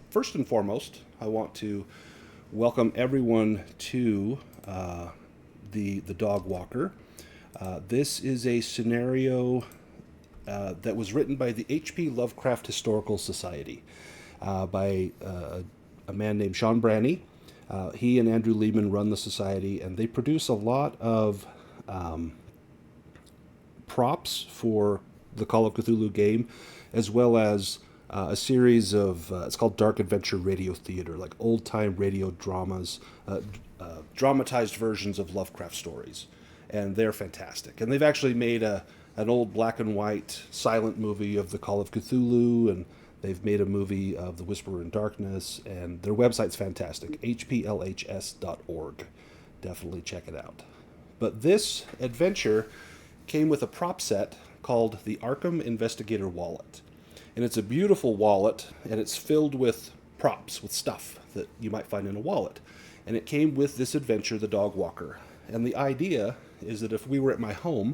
First and foremost, I want to welcome everyone to the Dog Walker. This is a scenario that was written by the HP Lovecraft Historical Society by a man named Sean Branney. He and Andrew Lehman run the society, and they produce a lot of props for the Call of Cthulhu game, as well as a series of, it's called Dark Adventure Radio Theater, like old time radio dramas, dramatized versions of Lovecraft stories. And they're fantastic. And they've actually made an old black and white silent movie of the Call of Cthulhu, and they've made a movie of The Whisperer in Darkness, and their website's fantastic, hplhs.org. Definitely check it out. But this adventure came with a prop set called the Arkham Investigator Wallet. And it's a beautiful wallet, and it's filled with props, with stuff that you might find in a wallet. And it came with this adventure, the Dog Walker. And the idea is that if we were at my home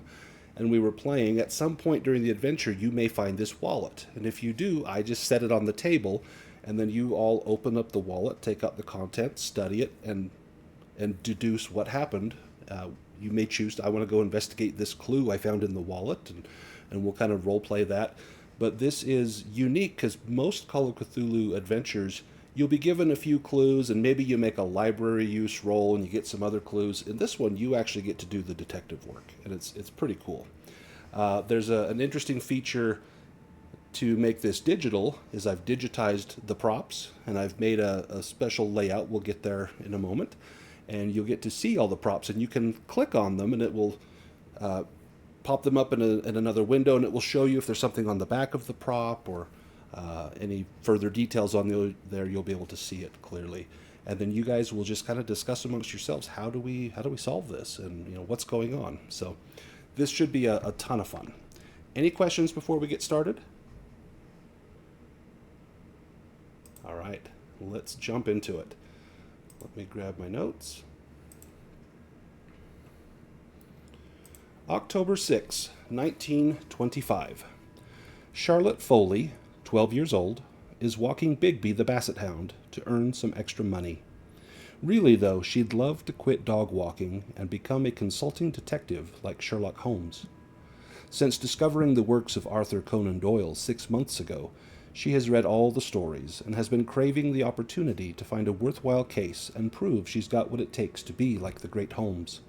and we were playing, at some point during the adventure, you may find this wallet. And if you do, I just set it on the table, and then you all open up the wallet, take out the contents, study it, and deduce what happened. You may choose I want to go investigate this clue I found in the wallet, and we'll kind of role play that. But this is unique because most Call of Cthulhu adventures, you'll be given a few clues, and maybe you make a library use roll and you get some other clues. In this one, you actually get to do the detective work, and it's pretty cool. There's an interesting feature to make this digital, is I've digitized the props, and I've made a special layout. We'll get there in a moment. And you'll get to see all the props, and you can click on them, and it will pop them up in another window, and it will show you if there's something on the back of the prop or any further details on there. You'll be able to see it clearly, and then you guys will just kind of discuss amongst yourselves, how do we solve this, and what's going on. So this should be a ton of fun. Any questions before we get started? All right, let's jump into it. Let me grab my notes. October 6, 1925. Charlotte Foley, 12 years old, is walking Bigby the Basset Hound to earn some extra money. Really, though, she'd love to quit dog walking and become a consulting detective like Sherlock Holmes. Since discovering the works of Arthur Conan Doyle 6 months ago, she has read all the stories and has been craving the opportunity to find a worthwhile case and prove she's got what it takes to be like the great Holmes.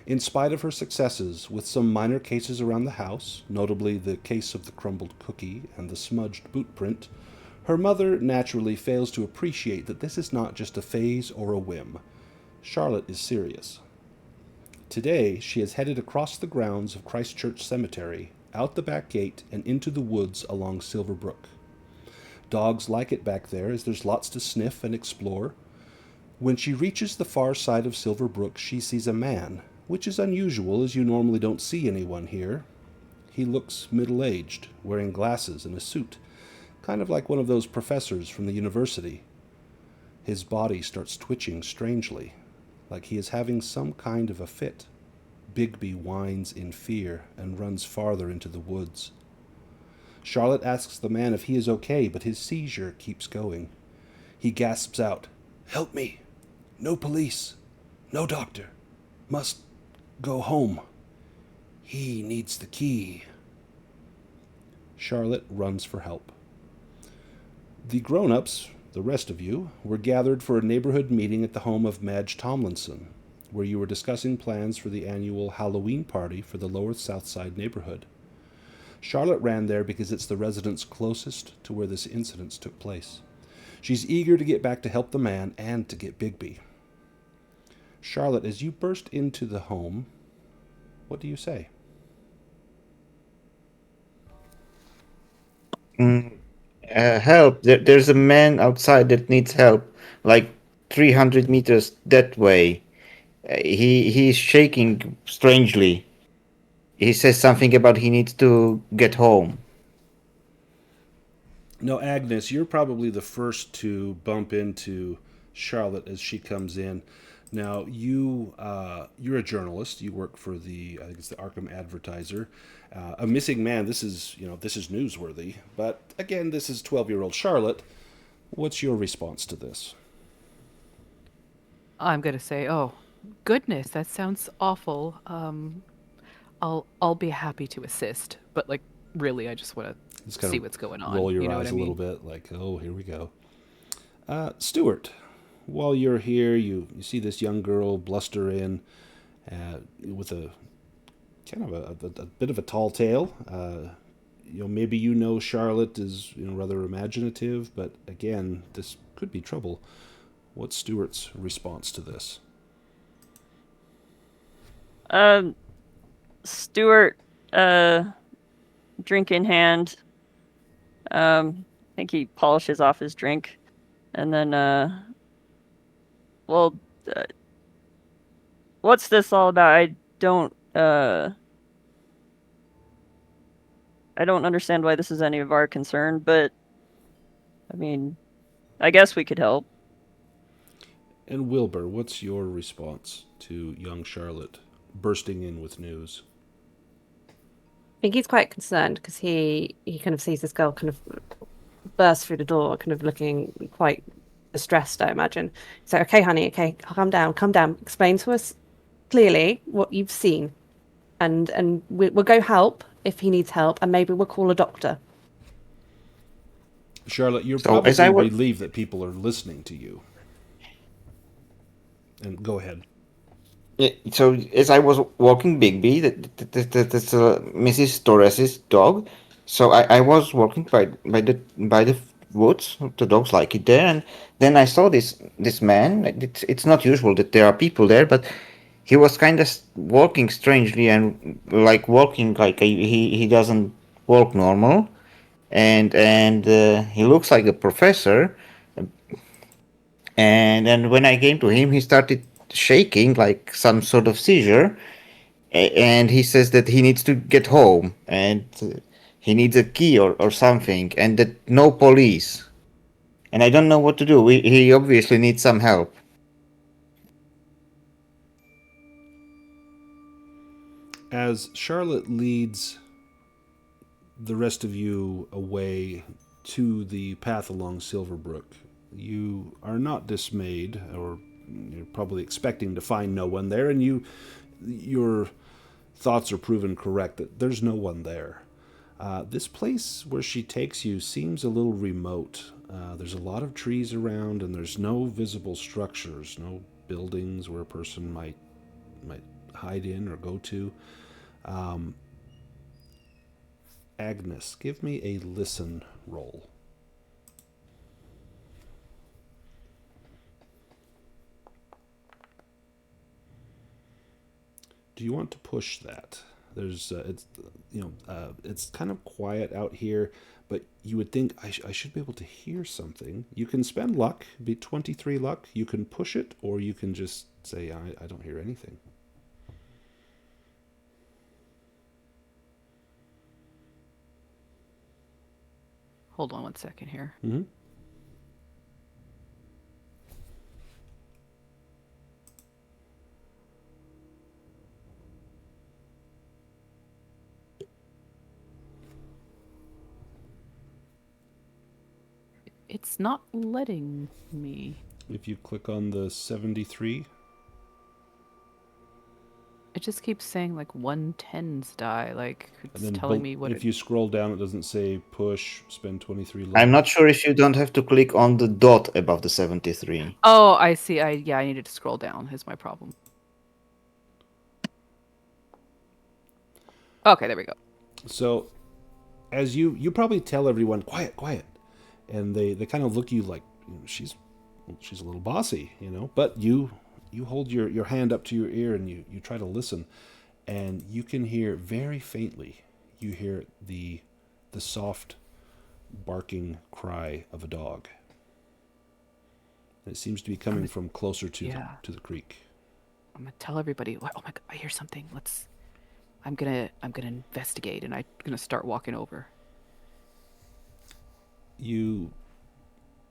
In spite of her successes with some minor cases around the house, notably the case of the crumbled cookie and the smudged boot print, her mother naturally fails to appreciate that this is not just a phase or a whim. Charlotte is serious. Today, she is headed across the grounds of Christ Church Cemetery, out the back gate, and into the woods along Silver Brook. Dogs like it back there, as there's lots to sniff and explore. When she reaches the far side of Silver Brook, she sees a man, which is unusual, as you normally don't see anyone here. He looks middle-aged, wearing glasses and a suit, kind of like one of those professors from the university. His body starts twitching strangely, like he is having some kind of a fit. Bigby whines in fear and runs farther into the woods. Charlotte asks the man if he is okay, but his seizure keeps going. He gasps out, "Help me! No police! No doctor! Must go home. He needs the key." Charlotte runs for help. The grown-ups, the rest of you, were gathered for a neighborhood meeting at the home of Madge Tomlinson, where you were discussing plans for the annual Halloween party for the Lower South Side neighborhood. Charlotte ran there because it's the residence closest to where this incident took place. She's eager to get back to help the man and to get Bigby. Charlotte, as you burst into the home, what do you say? Help! There's a man outside that needs help, like 300 meters that way. He's shaking strangely. He says something about he needs to get home. No, Agnes, you're probably the first to bump into Charlotte as she comes in. Now, you're a journalist. You work for I think it's the Arkham Advertiser. A missing man. This is newsworthy. But again, this is 12-year-old Charlotte. What's your response to this? I'm gonna say, oh, goodness, that sounds awful. I'll be happy to assist, but like really, I just want Just to kind see of what's going on. roll your You know what eyes I a little mean? bit, like, oh, here we go. Stuart, while you're here, you see this young girl bluster in with a kind of a bit of a tall tale. Maybe Charlotte is rather imaginative, but again, this could be trouble. What's Stuart's response to this? Um, Stuart, drink in hand. I think he polishes off his drink, and then, well, uh, what's this all about? I don't understand why this is any of our concern, but I mean, I guess we could help. And Wilbur, what's your response to young Charlotte bursting in with news? I think he's quite concerned because he kind of sees this girl kind of burst through the door, kind of looking quite distressed, I imagine. So, okay, honey, okay, calm down. Explain to us clearly what you've seen, and we'll go help if he needs help, and maybe we'll call a doctor. Charlotte, you're So as probably I was relieved that people are listening to you. And go ahead. Yeah, so as I was walking Bigby, that's Mrs. Torres's dog. So I was walking by the woods. The dogs like it there, and then I saw this man. It's not usual that there are people there, but he was kind of walking strangely and like walking like he doesn't walk normal, and he looks like a professor. And then when I came to him, he started shaking like some sort of seizure, and he says that he needs to get home and he needs a key or something, and that no police. And I don't know what to do. He obviously needs some help. As Charlotte leads the rest of you away to the path along Silverbrook, you are not dismayed, or you're probably expecting to find no one there, and your thoughts are proven correct that there's no one there. This place where she takes you seems a little remote. There's a lot of trees around, and there's no visible structures, no buildings where a person might hide in or go to. Agnes, give me a listen roll. Do you want to push that? It's kind of quiet out here, but you would think I should be able to hear something. You can spend luck, be 23 luck. You can push it, or you can just say I don't hear anything. Hold on one second here. Mm-hmm. It's not letting me. If you click on the 73, It just keeps saying like 110s die. Like and it's then telling me what if you scroll down, it doesn't say push, spend 23 luck. I'm not sure if you don't have to click on the dot above the 73. Oh, I see. I needed to scroll down. Is my problem. Okay, there we go. So, as you probably tell everyone, quiet, and they kind of look at you like she's a little bossy, But you hold your hand up to your ear and you try to listen, and you can hear very faintly. You hear the soft barking cry of a dog. And it seems to be coming from closer to the creek. I'm gonna tell everybody. Oh my god! I hear something. I'm gonna investigate, and I'm gonna start walking over. You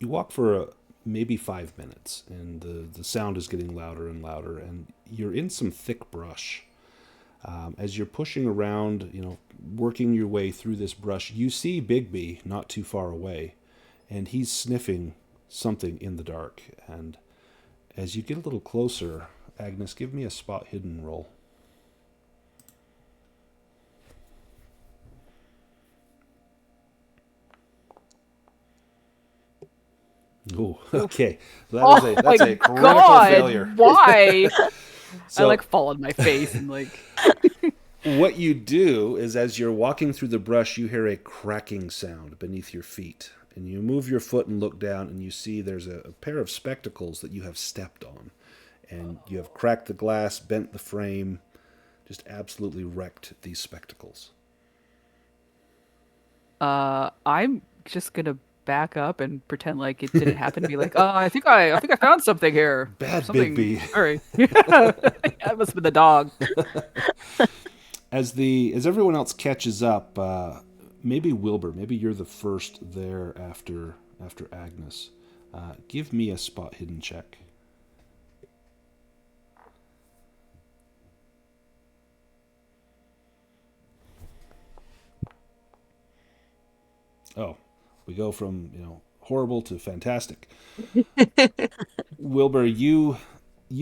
walk for maybe 5 minutes, and the sound is getting louder and louder, and you're in some thick brush. As you're pushing around, working your way through this brush, you see Bigby not too far away, and he's sniffing something in the dark. And as you get a little closer, Agnes, give me a spot hidden roll. Oh, okay. That's a critical failure. Why? So, I fall on my face and what you do is, as you're walking through the brush, you hear a cracking sound beneath your feet. And you move your foot and look down, and you see there's a pair of spectacles that you have stepped on. And you have cracked the glass, bent the frame, just absolutely wrecked these spectacles. I'm just gonna back up and pretend like it didn't happen. Be like, I think I found something here. Bad something. Bigby. Sorry, that must have been the dog. As everyone else catches up, maybe Wilbur, maybe you're the first there after Agnes. Give me a spot hidden check. Oh, we go from horrible to fantastic. Wilbur, you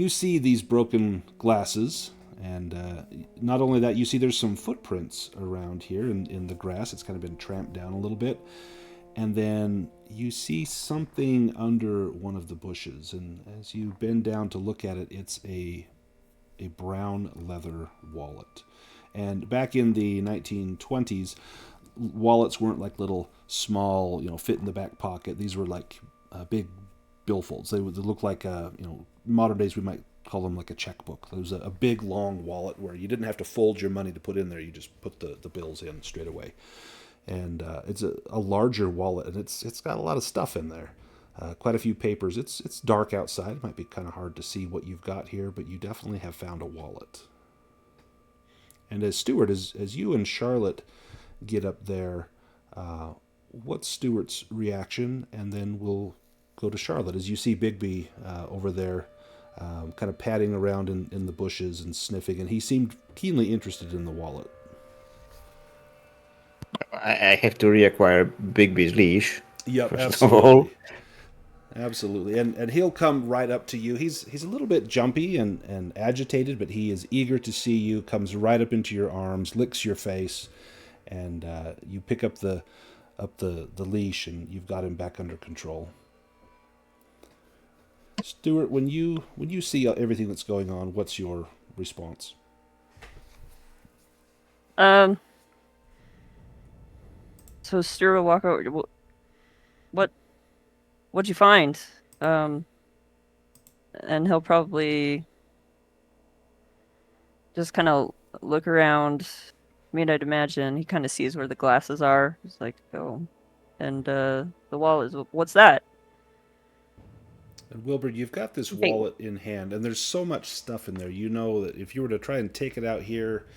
see these broken glasses, and not only that, you see there's some footprints around here in the grass. It's kind of been tramped down a little bit. And then you see something under one of the bushes, and as you bend down to look at it, it's a brown leather wallet. And back in the 1920s, wallets weren't like little small, fit in the back pocket. These were like big billfolds. They would look like, modern days we might call them like a checkbook. There was a big long wallet where you didn't have to fold your money to put in there. You just put the bills in straight away. And it's a larger wallet, and it's got a lot of stuff in there. Quite a few papers. It's dark outside. It might be kind of hard to see what you've got here, but you definitely have found a wallet. And as Stuart, as you and Charlotte get up there, what's Stuart's reaction? And then we'll go to Charlotte as you see Bigby over there, kind of padding around in the bushes and sniffing, and he seemed keenly interested in the wallet. I have to reacquire Bigby's leash. Yep, absolutely. Absolutely. And he'll come right up to you. He's a little bit jumpy and agitated, but he is eager to see you, comes right up into your arms, licks your face, and you pick up the leash, and you've got him back under control. Stuart, when you see everything that's going on, what's your response? So Stuart will walk over. What'd you find? And he'll probably just kind of look around. I mean, I'd imagine he kind of sees where the glasses are. He's like, oh, and the wallet is. What's that? And Wilbur, you've got this wallet in hand, and there's so much stuff in there. You know that if you were to try and take it out here,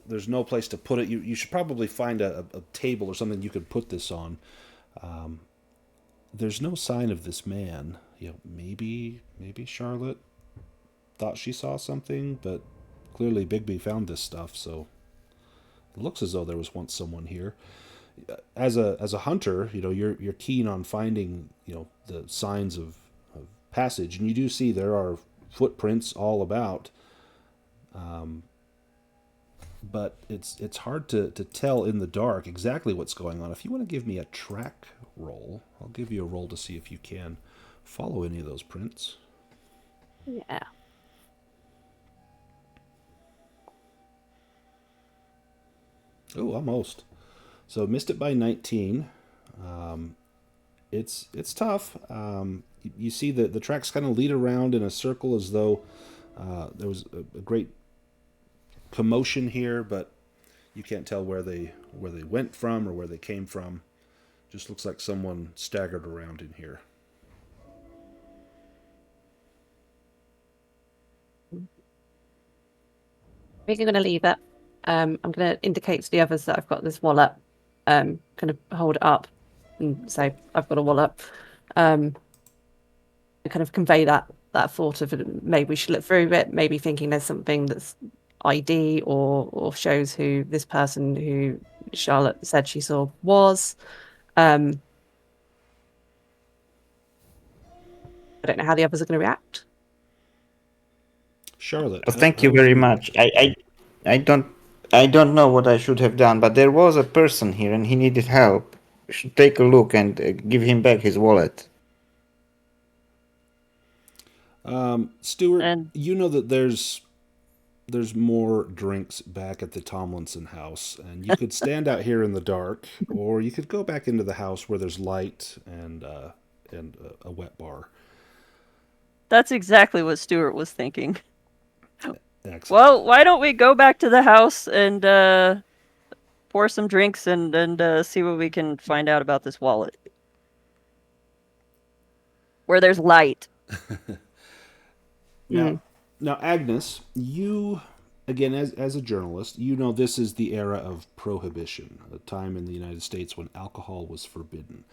there's no place to put it. You should probably find a table or something you could put this on. There's no sign of this man. Maybe Charlotte thought she saw something, but clearly Bigby found this stuff, so it looks as though there was once someone here. As a hunter, you're keen on finding the signs of passage, and you do see there are footprints all about. But it's hard to tell in the dark exactly what's going on. If you want to give me a track roll, I'll give you a roll to see if you can follow any of those prints. Yeah. Oh, almost. So missed it by 19. It's tough. You see the tracks kind of lead around in a circle as though there was a great commotion here, but you can't tell where they went from or where they came from. Just looks like someone staggered around in here. I think I'm going to leave it. I'm going to indicate to the others that I've got this wallet. Kind of hold it up and say I've got a wallet. And kind of convey that thought of maybe we should look through it. Maybe thinking there's something that's ID or shows who this person who Charlotte said she saw was. I don't know how the others are going to react. Charlotte. Well, thank how you would very much. I don't know what I should have done, but there was a person here and he needed help. We should take a look and give him back his wallet. Stuart, And- you know that there's more drinks back at the Tomlinson house, and you could stand out here in the dark, or you could go back into the house where there's light and a wet bar. That's exactly what Stuart was thinking. Excellent. Well, why don't we go back to the house and pour some drinks and see what we can find out about this wallet? Where there's light. Now, Agnes, you, again, as a journalist, you know this is the era of prohibition, a time in the United States when alcohol was forbidden.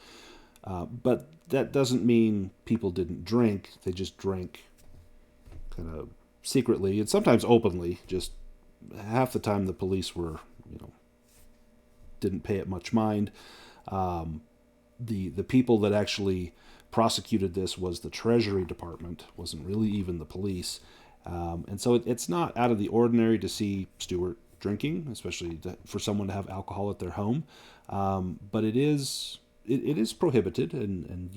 But that doesn't mean people didn't drink. They just drank kind of secretly and sometimes openly. Just half the time the police were, didn't pay it much mind. The people that actually prosecuted this was the Treasury Department, wasn't really even the police. And so it's not out of the ordinary to see Stuart drinking, especially for someone to have alcohol at their home. But it is prohibited, and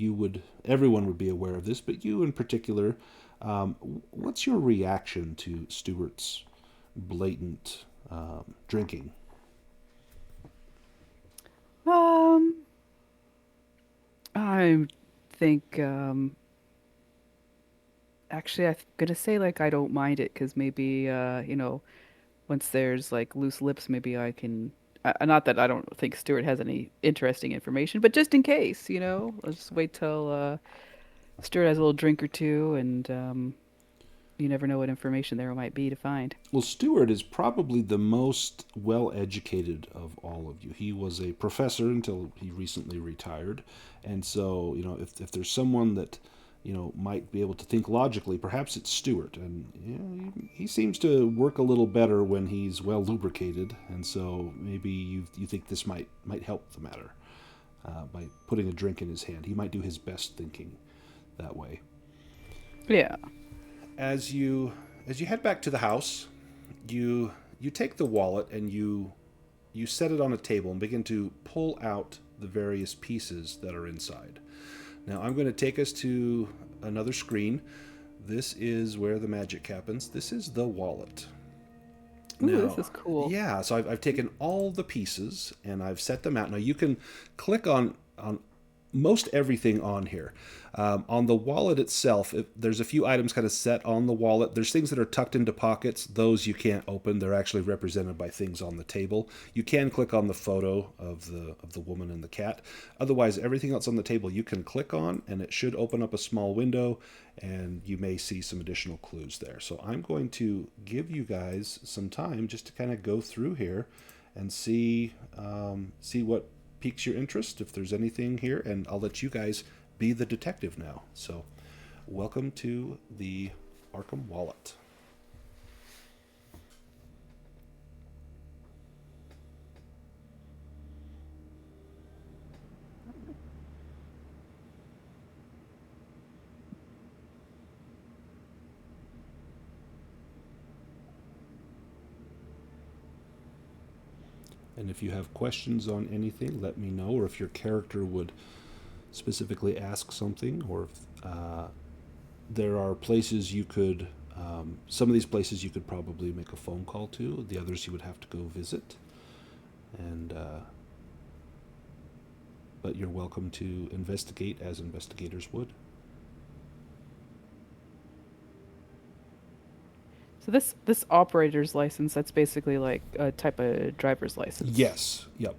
everyone would be aware of this. But you in particular, what's your reaction to Stuart's blatant drinking? I think actually I'm gonna say like I don't mind it because maybe once there's like loose lips, maybe I can. Not that I don't think Stuart has any interesting information, but just in case, let's just wait till Stuart has a little drink or two, and you never know what information there might be to find. Well, Stuart is probably the most well-educated of all of you. He was a professor until he recently retired. And so, if there's someone that, might be able to think logically, perhaps it's Stuart. And he seems to work a little better when he's well lubricated. And so maybe you think this might help the matter by putting a drink in his hand. He might do his best thinking that way. Yeah. As you head back to the house, you take the wallet and you set it on a table and begin to pull out the various pieces that are inside. Now I'm going to take us to another screen. This is where the magic happens. This is the wallet. Ooh, Now, this is cool. Yeah, so I've taken all the pieces and I've set them out. Now you can click on most everything on here. On the wallet itself, there's a few items kind of set on the wallet. There's things that are tucked into pockets. Those you can't open. They're actually represented by things on the table. You can click on the photo of the woman and the cat. Otherwise, everything else on the table you can click on, and it should open up a small window, and you may see some additional clues there. So I'm going to give you guys some time just to kind of go through here and see what piques your interest, if there's anything here, and I'll let you guys be the detective now. So welcome to the Arkham Wallet. And if you have questions on anything, let me know, or if your character would specifically ask something, or if there are places you could, some of these places you could probably make a phone call to, the others you would have to go visit. And but you're welcome to investigate as investigators would. So this operator's license, that's basically like a type of driver's license. Yes. Yep.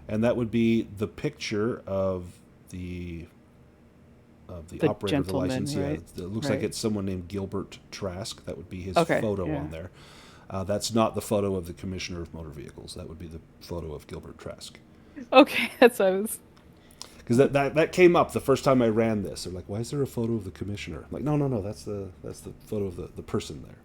And that would be the picture of the operator of the gentleman, license. right? Yeah, it looks like it's someone named Gilbert Trask. That would be his Okay, photo yeah. on there. That's not the photo of the Commissioner of Motor Vehicles. That would be the photo of Gilbert Trask. Okay, that's what I was. Because that came up the first time I ran this. They're like, "Why is there a photo of the commissioner?" I'm like, no, that's the photo of the person there.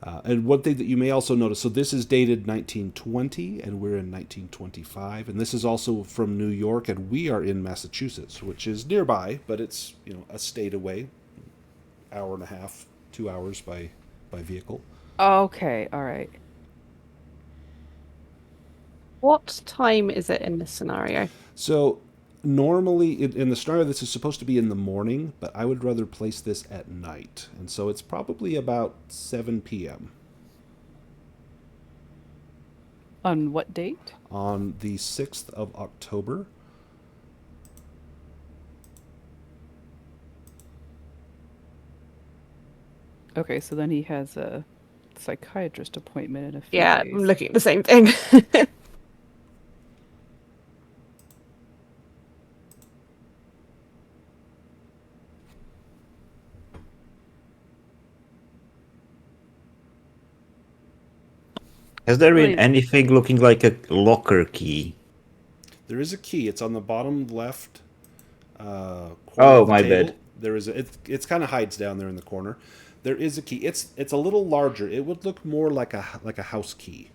And one thing that you may also notice, so this is dated 1920, and we're in 1925, and this is also from New York, and we are in Massachusetts, which is nearby, but it's a state away, hour and a half, 2 hours by vehicle. Okay, all right. What time is it in this scenario? So normally in the scenario, this is supposed to be in the morning, but I would rather place this at night, and so it's probably about 7 p.m. On what date? on the 6th of October. Okay, so then he has a psychiatrist appointment in a few Yeah, days. I'm looking at the same thing. Has there been Wait. anything looking like a locker key? There is a key. It's on the bottom left corner Oh, of the my table. bad. There is it's kind of hides down there in the corner. There is a key. It's a little larger. It would look more like a house key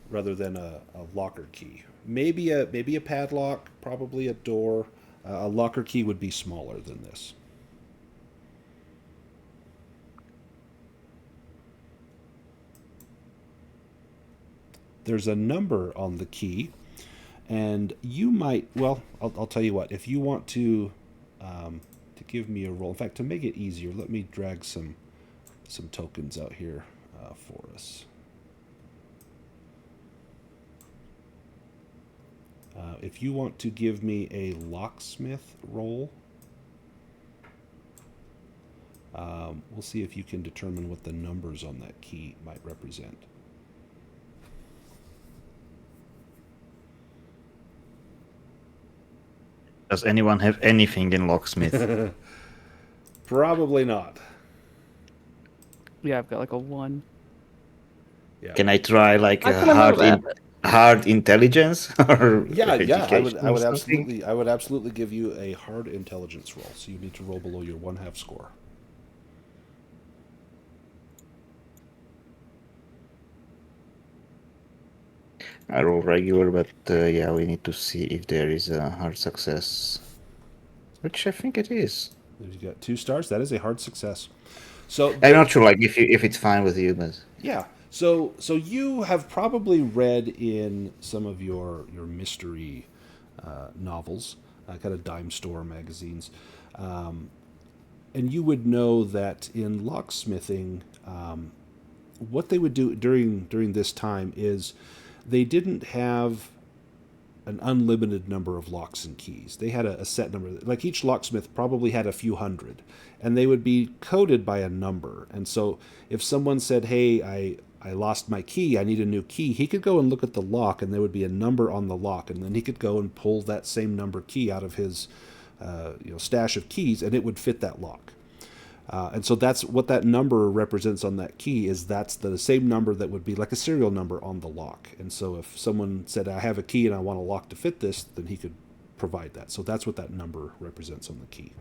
rather than a locker key. Maybe a padlock, probably a door. A locker key would be smaller than this. There's a number on the key, and you might. Well, I'll tell you what. If you want to give me a roll, in fact, to make it easier, let me drag some tokens out here for us. If you want to give me a locksmith roll, we'll see if you can determine what the numbers on that key might represent. Does anyone have anything in locksmith? Probably not. Yeah, I've got like a 1. Yeah. Can I try like I a kinda know that. hard intelligence or Yeah. I education or would something? absolutely give you a hard intelligence roll. So you need to roll below your 1/2 score. I roll regular, but yeah, we need to see if there is a hard success, which I think it is. You got 2 stars. That is a hard success. So I'm not sure, like if it's fine with you, but yeah. So you have probably read in some of your mystery novels, kind of dime store magazines, and you would know that in locksmithing, what they would do during this time is they didn't have an unlimited number of locks and keys. They had a set number. Like each locksmith probably had a few hundred, and they would be coded by a number. And so if someone said, "Hey, I lost my key. I need a new key," he could go and look at the lock, and there would be a number on the lock, and then he could go and pull that same number key out of his stash of keys, and it would fit that lock. And so that's what that number represents on that key is that's the same number that would be like a serial number on the lock. And so if someone said, "I have a key and I want a lock to fit this," then he could provide that. So that's what that number represents on the key.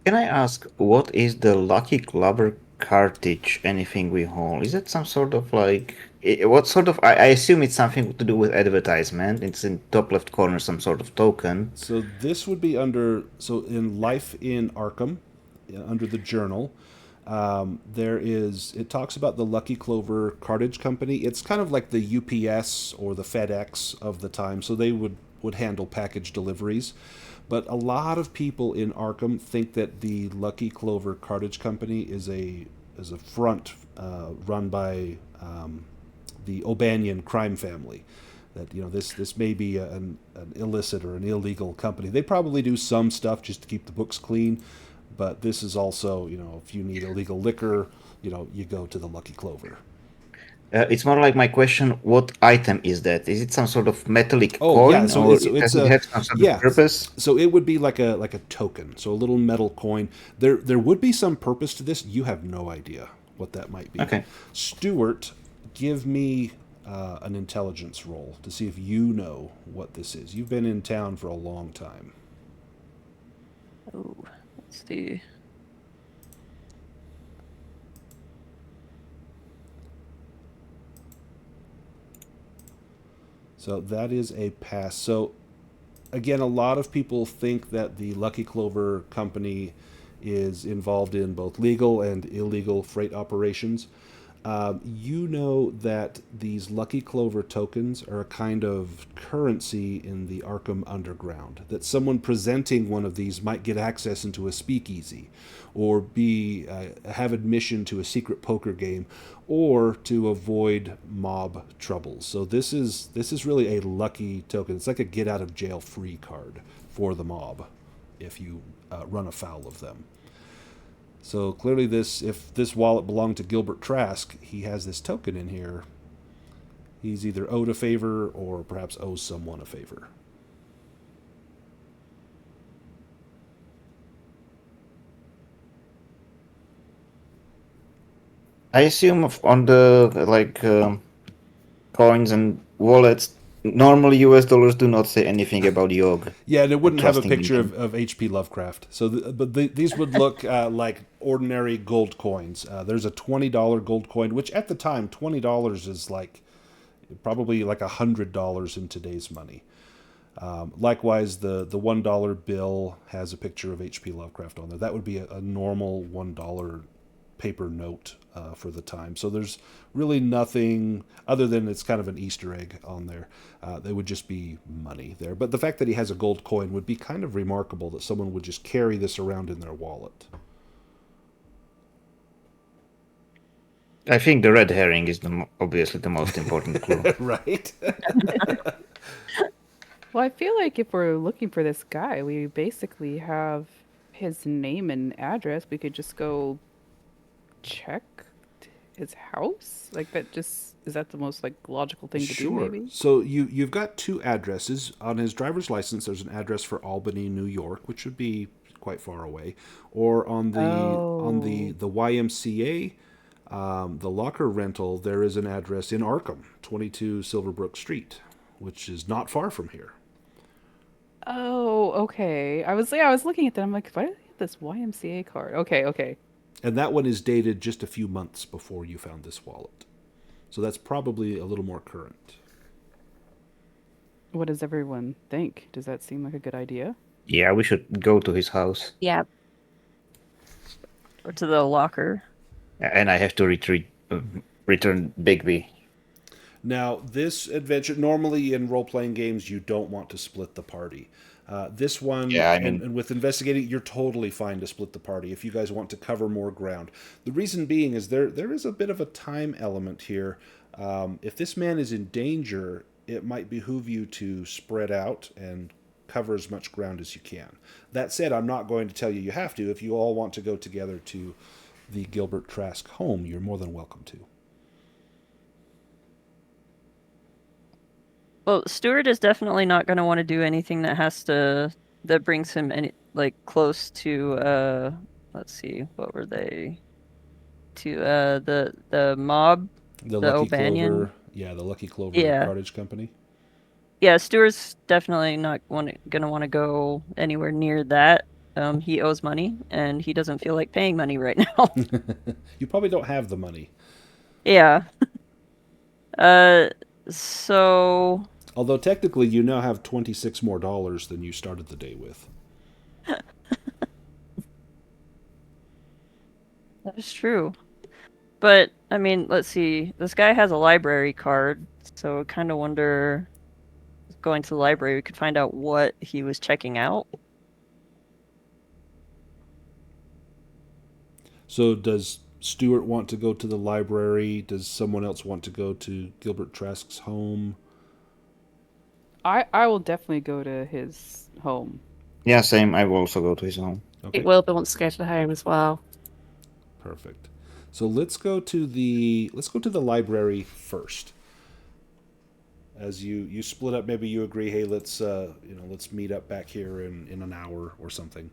can I ask what is the Lucky Clubber cartridge? Anything we hold? Is that some sort of like what sort of? I assume it's something to do with advertisement. It's in top left corner, some sort of token. So this would be in Life in Arkham, under the journal. It talks about the Lucky Clover Cartage Company. It's kind of like the UPS or the FedEx of the time. So they would handle package deliveries. But a lot of people in Arkham think that the Lucky Clover Cartage Company is a front run by the O'Banion crime family. That this may be an illicit or an illegal company. They probably do some stuff just to keep the books clean, but this is also if you need illegal liquor, you go to the Lucky Clover. It's more like my question: what item is that? Is it some sort of metallic Oh, coin, yeah, so or it's does it have some sort of purpose? So it would be like a token, so a little metal coin. There would be some purpose to this. You have no idea what that might be. Okay. Stuart, give me an intelligence roll to see if you know what this is. You've been in town for a long time. Oh, let's see. So that is a pass. So again, a lot of people think that the Lucky Clover company is involved in both legal and illegal freight operations. You know that these Lucky Clover tokens are a kind of currency in the Arkham Underground. That someone presenting one of these might get access into a speakeasy, or be have admission to a secret poker game, or to avoid mob troubles. So this is really a lucky token. It's like a get out of jail free card for the mob if you run afoul of them. So clearly if this wallet belonged to Gilbert Trask, he has this token in here. He's either owed a favor or perhaps owes someone a favor. I assume on the coins and wallets, normally US dollars do not say anything about Yog. Yeah, and it wouldn't have a Trusting picture him. of HP Lovecraft. So, these would look like ordinary gold coins. There's a $20 gold coin, which at the time, $20 is like probably like $100 in today's money. Likewise, the $1 bill has a picture of HP Lovecraft on there. That would be a normal $1 paper note for the time. So there's really nothing other than it's kind of an Easter egg on there. There would just be money there. But the fact that he has a gold coin would be kind of remarkable, that someone would just carry this around in their wallet. I think the red herring is obviously the most important clue. Right? Well, I feel like if we're looking for this guy, we basically have his name and address. We could just go check his house. Like that just is that the most like logical thing to do maybe? So you've got two addresses. On his driver's license there's an address for Albany, New York, which would be quite far away. Or on the YMCA, the locker rental, there is an address in Arkham, 22 Silverbrook Street, which is not far from here. Oh, okay. I was looking at that. I'm like, why do they have this YMCA card? Okay. And that one is dated just a few months before you found this wallet. So that's probably a little more current. What does everyone think? Does that seem like a good idea? Yeah, we should go to his house. Yeah. Or to the locker. And I have to return Bigby. Now, this adventure, normally in role-playing games, you don't want to split the party. This one, Yeah, I mean- and with investigating, you're totally fine to split the party if you guys want to cover more ground. The reason being is there is a bit of a time element here. If this man is in danger, it might behoove you to spread out and cover as much ground as you can. That said, I'm not going to tell you have to. If you all want to go together to the Gilbert Trask home, you're more than welcome to. Well, Stuart is definitely not going to want to do anything that brings him any close to let's see, what were they? To the mob, The the Lucky O'Banion. Clover, the Lucky Clover Yeah. Cartage Company. Yeah, Stuart's definitely not gonna want to go anywhere near that. He owes money, and he doesn't feel like paying money right now. You probably don't have the money. Yeah. So Although technically you now have $26 more than you started the day with. that's true. But I mean, let's see. This guy has a library card, so I kind of wonder. Going to the library, we could find out what he was checking out. So does Stuart want to go to the library? Does someone else want to go to Gilbert Trask's home? I will definitely go to his home. Yeah, same. I will also go to his home. Okay, Wilbur wants to go to the home as well. perfect. So let's go to the library first. As you split up, maybe you agree, hey, let's meet up back here in an hour or something.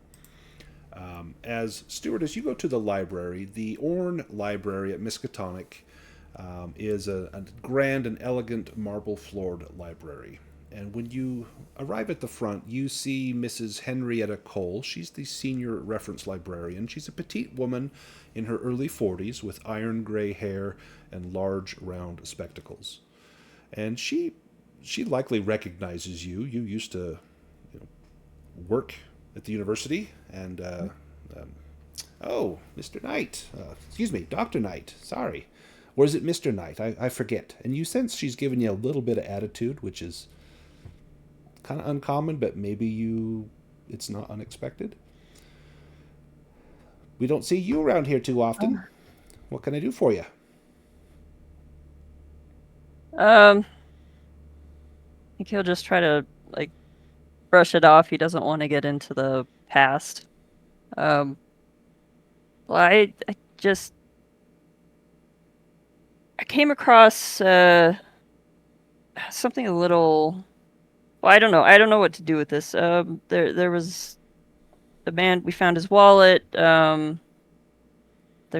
As Stuart, as you go to the library, the Orne Library at Miskatonic, is a grand and elegant marble-floored library. And when you arrive at the front, you see Mrs. Henrietta Cole. She's the senior reference librarian. She's a petite woman in her early 40s with iron gray hair and large round spectacles. And she likely recognizes you. You used to work at the university, and oh, Mr. Knight. Excuse me, Dr. Knight. Sorry. Or is it Mr. Knight? I forget. And you sense she's given you a little bit of attitude, which is kind of uncommon, but maybe it's not unexpected. We don't see you around here too often. What can I do for you? I think he'll just try to brush it off. He doesn't want to get into the past. Well, I came across something a little. Well, I don't know. I don't know what to do with this. There was a man. We found his wallet. There's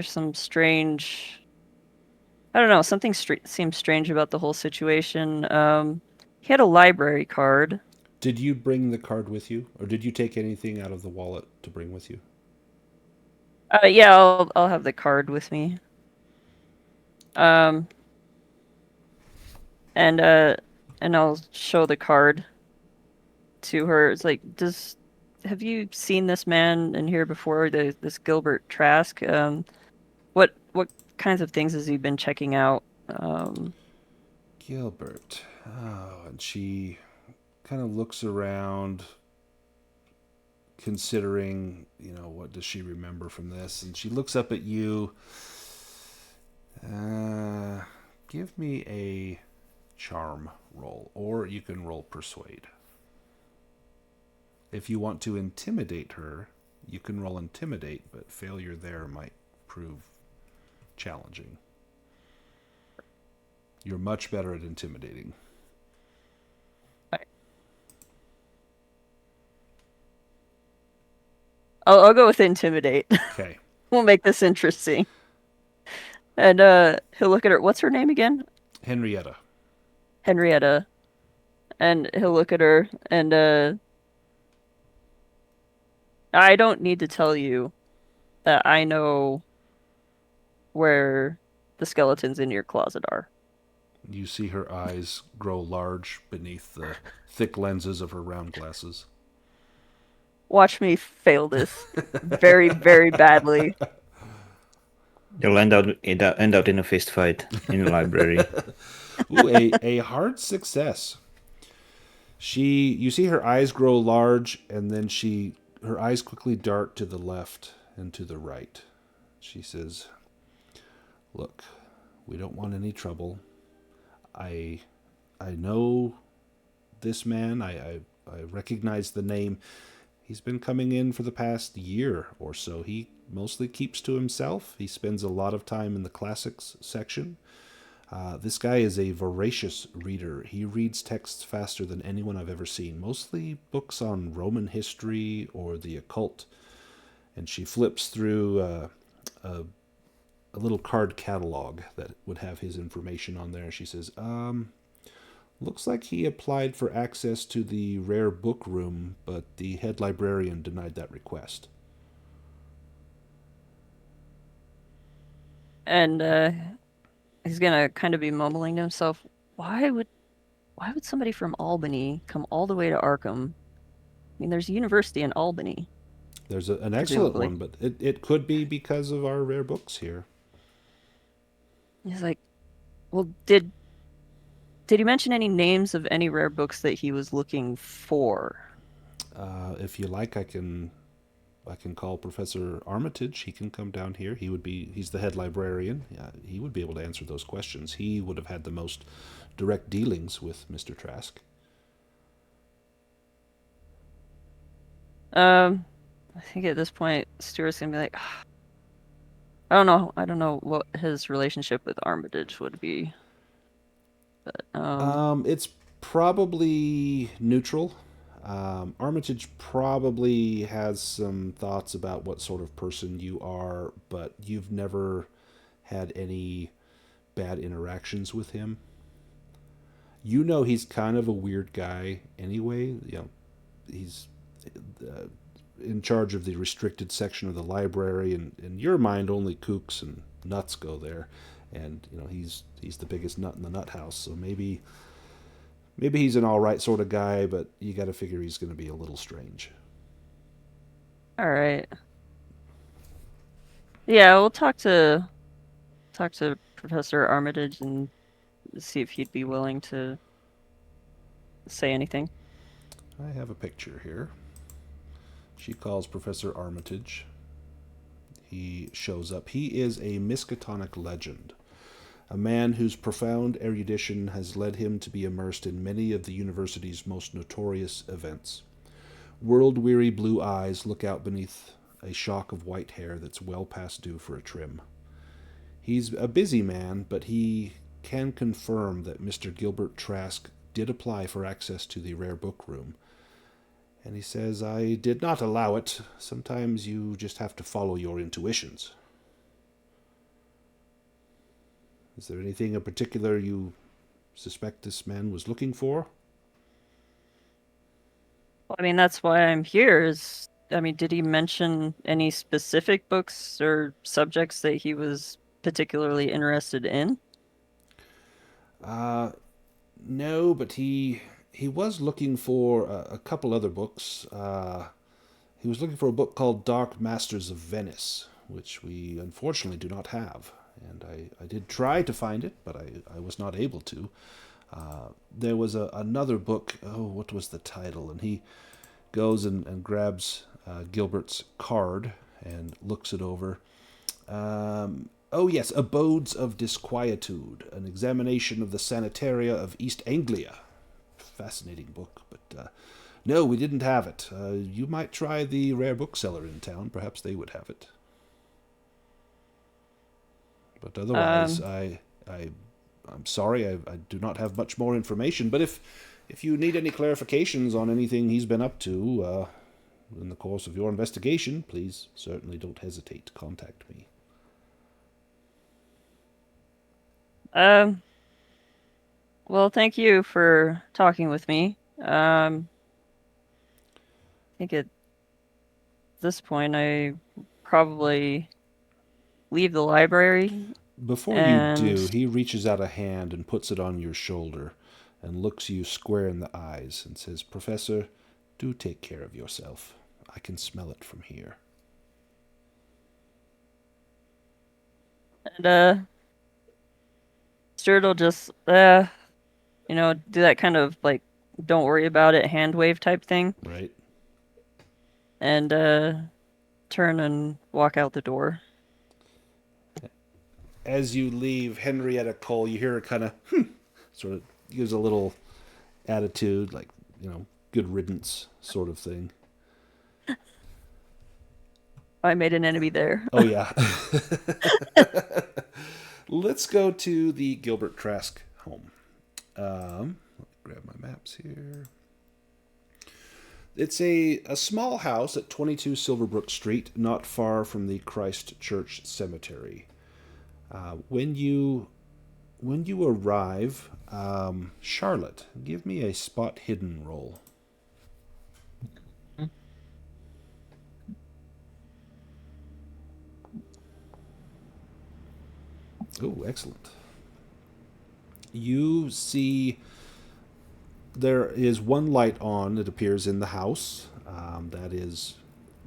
some strange. I don't know. Something seems strange about the whole situation. He had a library card. Did you bring the card with you, or did you take anything out of the wallet to bring with you? Yeah, I'll have the card with me. And I'll show the card to her. It's like, have you seen this man in here before? This Gilbert Trask. What kinds of things has he been checking out? Gilbert. Oh, and she kind of looks around, considering, what does she remember from this? And she looks up at you. Give me a charm roll, or you can roll persuade. If you want to intimidate her, you can roll intimidate, but failure there might prove challenging. You're much better at intimidating. I'll go with intimidate. Okay. We'll make this interesting. And he'll look at her. What's her name again? Henrietta. Henrietta. And he'll look at her and I don't need to tell you that I know where the skeletons in your closet are. You see her eyes grow large beneath the thick lenses of her round glasses. Watch me fail this very, very badly. You'll end out in a fist fight in the library. Ooh, a hard success. You see her eyes grow large, and then her eyes quickly dart to the left and to the right. She says, "Look, we don't want any trouble. I know this man. I recognize the name. He's been coming in for the past year or so. He mostly keeps to himself. He spends a lot of time in the classics section. This guy is a voracious reader. He reads texts faster than anyone I've ever seen, mostly books on Roman history or the occult." And she flips through a little card catalog that would have his information on there. She says, "Looks like he applied for access to the rare book room, but the head librarian denied that request." And he's gonna kind of be mumbling to himself, why would somebody from Albany come all the way to Arkham? I mean, there's a university in Albany. There's an excellent Presumably. one, but it could be because of our rare books here. He's like, well, did he mention any names of any rare books that he was looking for? If you like, I can call Professor Armitage. He can come down here. He's the head librarian. He would be able to answer those questions. He would have had the most direct dealings with Mr. Trask. I think at this point, Stuart's gonna be like, I don't know what his relationship with Armitage would be. But It's probably neutral. Armitage probably has some thoughts about what sort of person you are, but you've never had any bad interactions with him. You know he's kind of a weird guy anyway. He's in charge of the restricted section of the library, and in your mind, only kooks and nuts go there. And he's the biggest nut in the nut house. So maybe he's an all right sort of guy, but you got to figure he's going to be a little strange. All right. Yeah, we'll talk to Professor Armitage and see if he'd be willing to say anything. I have a picture here. She calls Professor Armitage. He shows up. He is a Miskatonic legend, a man whose profound erudition has led him to be immersed in many of the university's most notorious events. World-weary blue eyes look out beneath a shock of white hair that's well past due for a trim. He's a busy man, but he can confirm that Mr. Gilbert Trask did apply for access to the rare book room. And he says, "I did not allow it. Sometimes you just have to follow your intuitions." Is there anything in particular you suspect this man was looking for? Well, I mean, that's why I'm here. Did he mention any specific books or subjects that he was particularly interested in? No, but he was looking for a couple other books. He was looking for a book called Dark Masters of Venice, which we unfortunately do not have. And I did try to find it, but I was not able to. There was another book. Oh, what was the title? And he goes and grabs Gilbert's card and looks it over. Oh, yes, Abodes of Disquietude, an examination of the sanitaria of East Anglia. Fascinating book, but no, we didn't have it. You might try the rare bookseller in town. Perhaps they would have it. But otherwise, I'm sorry, I do not have much more information. But if you need any clarifications on anything he's been up to in the course of your investigation, please certainly don't hesitate to contact me. Well, thank you for talking with me. I think at this point I probably leave the library. Before you do, he reaches out a hand and puts it on your shoulder and looks you square in the eyes and says, "Professor, do take care of yourself. I can smell it from here." And Stuart will just do that kind of like don't worry about it hand wave type thing. Right. And turn and walk out the door. As you leave Henrietta Cole, you hear her kind of sort of gives a little attitude, like, good riddance sort of thing. I made an enemy there. Oh, yeah. Let's go to the Gilbert Trask home. Let me grab my maps here. It's a small house at 22 Silverbrook Street, not far from the Christ Church Cemetery. When you arrive, Charlotte, give me a spot hidden roll. Oh, excellent. You see there is one light on, it appears, in the house. That is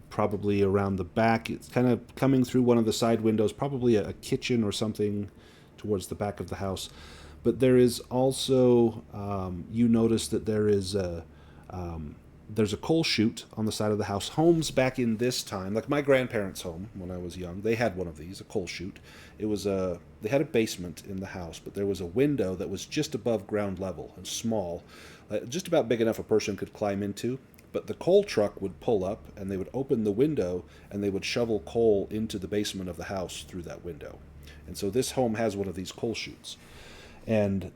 probably around the back. It's kind of coming through one of the side windows, probably a kitchen or something towards the back of the house. But there is also, you notice that there's a coal chute on the side of the house. Homes back in this time, like my grandparents' home when I was young, they had one of these, a coal chute. They had a basement in the house, but there was a window that was just above ground level and small, just about big enough a person could climb into. But the coal truck would pull up, and they would open the window, and they would shovel coal into the basement of the house through that window. And so this home has one of these coal chutes. And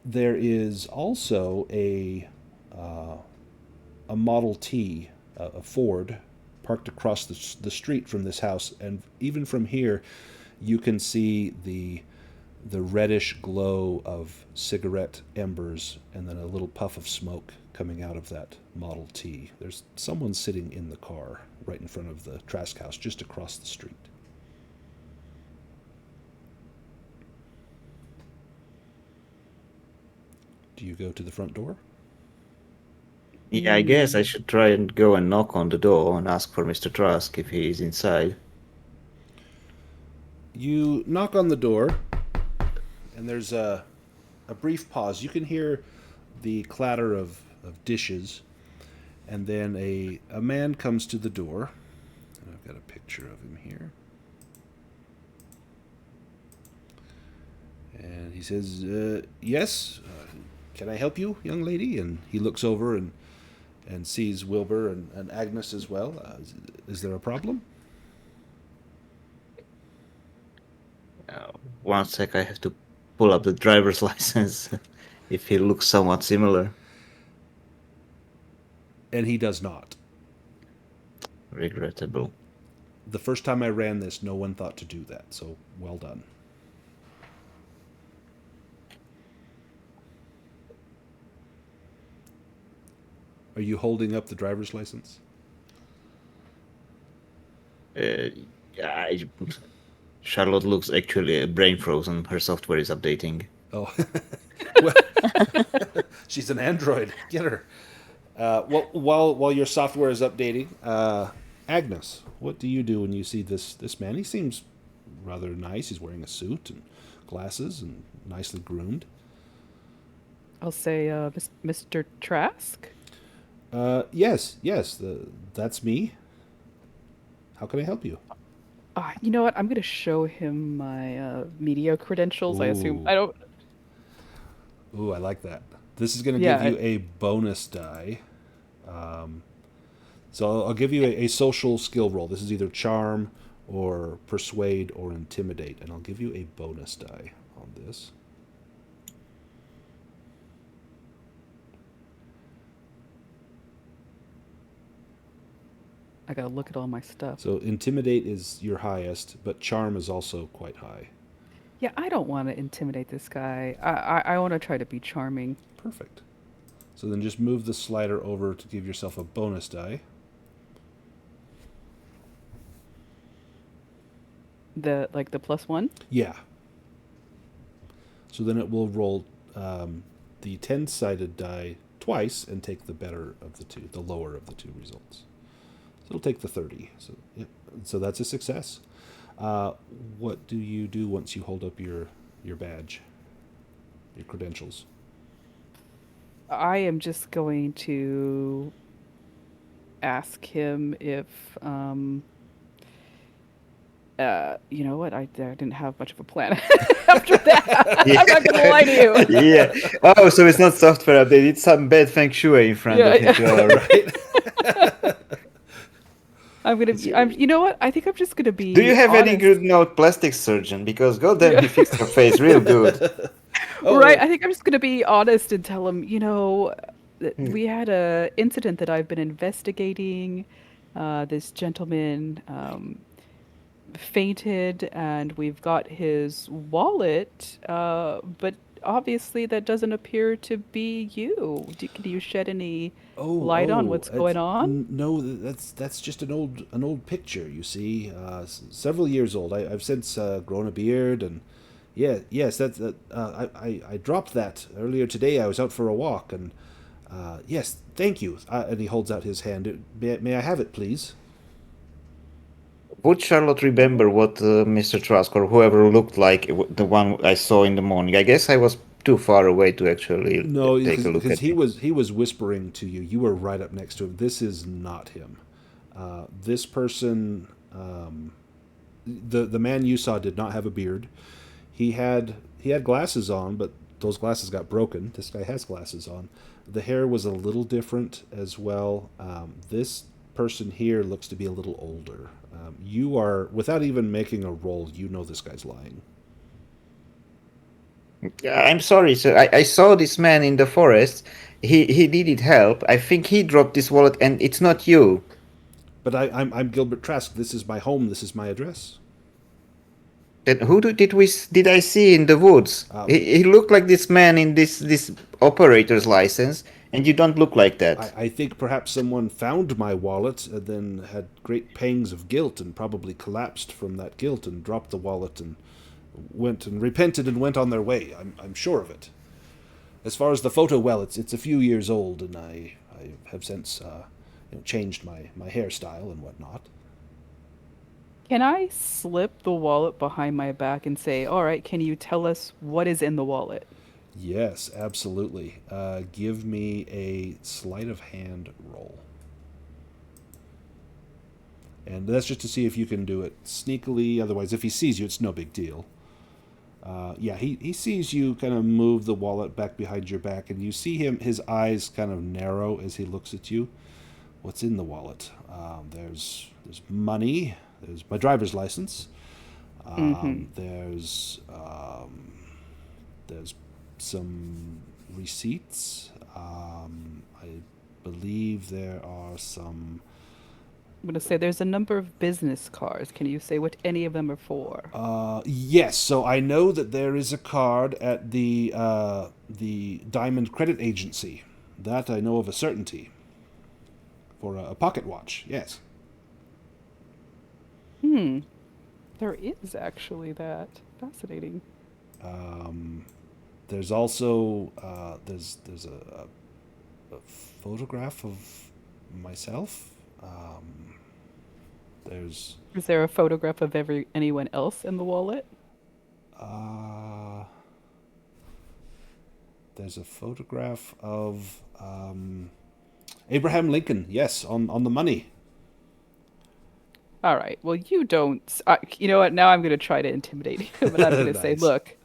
there is also a Model T, a Ford, parked across the street from this house. And even from here, you can see the reddish glow of cigarette embers and then a little puff of smoke coming out of that Model T. There's someone sitting in the car right in front of the Trask house just across the street. Do you go to the front door? Yeah, I guess I should try and go and knock on the door and ask for Mr. Trask if he is inside. You knock on the door, and there's a brief pause. You can hear the clatter of dishes, and then a man comes to the door. And I've got a picture of him here. And he says, yes, can I help you, young lady? And he looks over and sees Wilbur and Agnes as well. Is there a problem? One sec, I have to pull up the driver's license if he looks somewhat similar. And he does not. Regrettable. The first time I ran this, no one thought to do that, so well done. Are you holding up the driver's license? Charlotte looks actually brain frozen. Her software is updating. Oh. Well, she's an android. Get her. While your software is updating, Agnes, what do you do when you see this man? He seems rather nice. He's wearing a suit and glasses and nicely groomed. I'll say, Mr. Trask? Yes, that's me. How can I help you? You know what? I'm going to show him my media credentials. I assume. Ooh. I don't. Ooh, I like that. This is going to Yeah, give you a bonus die. So I'll give you a social skill roll. This is either charm or persuade or intimidate, and I'll give you a bonus die on this. I gotta look at all my stuff. So intimidate is your highest, but charm is also quite high. Yeah, I don't want to intimidate this guy. I want to try to be charming. Perfect. So then just move the slider over to give yourself a bonus die. The +1. Yeah. So then it will roll the 10-sided die twice and take the better of the two, the lower of the two results. So it'll take the 30. So yeah, so that's a success. What do you do once you hold up your badge, your credentials? I am just going to ask him if, you know what? I didn't have much of a plan after that. I'm not gonna lie to you. Yeah. Oh, so it's not software update. It's some bad feng shui in front of him. All right. You know what? I think I'm just gonna be. Do you have any honest. good note plastic surgeon? Because goddamn, he fixed your face real good. Oh. Right. I think I'm just gonna be honest and tell him, that we had a incident that I've been investigating. This gentleman fainted, and we've got his wallet, but obviously that doesn't appear to be you. Can you shed any light on what's going on? No, that's just an old picture. You see, several years old. I've since grown a beard, and yes, I dropped that earlier today. I was out for a walk, and yes, thank you. And he holds out his hand. May I have it, please? Would Charlotte remember what Mr. Trask or whoever looked like the one I saw in the morning? I guess I was too far away to actually take a look at him. he was whispering to you. You were right up next to him. This is not him. This person, the man you saw, did not have a beard. He had glasses on, but those glasses got broken. This guy has glasses on. The hair was a little different as well. This person here looks to be a little older. You are, without even making a roll, you know this guy's lying. I'm sorry, sir. I saw this man in the forest. He needed help. I think he dropped this wallet, and it's not you. But I'm Gilbert Trask. This is my home. This is my address. Then who did I see in the woods? He looked like this man in this operator's license, and you don't look like that. I think perhaps someone found my wallet and then had great pangs of guilt and probably collapsed from that guilt and dropped the wallet and went and repented and went on their way. I'm sure of it. As far as the photo, well, it's a few years old, and I have since changed my hairstyle and whatnot. Can I slip the wallet behind my back and say, all right, can you tell us what is in the wallet? Yes, absolutely. Give me a sleight of hand roll. And that's just to see if you can do it sneakily. Otherwise, if he sees you, it's no big deal. Yeah, he sees you kind of move the wallet back behind your back, and you see his eyes kind of narrow as he looks at you. What's in the wallet? There's money. There's my driver's license. There's some receipts. I believe there are some. I'm going to say there's a number of business cards. Can you say what any of them are for? Yes, so I know that there is a card at the Diamond Credit Agency. That I know of a certainty. For a pocket watch, yes. There is actually that. Fascinating. There's also there's a photograph of myself. There's Is there a photograph of anyone else in the wallet? There's a photograph of Abraham Lincoln. Yes, on the money. All right. Well, you don't. You know what? Now I'm going to try to intimidate him, and I'm going to say, Nice. look,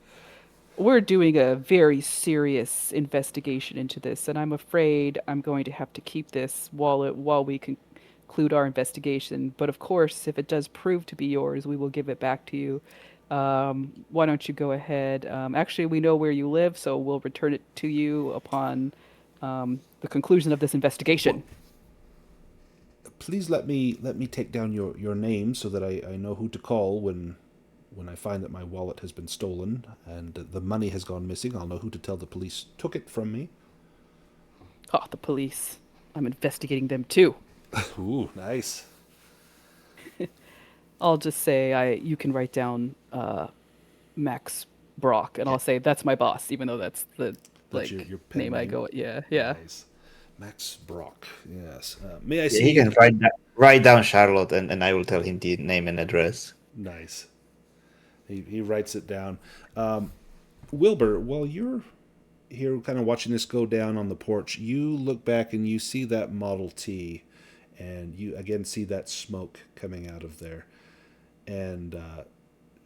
we're doing a very serious investigation into this, and I'm afraid I'm going to have to keep this wallet while we conclude our investigation. But of course, if it does prove to be yours, we will give it back to you. Why don't you go ahead? Actually, we know where you live, so we'll return it to you upon the conclusion of this investigation. Please let me take down your name so that I know who to call when I find that my wallet has been stolen and the money has gone missing. I'll know who to tell the police took it from me. Oh, the police. I'm investigating them too. Ooh, nice. I'll just say you can write down Max Brock, and I'll say that's my boss, even though that's the That's like your pen name I name? go. Yeah, yeah. Nice. Max Brock. Yes. May I Yeah, see? he can write down Charlotte, and I will tell him the name and address. Nice. He writes it down. Wilbur, while you're here kind of watching this go down on the porch, you look back and you see that Model T, and you again see that smoke coming out of there. And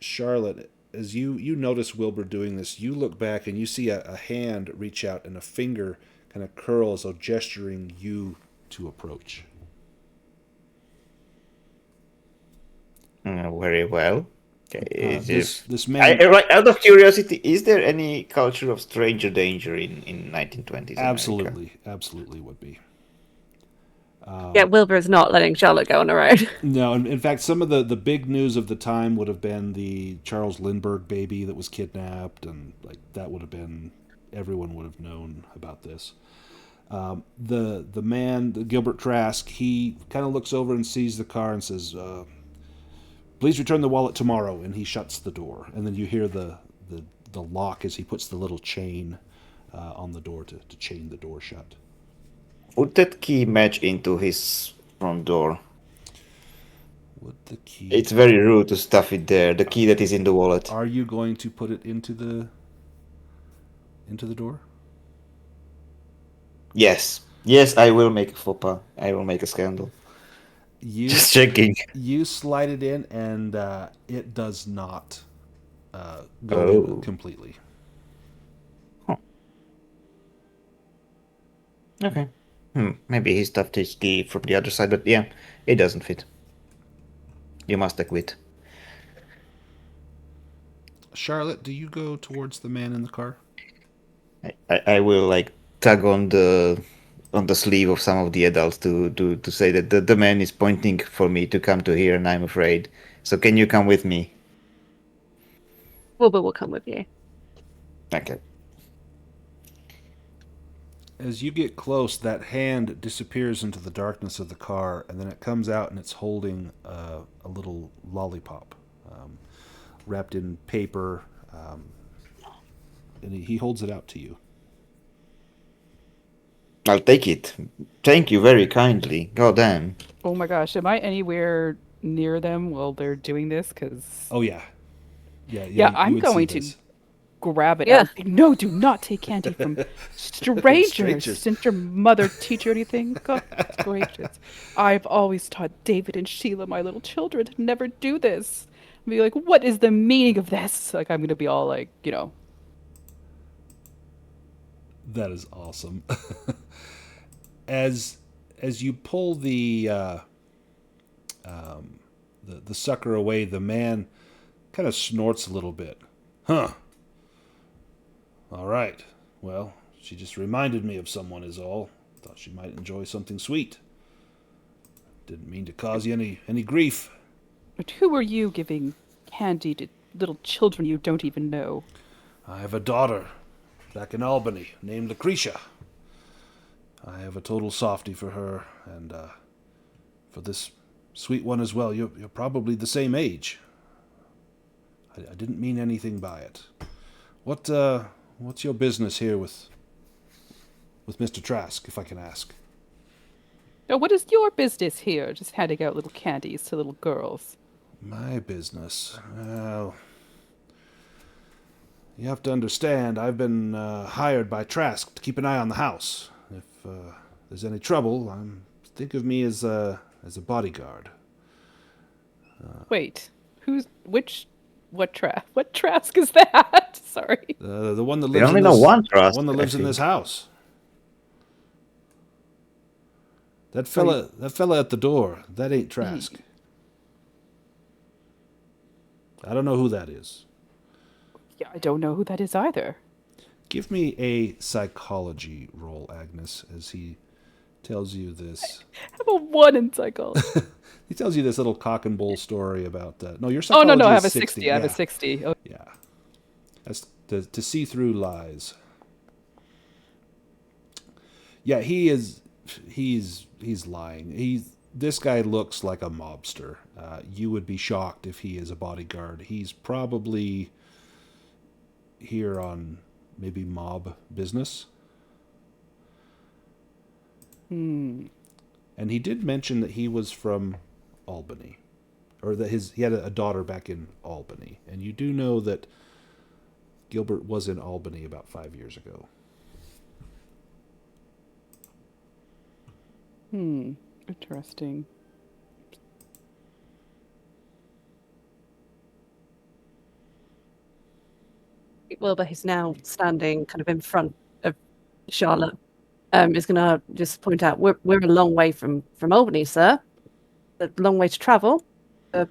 Charlotte, as you notice Wilbur doing this, you look back and you see a hand reach out and a finger kind of curl as though gesturing you to approach. Very well. Okay, This man... right, out of curiosity, is there any culture of stranger danger in 1920s America? Absolutely would be. Yeah, Wilbur's not letting Charlotte go on her own. No, in fact, some of the big news of the time would have been the Charles Lindbergh baby that was kidnapped, and like that would have been, everyone would have known about this. The man, Gilbert Trask, he kind of looks over and sees the car and says, "Please return the wallet tomorrow," and he shuts the door. And then you hear the lock as he puts the little chain on the door to chain the door shut. Would that key match into his front door? Would the key... It's very rude to stuff it there. The key that is in the wallet. Are you going to put it into the door? Yes. Yes, I will make a faux pas. I will make a scandal. Just checking. You slide it in, and it does not go in completely. Huh. Okay. Maybe he stuffed his key from the other side, but yeah, it doesn't fit. You must acquit. Charlotte, do you go towards the man in the car? I will like tug on the sleeve of some of the adults to say that the man is pointing for me to come to here, and I'm afraid. So can you come with me? Wilbur will come with you. Okay. As you get close, that hand disappears into the darkness of the car, and then it comes out and it's holding a little lollipop wrapped in paper, and he holds it out to you. I'll take it. Thank you very kindly. God damn. Oh my gosh, am I anywhere near them while they're doing this? Because Oh yeah, yeah. Yeah, you I'm would see going to this. grab it Yeah. out. No, do not take candy from strangers. Strangers. Didn't your mother teach you anything? God gracious. I've always taught David and Sheila, my little children, to never do this. Be like, what is the meaning of this? Like, I'm gonna be all like, That is awesome. as you pull the sucker away, the man kind of snorts a little bit. Huh. All right. Well, she just reminded me of someone is all. Thought she might enjoy something sweet. Didn't mean to cause you any grief. But who are you giving candy to little children you don't even know? I have a daughter back in Albany named Lucretia. I have a total softie for her, and for this sweet one as well. You're probably the same age. I didn't mean anything by it. What's your business here with Mr. Trask, if I can ask? Now, what is your business here? Just handing out little candies to little girls. My business? Well, you have to understand, I've been hired by Trask to keep an eye on the house. If there's any trouble, think of me as a bodyguard. Wait, what Trask is that? Sorry. The one that They lives only in know this, one Trask, the one that I lives in think. this house. That fella at the door, that ain't Trask. I don't know who that is. Yeah, I don't know who that is either. Give me a psychology roll, Agnes, as he tells you this. I have a 1 in psychology. He tells you this little cock and bull story about... no, your Oh, psychology no, I is have a 60. I have a 60. Oh, Yeah. That's to see through lies. Yeah, he's lying. This guy looks like a mobster. You would be shocked if he is a bodyguard. He's probably here on maybe mob business. And he did mention that he was from Albany, or that he had a daughter back in Albany. And you do know that Gilbert was in Albany about 5 years ago. Interesting. Wilbur, who's now standing kind of in front of Charlotte, is going to just point out we're a long way from Albany, sir. A long way to travel. A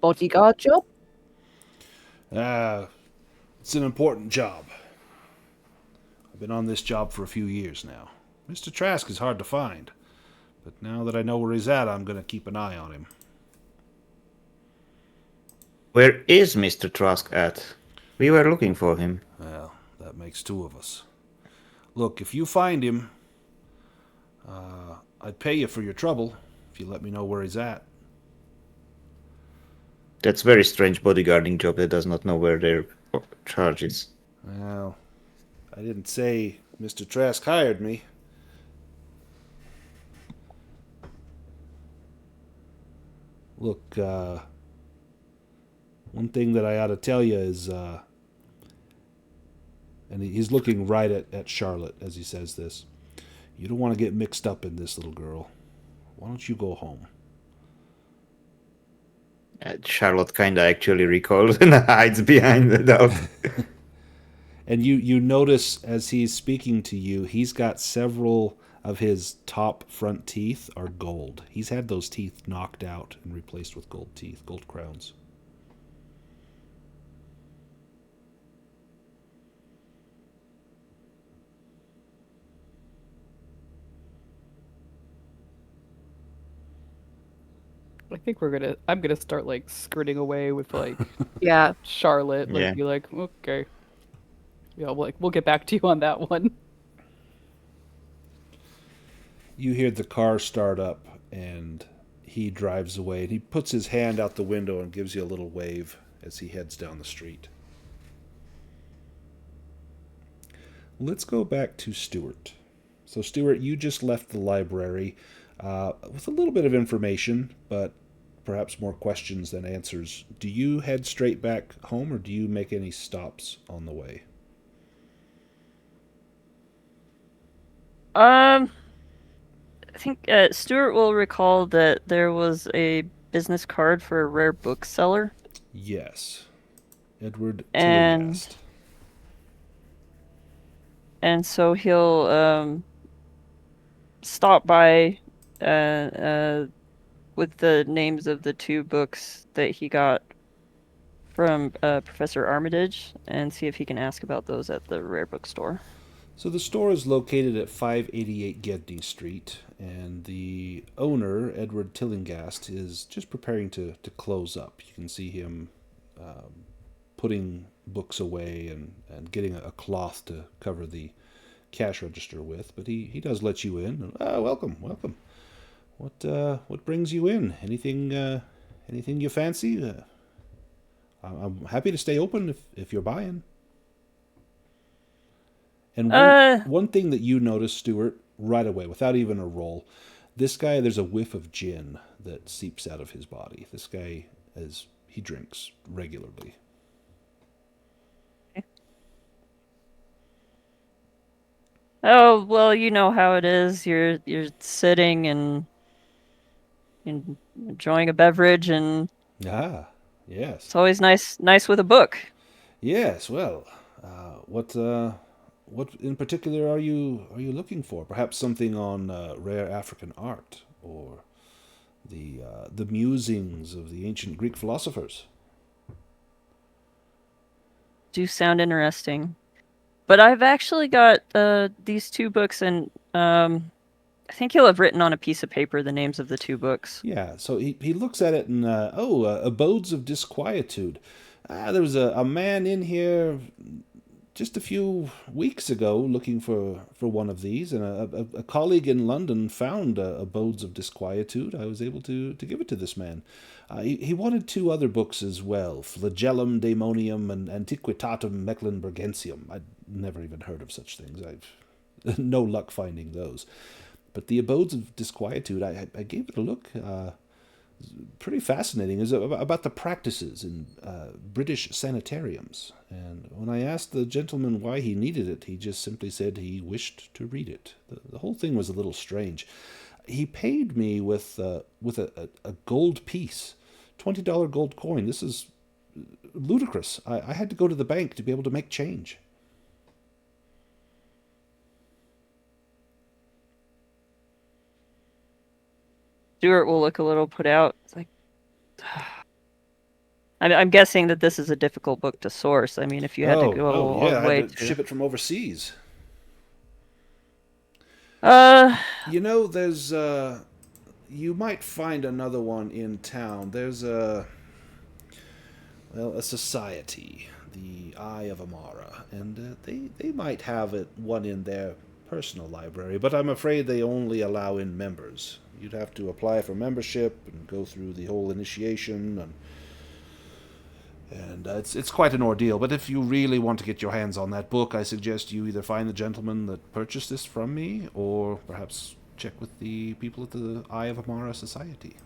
bodyguard job. It's an important job. I've been on this job for a few years now. Mr. Trask is hard to find, but now that I know where he's at, I'm going to keep an eye on him. Where is Mr. Trask at? We were looking for him. Well, that makes two of us. Look, if you find him, I'd pay you for your trouble if you let me know where he's at. That's very strange bodyguarding job that does not know where their charge is. Well, I didn't say Mr. Trask hired me. Look, one thing that I ought to tell you is, and he's looking right at Charlotte as he says this, you don't want to get mixed up in this, little girl. Why don't you go home? Charlotte kind of actually recoils and hides behind the dog. And you notice as he's speaking to you, he's got several of his top front teeth are gold. He's had those teeth knocked out and replaced with gold teeth, gold crowns. I think I'm gonna start like skirting away with like Yeah. Charlotte, like Yeah. be like, okay, yeah, like we'll get back to you on that one. You hear the car start up, and he drives away. And he puts his hand out the window and gives you a little wave as he heads down the street. Let's go back to Stuart. So, Stuart, you just left the library with a little bit of information, but perhaps more questions than answers. Do you head straight back home, or do you make any stops on the way? I think Stuart will recall that there was a business card for a rare bookseller, Yes. Edward and Tillinghast. so he'll stop by uh, with the names of the 2 books that he got from Professor Armitage and see if he can ask about those at the rare bookstore. So the store is located at 588 Gedney Street, and the owner, Edward Tillinghast, is just preparing to close up. You can see him putting books away and getting a cloth to cover the cash register with, but he does let you in. Welcome. What brings you in? Anything you fancy? I'm happy to stay open if you're buying. And one thing that you notice, Stuart, right away, without even a roll, this guy, there's a whiff of gin that seeps out of his body. This guy, he drinks regularly. Oh, well, you know how it is. You're sitting and enjoying a beverage, and Ah, yes. it's always nice with a book. Yes, well, what in particular are you looking for? Perhaps something on rare African art, or the musings of the ancient Greek philosophers. Do sound interesting. But I've actually got these 2 books, and I think he'll have written on a piece of paper the names of the 2 books. Yeah, so he looks at it and abodes of disquietude. There was a man in here just a few weeks ago looking for one of these, and a colleague in London found Abodes of Disquietude. I was able to give it to this man. He wanted 2 other books as well, Flagellum Daemonium and Antiquitatum Mecklenburgensium. I'd never even heard of such things. I've no luck finding those. But the Abodes of Disquietude, I gave it a look. Pretty fascinating. Is about the practices in British sanitariums. And when I asked the gentleman why he needed it, he just simply said he wished to read it. The whole thing was a little strange. He paid me with a gold piece, $20 gold coin. This is ludicrous. I had to go to the bank to be able to make change. Stuart will look a little put out. It's like, I'm guessing that this is a difficult book to source. I mean, if you had to go all yeah, the way I had to ship it from overseas. You know, there's you might find another one in town. There's a society, the Eye of Amara, and they might have one in their personal library, but I'm afraid they only allow in members. You'd have to apply for membership and go through the whole initiation, and it's quite an ordeal. But if you really want to get your hands on that book, I suggest you either find the gentleman that purchased this from me, or perhaps check with the people at the Eye of Amara Society.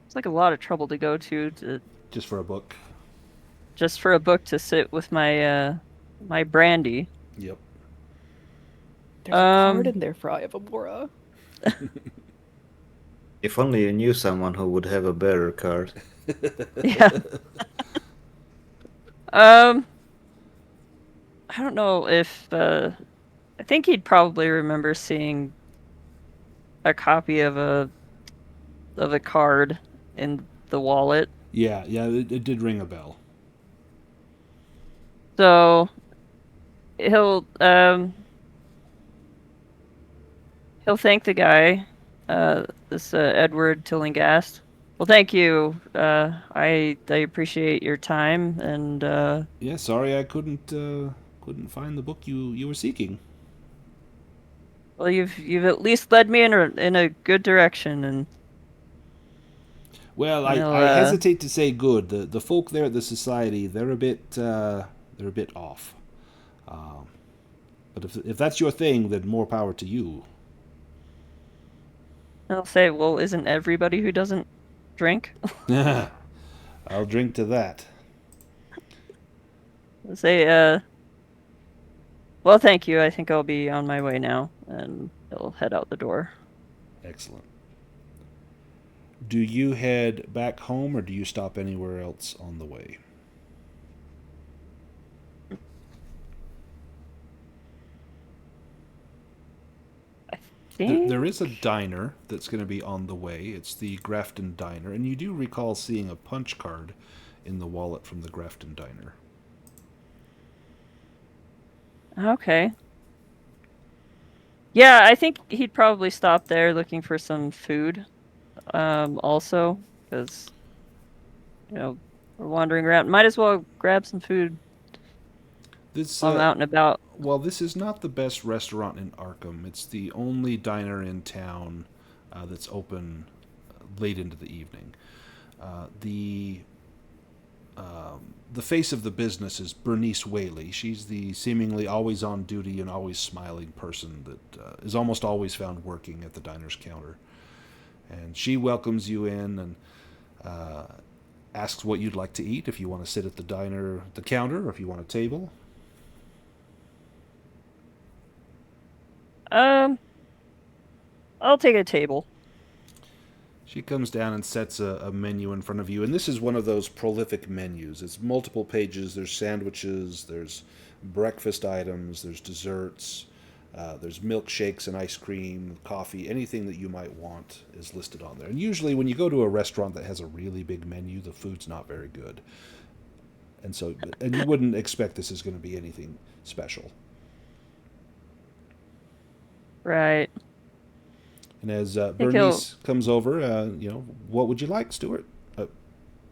It's like a lot of trouble to go to Just for a book. just for a book to sit with my my brandy. Yep. There's a card in there for Eye of Amora. If only you knew someone who would have a better card. Yeah. I don't know if I think he'd probably remember seeing a copy of a card in the wallet. Yeah, it did ring a bell. So he'll thank the guy Edward Tillingast. Well, thank you. I appreciate your time, and Yeah, sorry I couldn't find the book you were seeking. well, you've at least led me in a good direction, and Well, I'll, I hesitate to say good. The folk there at the society, they're a bit off. Um, but if that's your thing, then more power to you. I'll say, well, isn't everybody who doesn't drink? I'll drink to that. I'll say, well, thank you. I think I'll be on my way now, and he'll head out the door. Excellent. Do you head back home, or do you stop anywhere else on the way? There is a diner that's going to be on the way. It's the Grafton Diner, and you do recall seeing a punch card in the wallet from the Grafton Diner. Okay. Yeah, I think he'd probably stop there looking for some food. Also, because we're wandering around. Might as well grab some food while I'm out and about. Well, this is not the best restaurant in Arkham. It's the only diner in town that's open late into the evening. The face of the business is Bernice Whaley. She's the seemingly always on duty and always smiling person that is almost always found working at the diner's counter. And she welcomes you in and asks what you'd like to eat, if you want to sit at the counter, or if you want a table. I'll take a table. She comes down and sets a menu in front of you, and this is one of those prolific menus. It's multiple pages. There's sandwiches, there's breakfast items, there's desserts, there's milkshakes and ice cream, coffee, anything that you might want is listed on there. And usually when you go to a restaurant that has a really big menu, the food's not very good. And you wouldn't expect this is going to be anything special. Right. And as Bernice comes over, what would you like, Stuart?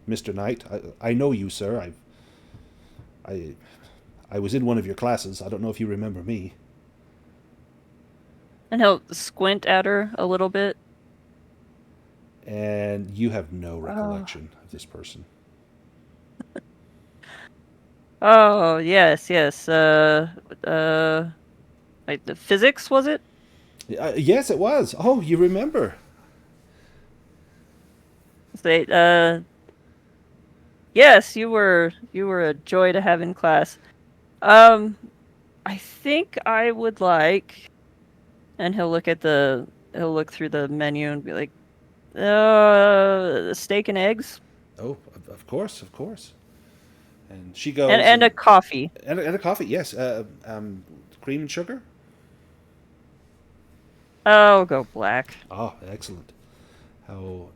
Mr. Knight, I know you, sir. I was in one of your classes. I don't know if you remember me. And he'll squint at her a little bit. And you have no recollection of this person. Oh, yes. Like the physics, was it? Yes, it was. Oh, you remember. Yes, you were a joy to have in class. I think I would like, and he'll look through the menu and be like, steak and eggs. Oh, of course. And she goes and a coffee. And a coffee, yes. Cream and sugar. I'll go black. Oh, excellent. How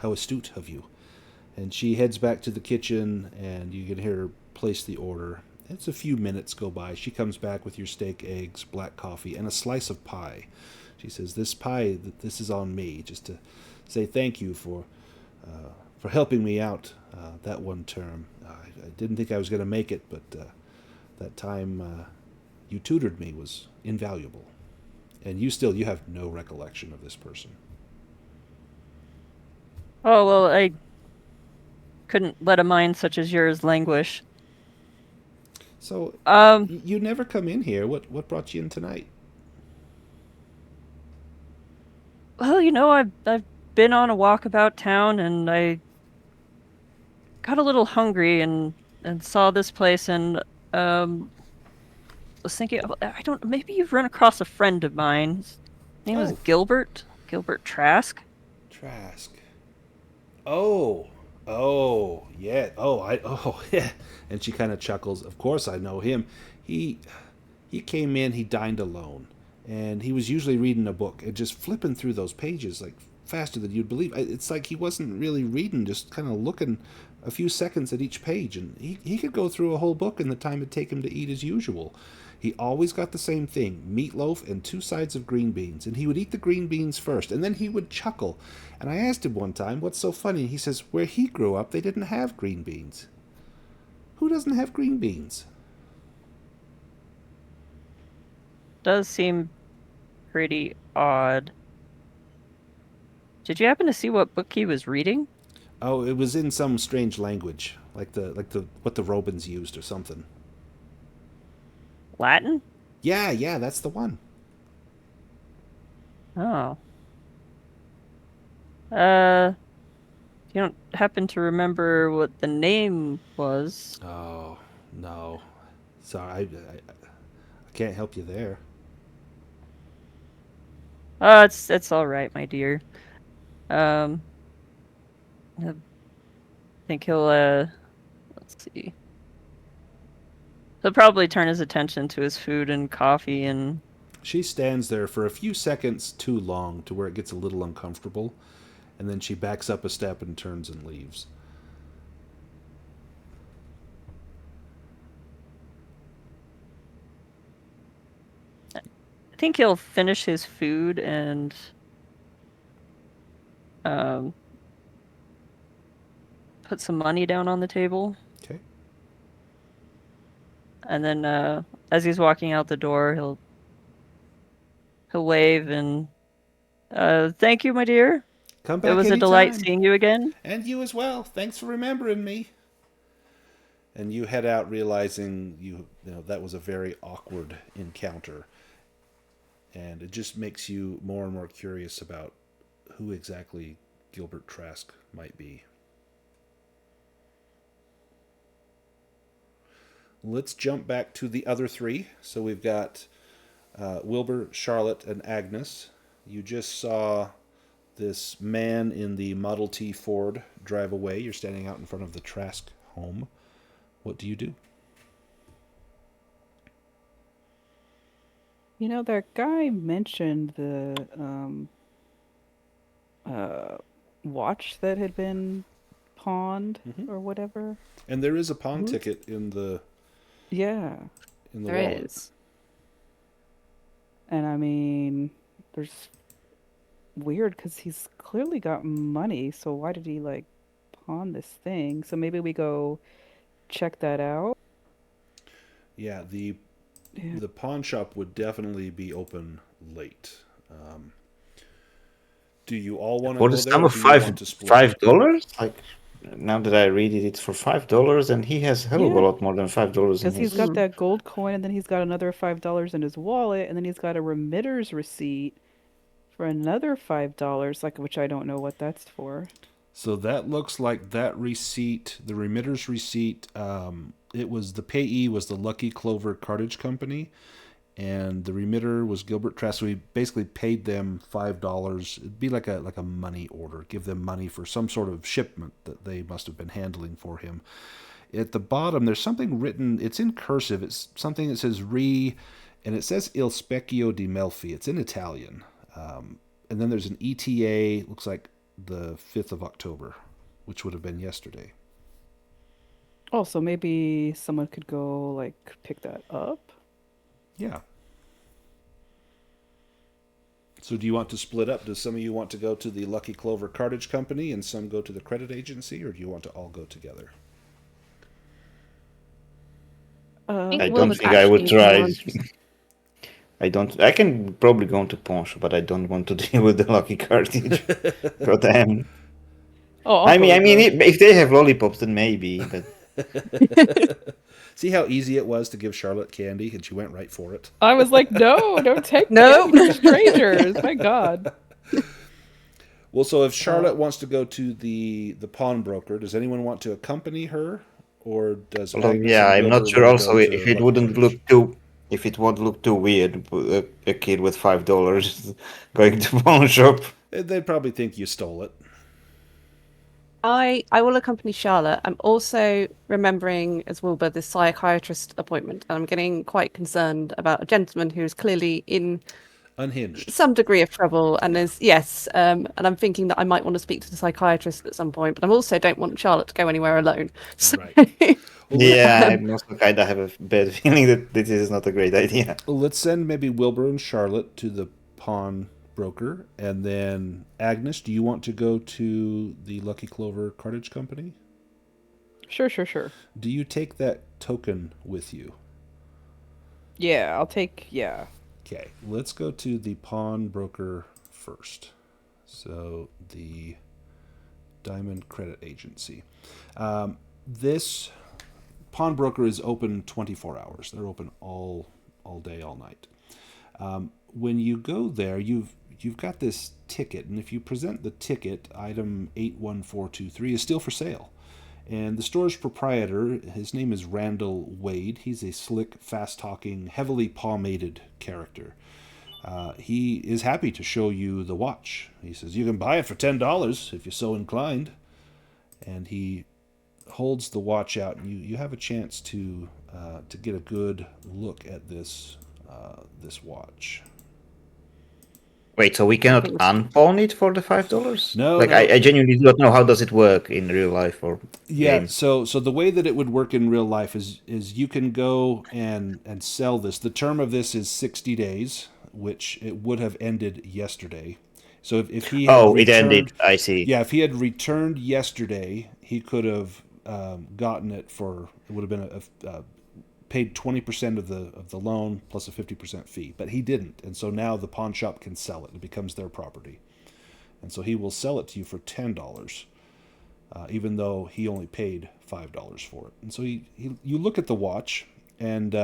astute of you. And she heads back to the kitchen, and you can hear her place the order. It's a few minutes go by. She comes back with your steak, eggs, black coffee, and a slice of pie. She says, "This pie, this is on me, just to say thank you for helping me out that one term. I didn't think I was going to make it, but that time you tutored me was invaluable." And you have no recollection of this person. Oh, well, I couldn't let a mind such as yours languish. So, you never come in here. What brought you in tonight? Well, I've been on a walk about town, and I got a little hungry and saw this place, and was thinking, maybe you've run across a friend of mine. His name was Gilbert Trask. Trask. Oh, yeah. Yeah. And she kind of chuckles. Of course I know him. He came in, he dined alone, and he was usually reading a book and just flipping through those pages like faster than you'd believe. It's like he wasn't really reading, just kind of looking a few seconds at each page, and he could go through a whole book in the time it'd take him to eat as usual. He always got the same thing, meatloaf and 2 sides of green beans, and he would eat the green beans first, and then he would chuckle. And I asked him one time, what's so funny? And he says, where he grew up, they didn't have green beans. Who doesn't have green beans? Does seem pretty odd. Did you happen to see what book he was reading? Oh, it was in some strange language, like the what the Romans used or something. Latin? Yeah, that's the one. Oh. You don't happen to remember what the name was? Oh, no. Sorry, I can't help you there. Oh, it's all right, my dear. I think he'll let's see. He'll probably turn his attention to his food and coffee and She stands there for a few seconds too long to where it gets a little uncomfortable, and then she backs up a step and turns and leaves. I think he'll finish his food and put some money down on the table. Okay. And then as he's walking out the door, he'll wave and thank you, my dear. Come back It was a anytime. delight seeing you again. And you as well. Thanks for remembering me. And you head out realizing you know that was a very awkward encounter. And it just makes you more and more curious about who exactly Gilbert Trask might be. Let's jump back to the other three. So we've got Wilbur, Charlotte, and Agnes. You just saw this man in the Model T Ford drive away. You're standing out in front of the Trask home. What do you do? You know, that guy mentioned the watch that had been pawned or whatever. And there is a pawn ticket in the Yeah. There wallet. is. And I mean, there's weird because he's clearly got money, so why did he like pawn this thing? So maybe we go check that out. Yeah, the pawn shop would definitely be open late. Do you all want to For go the there, sum or of do you want to split? $5? Like now that I read it, it's for $5, and he has a hell of a Yeah. lot more than $5 in Because he's his. got that gold coin, and then he's got another $5 in his wallet, and then he's got a remitter's receipt for another $5, like which I don't know what that's for. So that looks like that receipt, the remitter's receipt. It was the payee was the Lucky Clover Cartage Company, and the remitter was Gilbert Trask. So we basically paid them $5. It'd be like a money order. Give them money for some sort of shipment that they must have been handling for him. At the bottom, there's something written. It's in cursive. It's something that says "re," and it says "Il Specchio di Melfi." It's in Italian. And then there's an ETA. Looks like the 5th of October, which would have been yesterday. Oh, so maybe someone could go like pick that up. Yeah. So do you want to split up? Does some of you want to go to the Lucky Clover Cartage Company and some go to the credit agency, or do you want to all go together? I Will don't was think I would actually try. more interested. I can probably go to Poncho, but I don't want to deal with the lucky cartridge for them. Oh, I'll I go mean, with that. if they have lollipops, then maybe. But See how easy it was to give Charlotte candy, and she went right for it. I was like, no, don't take No. candy from strangers. My God. Well, so if Charlotte wants to go to the pawnbroker, does anyone want to accompany her, or does although, Agnes yeah, and I'm not Wilbur sure. wanna Also, go if to it Lucky wouldn't Cartage? if it would look too weird, a kid with $5 going to pawn shop. They'd probably think you stole it. I will accompany Charlotte. I'm also remembering, as Wilbur, the psychiatrist appointment. And I'm getting quite concerned about a gentleman who's clearly in Unhinged. some degree of trouble, and there's and I'm thinking that I might want to speak to the psychiatrist at some point, but I also don't want Charlotte to go anywhere alone. So, Right. Yeah, I also kind of have a bad feeling that this is not a great idea. Let's send maybe Wilbur and Charlotte to the pawnbroker, and then Agnes, do you want to go to the Lucky Clover Cartage Company? Sure. Do you take that token with you? Yeah, I'll take. Yeah. Okay, let's go to the pawnbroker first. So the Diamond Credit Agency. This pawnbroker is open 24 hours. They're open all day, all night. When you go there, you've got this ticket, and if you present the ticket, item 81423 is still for sale. And the store's proprietor, his name is Randall Wade. He's a slick, fast-talking, heavily pomaded character. He is happy to show you the watch. He says, you can buy it for $10 if you're so inclined. And he holds the watch out, and you have a chance to get a good look at this watch. Wait, so we cannot unpawn it for the $5? No, like no. I genuinely do not know, how does it work in real life or Yeah, games? so the way that it would work in real life is you can go and sell this. The term of this is 60 days, which it would have ended yesterday. So if he had it ended. I see. Yeah, if he had returned yesterday, he could have gotten it for, it would have been paid 20% of the loan plus a 50% fee, but he didn't, and so now the pawn shop can sell it. It becomes their property, and so he will sell it to you for $10, even though he only paid $5 for it. And so you look at the watch, and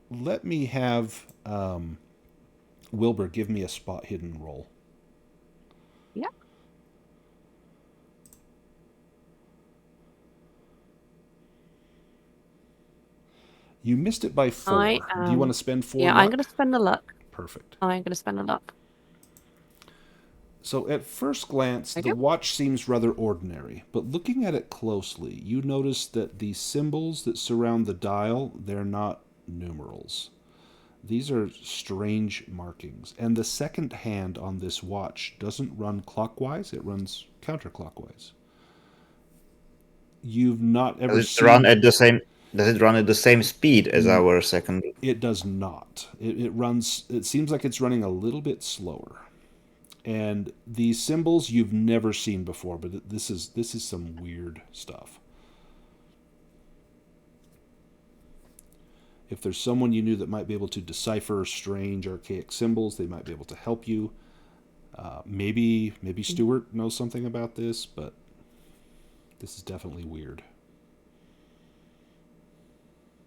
let me have Wilbur give me a spot hidden roll. yeah. You missed it by 4. Do you want to spend 4? Yeah, luck? I'm going to spend the luck. Perfect. I'm going to spend the luck. So at first glance, Okay. the watch seems rather ordinary, but looking at it closely, you notice that the symbols that surround the dial, they're not numerals. These are strange markings, and the second hand on this watch doesn't run clockwise, it runs counterclockwise. You've not ever Does it seen... run at the same? Does it run at the same speed as our second? It does not. It runs... It seems like it's running a little bit slower. And these symbols you've never seen before, but this is some weird stuff. If there's someone you knew that might be able to decipher strange, archaic symbols, they might be able to help you. Maybe Stuart knows something about this, but this is definitely weird.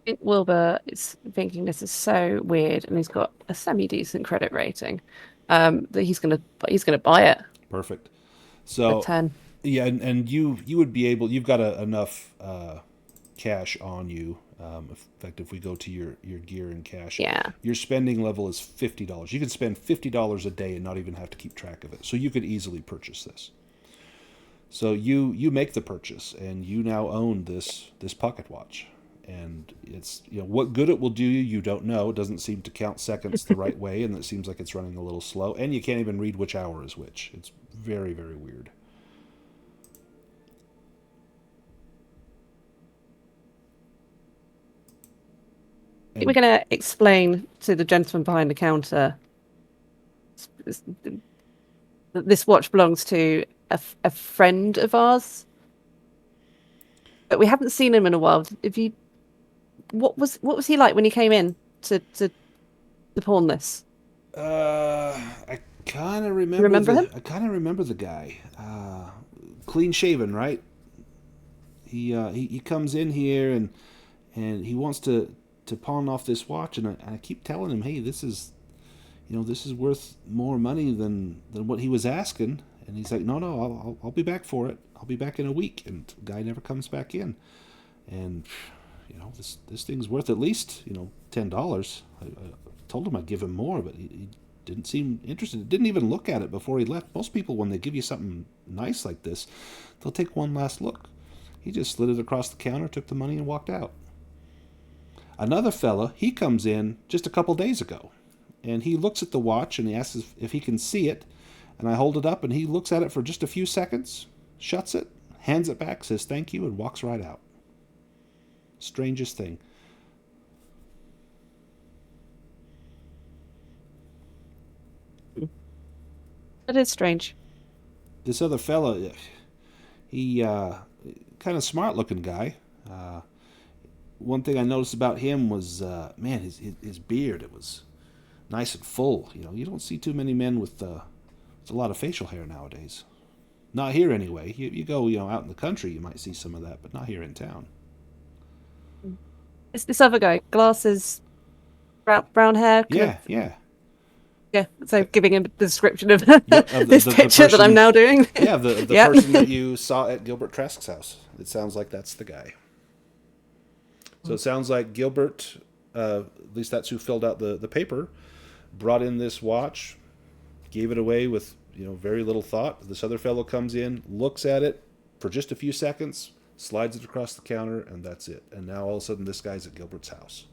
I think Wilbur is thinking this is so weird, and he's got a semi-decent credit rating, that he's gonna buy it Perfect. So for 10. yeah, and you would be able. You've got enough cash on you. In fact, if we go to your gear and cash, Yeah. your spending level is $50. You can spend $50 a day and not even have to keep track of it. So you could easily purchase this. So you make the purchase, and you now own this pocket watch. And it's, what good it will do you don't know. It doesn't seem to count seconds the right way, and it seems like it's running a little slow. And you can't even read which hour is which. It's very, very weird. I think we're going to explain to the gentleman behind the counter that this watch belongs to a friend of ours, but we haven't seen him in a while. What was he like when he came in to pawn this? I kind of remember. Remember him? I kind of remember the guy. Clean shaven, right? He comes in here and he wants to pawn off this watch, and I keep telling him, hey, this is worth more money than what he was asking. And he's like, no, I'll be back for it. I'll be back in a week. And the guy never comes back in. And this thing's worth at least $10. I told him I'd give him more, but he didn't seem interested. Didn't even look at it before he left. Most people, when they give you something nice like this, they'll take one last look. He just slid it across the counter, took the money, and walked out. Another fella, he comes in just a couple days ago, and he looks at the watch, and he asks if he can see it, and I hold it up, and he looks at it for just a few seconds, shuts it, hands it back, says thank you, and walks right out. Strangest thing. It is strange. This other fella, he kind of smart-looking guy. One thing I noticed about him was, man, his beard. It was nice and full. You know, you don't see too many men with a lot of facial hair nowadays. Not here anyway. You go, out in the country, you might see some of that, but not here in town. It's this other guy, glasses, brown hair. Yeah. Yeah, so giving him the description of, Of this the picture that I'm person- now doing. Yeah, the Yep. person that you saw at Gilbert Trask's house. It sounds like that's the guy. So it sounds like Gilbert, at least that's who filled out the paper, brought in this watch, gave it away with very little thought. This other fellow comes in, looks at it for just a few seconds, slides it across the counter, and that's it. And now all of a sudden this guy's at Gilbert's house.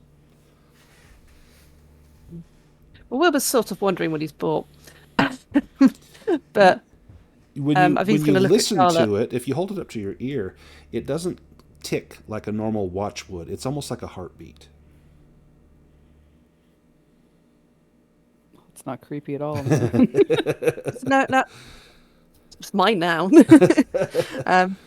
Well, Wilbur's sort of wondering what he's bought. But When I you, think he's when you gonna look at listen to Charlotte. it, if you hold it up to your ear, it doesn't tick like a normal watch would. It's almost like a heartbeat. It's not creepy at all. no, it's mine now. I'm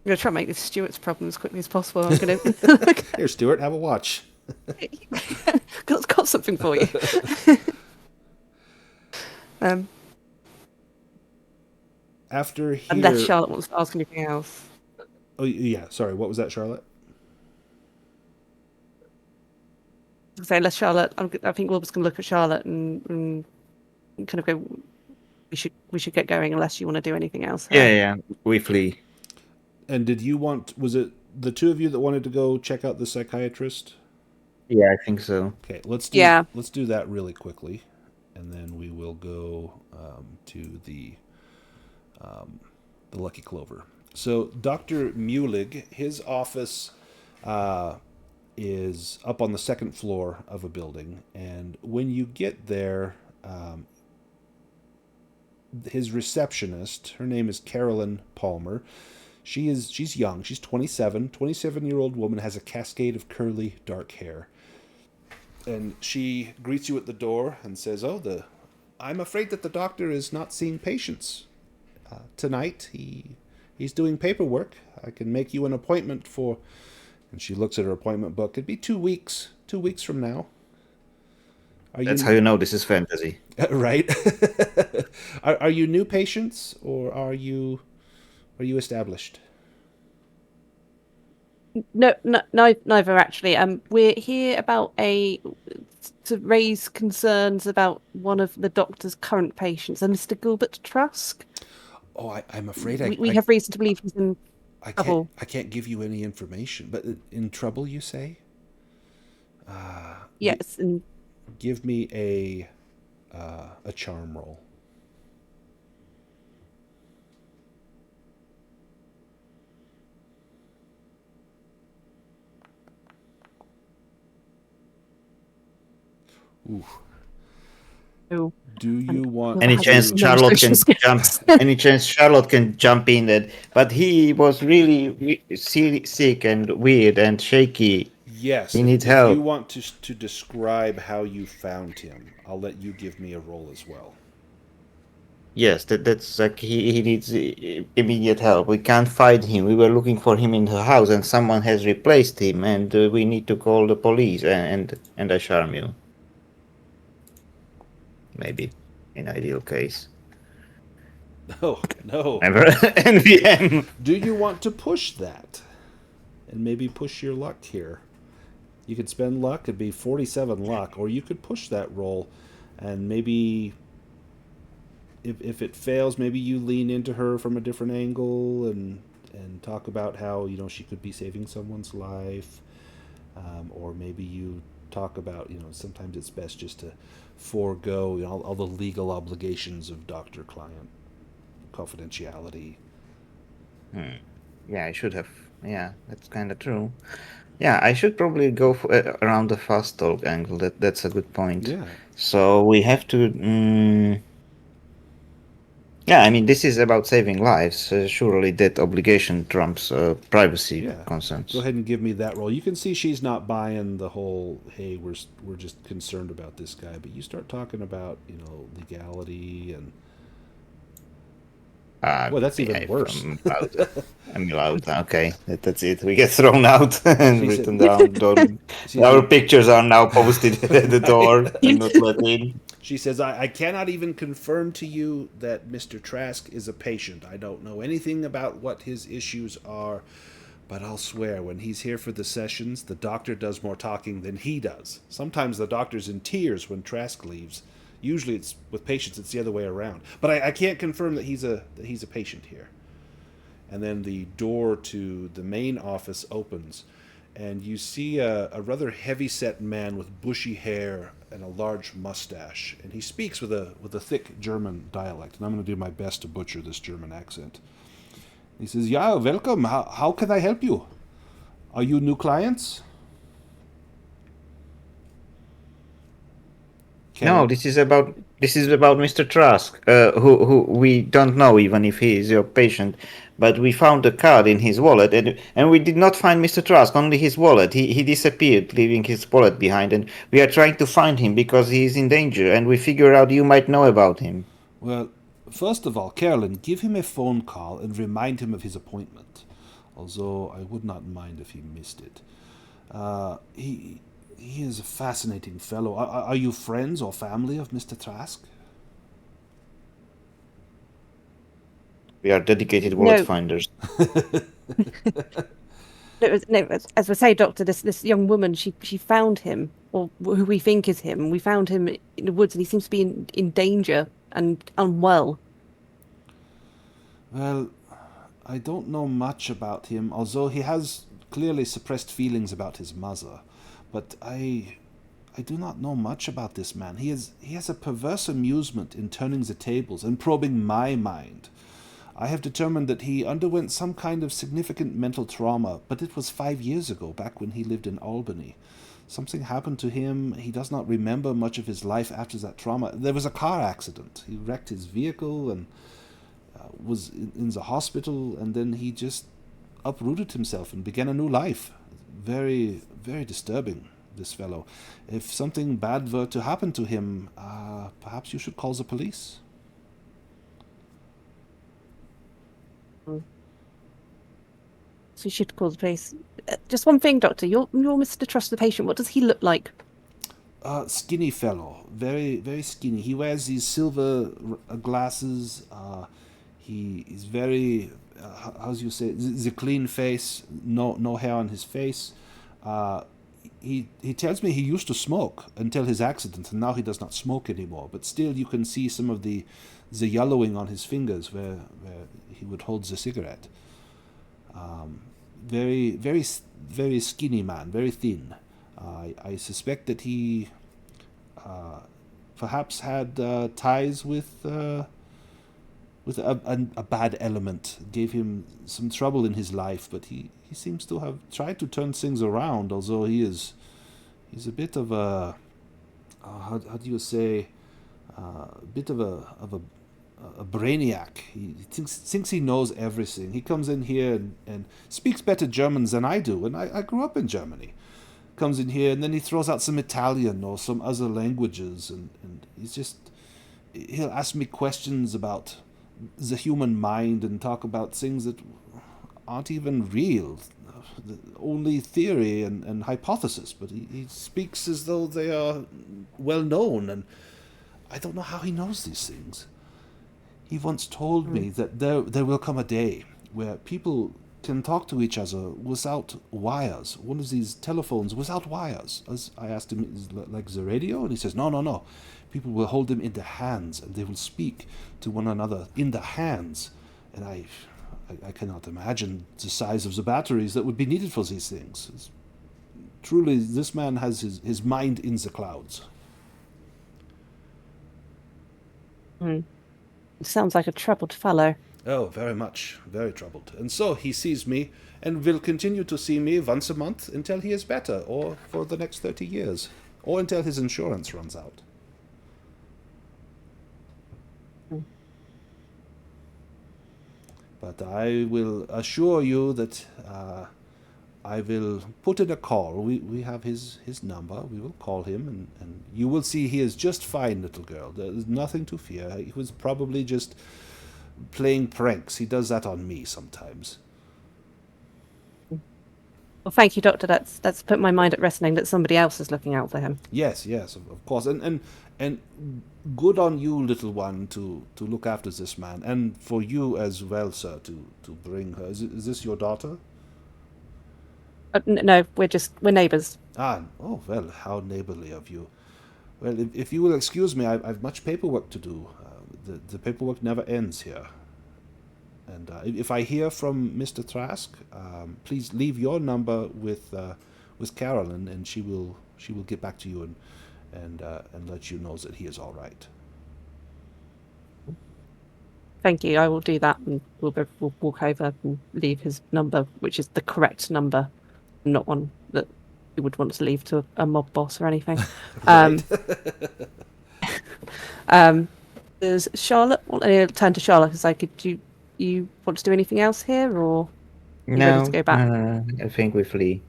going to try and make this Stuart's problem as quickly as possible. I'm going to... Here, Stuart, have a watch. got something for you. After here... Unless Charlotte wants to ask anything else. Oh, yeah. Sorry, what was that, Charlotte? So unless Charlotte, I think Wilbur's going to look at Charlotte and kind of go, we should get going unless you want to do anything else. Yeah, we flee. And was it the two of you that wanted to go check out the psychiatrist? Yeah, I think so. Okay, let's do that really quickly, and then we will go to the Lucky Clover. So Dr. Mulig, his office is up on the second floor of a building, and when you get there, his receptionist, her name is Carolyn Palmer. She's young. She's 27. 27-year-old woman, has a cascade of curly dark hair. And she greets you at the door and says, I'm afraid that the doctor is not seeing patients tonight. He's doing paperwork. I can make you an appointment for... And she looks at her appointment book. It'd be 2 weeks. 2 weeks from now. That's how you know this is fantasy. Right? Are you new patients, or are you established? No, neither actually. We're here to raise concerns about one of the doctor's current patients, a Mr. Gilbert Trask. Oh, I'm afraid we have reason to believe he's in trouble. I can't give you any information, but in trouble, you say? Yes, and Give me a charm roll. Ooh. oh, Do you want Any Has chance no Charlotte can restrictions. jump? Any chance Charlotte can jump in that? But he was really sick and weird and shaky. Yes. He needs if help. you want to describe how you found him, I'll let you give me a roll as well. Yes, that's like he needs immediate help. We can't find him. We were looking for him in the house, and someone has replaced him, and we need to call the police. And I charm you. Maybe, in ideal case. No. Never NVM. Do you want to push that? And maybe push your luck here. You could spend luck, it'd be 47 luck, or you could push that roll, and maybe if it fails, maybe you lean into her from a different angle and talk about how she could be saving someone's life, or maybe you talk about sometimes it's best just to forego all the legal obligations of doctor-client confidentiality. Yeah, I should have. Yeah, that's kind of true. Yeah, I should probably go around the fast talk angle. That's a good point. Yeah. So we have to. Yeah, I mean, this is about saving lives. Surely that obligation trumps privacy Yeah. concerns. Go ahead and give me that roll. You can see she's not buying the whole, hey, we're just concerned about this guy. But you start talking about, legality and. Well, that's even Yeah, worse. I'm allowed. Okay, that's it. We get thrown out and She written said- down. She Our said- pictures are now posted at the door and not let in. She says, I cannot even confirm to you that Mr. Trask is a patient. I don't know anything about what his issues are, but I'll swear when he's here for the sessions, the doctor does more talking than he does. Sometimes the doctor's in tears when Trask leaves. Usually it's with patients, it's the other way around. But I can't confirm that he's a patient here. And then the door to the main office opens, and you see a rather heavy-set man with bushy hair and a large mustache, and he speaks with a thick German dialect. And I'm going to do my best to butcher this German accent. He says, "Yeah, welcome. How can I help you? Are you new clients?" No, this is about Mr. Trask, who we don't know even if he is your patient, but we found a card in his wallet, and we did not find Mr. Trask, only his wallet. He disappeared, leaving his wallet behind, and we are trying to find him because he is in danger, and we figure out you might know about him. Well, first of all, Carolyn, give him a phone call and remind him of his appointment. Although I would not mind if he missed it. He is a fascinating fellow. Are you friends or family of Mr. Trask? We are dedicated wallet No. finders. No, as I say, Doctor, this young woman, she found him, or who we think is him. We found him in the woods, and he seems to be in danger and unwell. Well, I don't know much about him, although he has clearly suppressed feelings about his mother. But I do not know much about this man. He has a perverse amusement in turning the tables and probing my mind. I have determined that he underwent some kind of significant mental trauma, but it was 5 years ago, back when he lived in Albany. Something happened to him. He does not remember much of his life after that trauma. There was a car accident. He wrecked his vehicle and was in the hospital, and then he just uprooted himself and began a new life. Very, very disturbing, this fellow. If something bad were to happen to him, perhaps you should call the police. So you should call the police. Just one thing, Doctor. You're Mr. Trust the patient. What does he look like? Skinny fellow, very, very skinny. He wears these silver glasses. He is very, how do you say, the clean face, no hair on his face. He tells me he used to smoke until his accident, and now he does not smoke anymore. But still, you can see some of the yellowing on his fingers where he would hold the cigarette. Very, very, very skinny man, very thin. I suspect that he perhaps had ties with a bad element, gave him some trouble in his life, but he seems to have tried to turn things around, although he's a bit of a how do you say, a bit of a brainiac. He thinks he knows everything. He comes in here and speaks better German than I do, and I grew up in Germany. Comes in here and then he throws out some Italian or some other languages, and he'll ask me questions about the human mind and talk about things that aren't even real, only theory and hypothesis, but he speaks as though they are well known, and I don't know how he knows these things. He once told me that there will come a day where people can talk to each other without wires, one of these telephones without wires. As I asked him, is it like the radio? And he says, no. People will hold them in their hands, and they will speak to one another in the hands. And I cannot imagine the size of the batteries that would be needed for these things. Truly, this man has his mind in the clouds. Sounds like a troubled fellow. Oh, very much, very troubled. And so he sees me, and will continue to see me once a month until he is better, or for the next 30 years, or until his insurance runs out. But I will assure you that I will put in a call. We have his number. We will call him, and you will see he is just fine, little girl. There is nothing to fear. He was probably just playing pranks. He does that on me sometimes. Well, thank you, Doctor. That's put my mind at rest knowing that somebody else is looking out for him. Yes, of course. And good on you, little one, to look after this man. And for you as well, sir, to bring her. Is this your daughter? No, we're neighbours. Ah, oh, well, how neighborly of you. Well, if you will excuse me, I've much paperwork to do. The paperwork never ends here. And if I hear from Mr. Trask, please leave your number with Carolyn, and she will get back to you and let you know that he is all right. Thank you. I will do that, and we'll walk over and leave his number, which is the correct number, not one that you would want to leave to a mob boss or anything. Does Charlotte? I'll turn to Charlotte. It's like, do you want to do anything else here, or you ready to go back? I think we flee.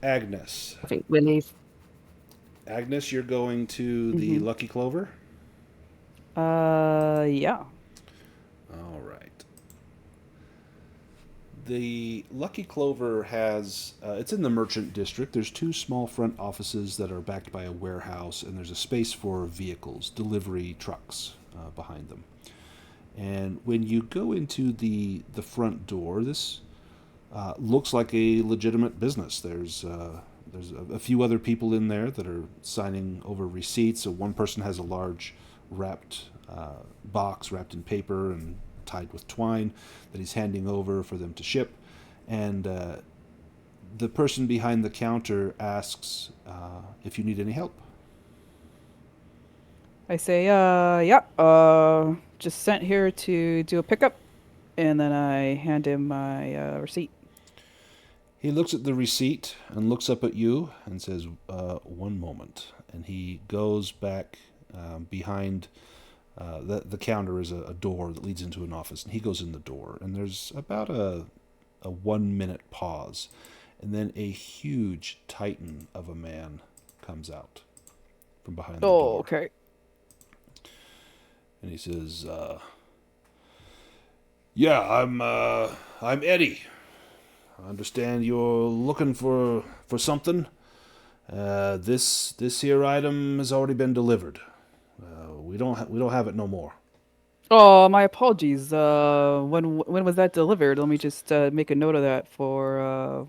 Agnes. I think we'll leave. Agnes, you're going to the Lucky Clover? Yeah. All right. The Lucky Clover has, it's in the Merchant District. There's two small front offices that are backed by a warehouse, and there's a space for vehicles, delivery trucks behind them. And when you go into the front door, this looks like a legitimate business. There's a few other people in there that are signing over receipts. So one person has a large wrapped box wrapped in paper and tied with twine that he's handing over for them to ship. And the person behind the counter asks if you need any help. I say, yeah, just sent here to do a pickup, and then I hand him my receipt. He looks at the receipt and looks up at you and says, one moment. And he goes back behind the counter is a door that leads into an office. And he goes in the door. And there's about a 1 minute pause. And then a huge titan of a man comes out from behind the door. Oh, okay. And he says, yeah, I'm Eddie. I understand you're looking for something. This here item has already been delivered. We don't have it no more. Oh, my apologies. When was that delivered? Let me just make a note of that for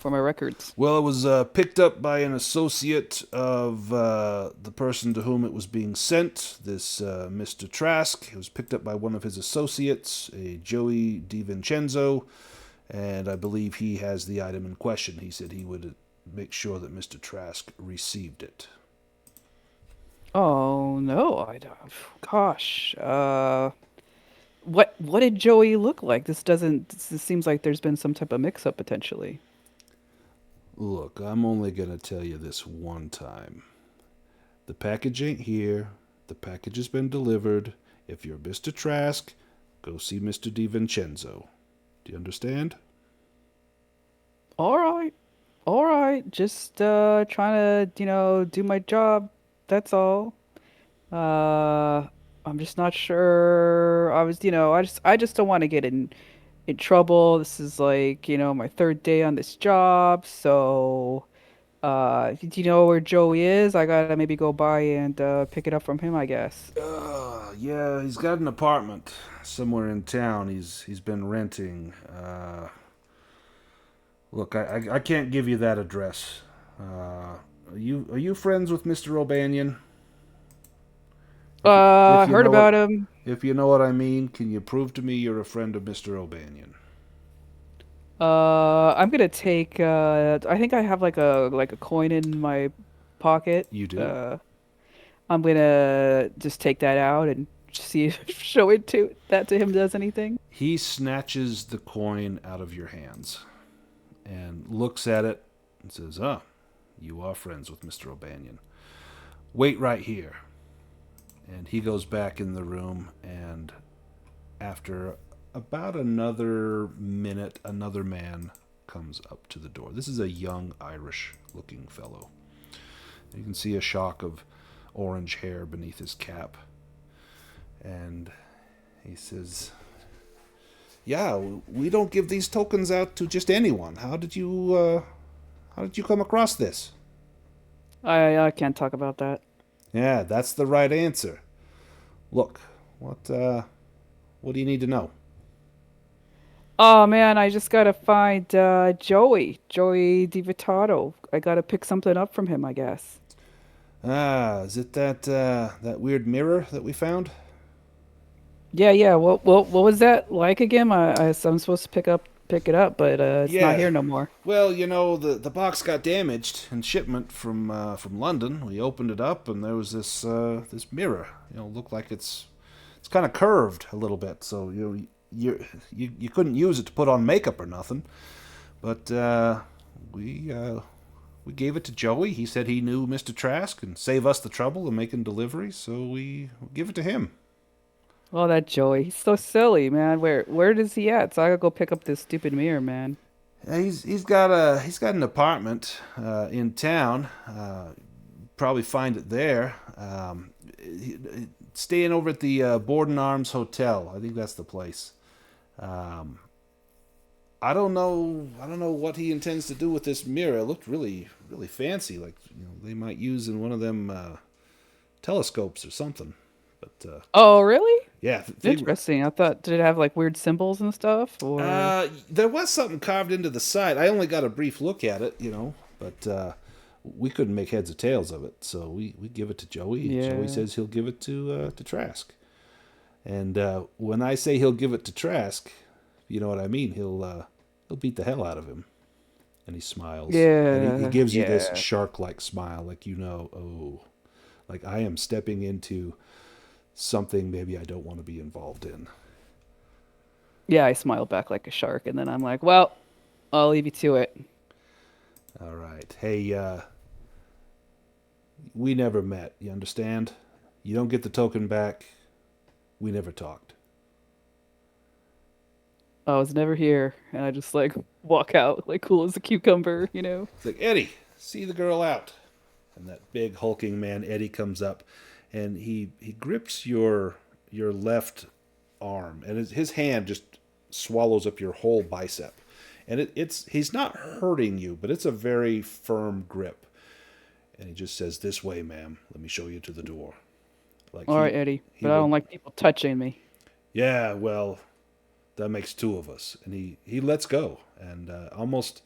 my records. Well, it was picked up by an associate of the person to whom it was being sent. This Mr. Trask. It was picked up by one of his associates, a Joey DiVincenzo. And I believe he has the item in question. He said he would make sure that Mr. Trask received it. Oh no, I don't. Gosh, what did Joey look like? This seems like there's been some type of mix-up potentially. Look, I'm only gonna tell you this one time. The package ain't here. The package has been delivered. If you're Mr. Trask, go see Mr. DiVincenzo. Do you understand? All right. Just trying to, do my job. That's all. I'm just not sure. I just don't want to get in trouble. This is like, my third day on this job. So, do you know where Joey is? I gotta maybe go by and pick it up from him, I guess. Yeah, he's got an apartment somewhere in town. He's been renting. Look, I can't give you that address. Are you friends with Mr. O'Banion? Heard about him. If you know what I mean, can you prove to me you're a friend of Mr. O'Banion? I'm gonna take. I think I have like a coin in my pocket. You do? I'm gonna just take that out and see if show it to that to him does anything. He snatches the coin out of your hands and looks at it and says, "Ah, you are friends with Mr. O'Banion. Wait right here." And he goes back in the room, and after about another minute, another man comes up to the door. This is a young Irish-looking fellow. You can see a shock of orange hair beneath his cap. And he says, "Yeah, we don't give these tokens out to just anyone. How did you come across this?" I can't talk about that. Yeah, that's the right answer. Look, what do you need to know? Oh man, I just gotta find Joey DiVitato. I gotta pick something up from him, I guess. Ah, is it that weird mirror that we found? Yeah. What was that like again? I'm supposed to pick it up, but it's Yeah. not here no more. Well, the box got damaged in shipment from London. We opened it up, and there was this mirror. Looked like it's kind of curved a little bit, so you couldn't use it to put on makeup or nothing. But we gave it to Joey. He said he knew Mr. Trask and save us the trouble of making deliveries, so we give it to him. Oh, that Joey, he's so silly, man. Where is he at? So I gotta go pick up this stupid mirror, man. He's got an apartment in town. Probably find it there. Staying over at the Borden Arms Hotel. I think that's the place. I don't know what he intends to do with this mirror. It looked really fancy, like they might use in one of them telescopes or something. But Oh, really? yeah, Interesting. I thought, did it have like weird symbols and stuff? Or there was something carved into the side. I only got a brief look at it, but we couldn't make heads or tails of it. So we give it to Joey. Yeah. Joey says he'll give it to Trask. And when I say he'll give it to Trask, you know what I mean. He'll beat the hell out of him. And he smiles. Yeah, And he gives you this yeah. shark-like smile, like like I am stepping into something maybe I don't want to be involved in. yeah, I smile back like a shark, and then I'm like, well, I'll leave you to it. All right. Hey, we never met. You understand? You don't get the token back. We never talked. I was never here, and I just like walk out like cool as a cucumber, It's like, Eddie, see the girl out. And that big hulking man, Eddie, comes up, and he grips your left arm, and his hand just swallows up your whole bicep. And he's not hurting you, but it's a very firm grip. And he just says, "This way, ma'am. Let me show you to the door." Like All right, Eddie, but I don't like people touching me. Yeah, well, that makes two of us. And he lets go, and almost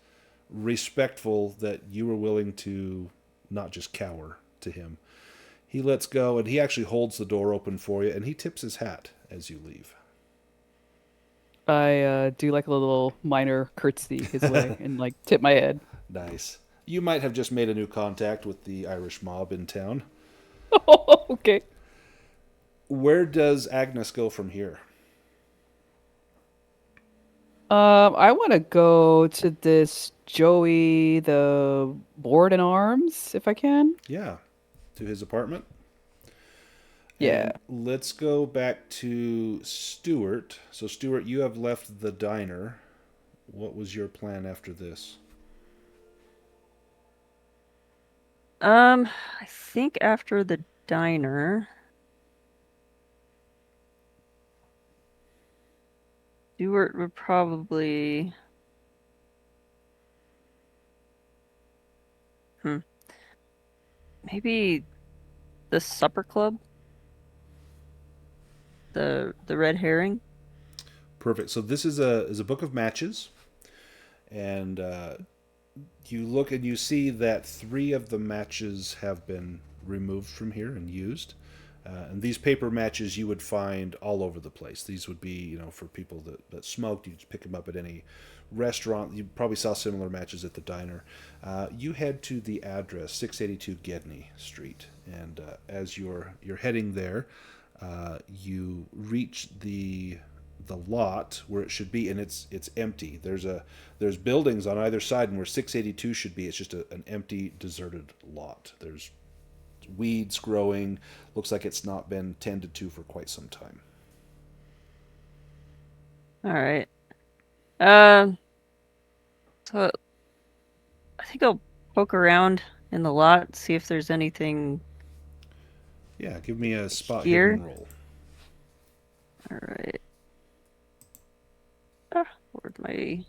respectful that you were willing to not just cower to him. He lets go, and he actually holds the door open for you, and he tips his hat as you leave. I do like a little minor curtsy his way and like tip my head. Nice. You might have just made a new contact with the Irish mob in town. Okay. Where does Agnes go from here? I want to go to this Joey the Board and Arms if I can. Yeah, to his apartment. Yeah. And let's go back to Stuart. So, Stuart, you have left the diner. What was your plan after this? I think after the diner, Stuart would probably. Maybe the supper club? The red herring? Perfect. So this is a book of matches, and you look and you see that 3 of the matches have been removed from here and used. And these paper matches you would find all over the place. These would be, for people that smoked. You'd pick them up at any restaurant. You probably saw similar matches at the diner. You head to the address, 682 Gedney Street. And as you're heading there, you reach the lot where it should be, and it's empty. There's buildings on either side, and where 682 should be, it's just an empty, deserted lot. There's weeds growing. Looks like it's not been tended to for quite some time. All right. So I think I'll poke around in the lot, see if there's anything. Yeah, give me a spot Here? hidden roll. All right. Where'd my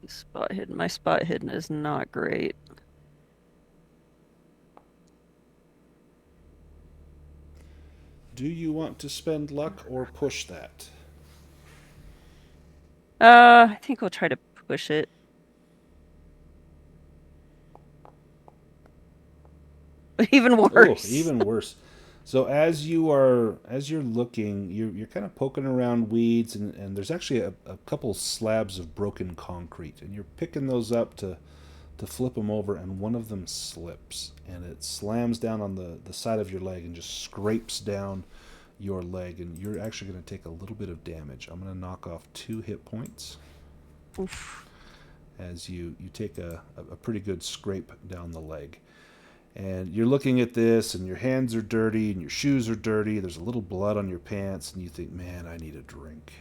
spot hidden? My spot hidden is not great. Do you want to spend luck or push that? I think we'll try to push it. Even worse. Oh, even worse. So as you're looking, you're kind of poking around weeds, and there's actually a couple slabs of broken concrete, and you're picking those up to flip them over, and one of them slips, and it slams down on the side of your leg and just scrapes down your leg, and you're actually going to take a little bit of damage. I'm going to knock off 2 hit points. Oof. As you take a pretty good scrape down the leg. And you're looking at this, and your hands are dirty, and your shoes are dirty. There's a little blood on your pants, and you think, man, I need a drink.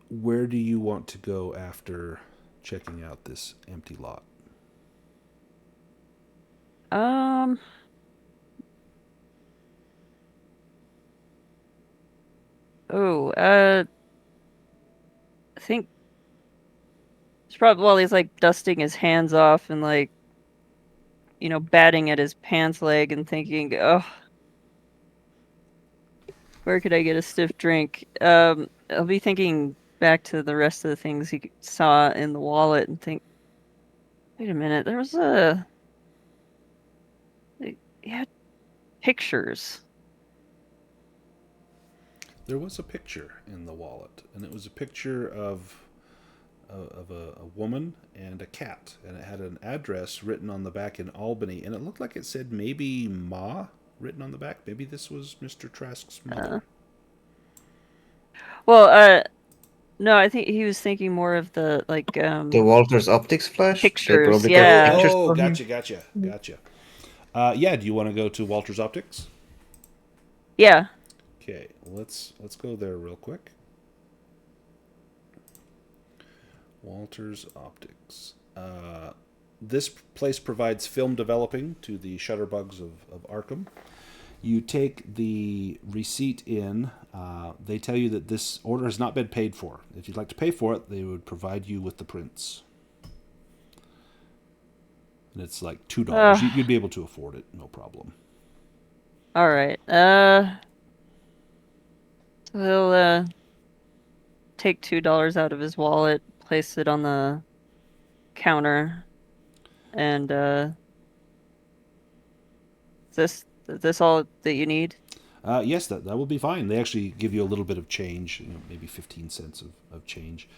Where do you want to go after checking out this empty lot? I think it's probably while he's like dusting his hands off and like, batting at his pants leg and thinking, oh, where could I get a stiff drink? I'll be thinking back to the rest of the things he saw in the wallet and think, wait a minute, there was he had pictures. There was a picture in the wallet, and it was a picture of a woman and a cat, and it had an address written on the back in Albany, and it looked like it said maybe Ma written on the back. Maybe this was Mr. Trask's mother. No, I think he was thinking more of the The Walters Optics flash? They pictures, probably got yeah. pictures Oh, for him. gotcha. Yeah, do you want to go to Walter's Optics? Yeah. Okay, let's go there real quick. Walter's Optics. This place provides film developing to the shutterbugs of Arkham. You take the receipt in. They tell you that this order has not been paid for. If you'd like to pay for it, they would provide you with the prints. And it's like $2. You'd be able to afford it, no problem. All right. So he'll take $2 out of his wallet, place it on the counter, and is this all that you need? Yes, that will be fine. They actually give you a little bit of change, maybe 15 cents of change,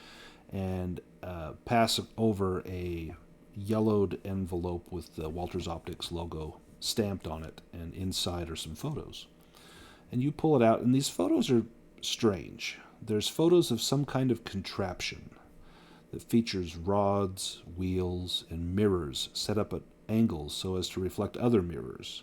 and pass over a yellowed envelope with the Walters Optics logo stamped on it, and inside are some photos. And you pull it out, and these photos are strange. There's photos of some kind of contraption that features rods, wheels, and mirrors set up at angles so as to reflect other mirrors.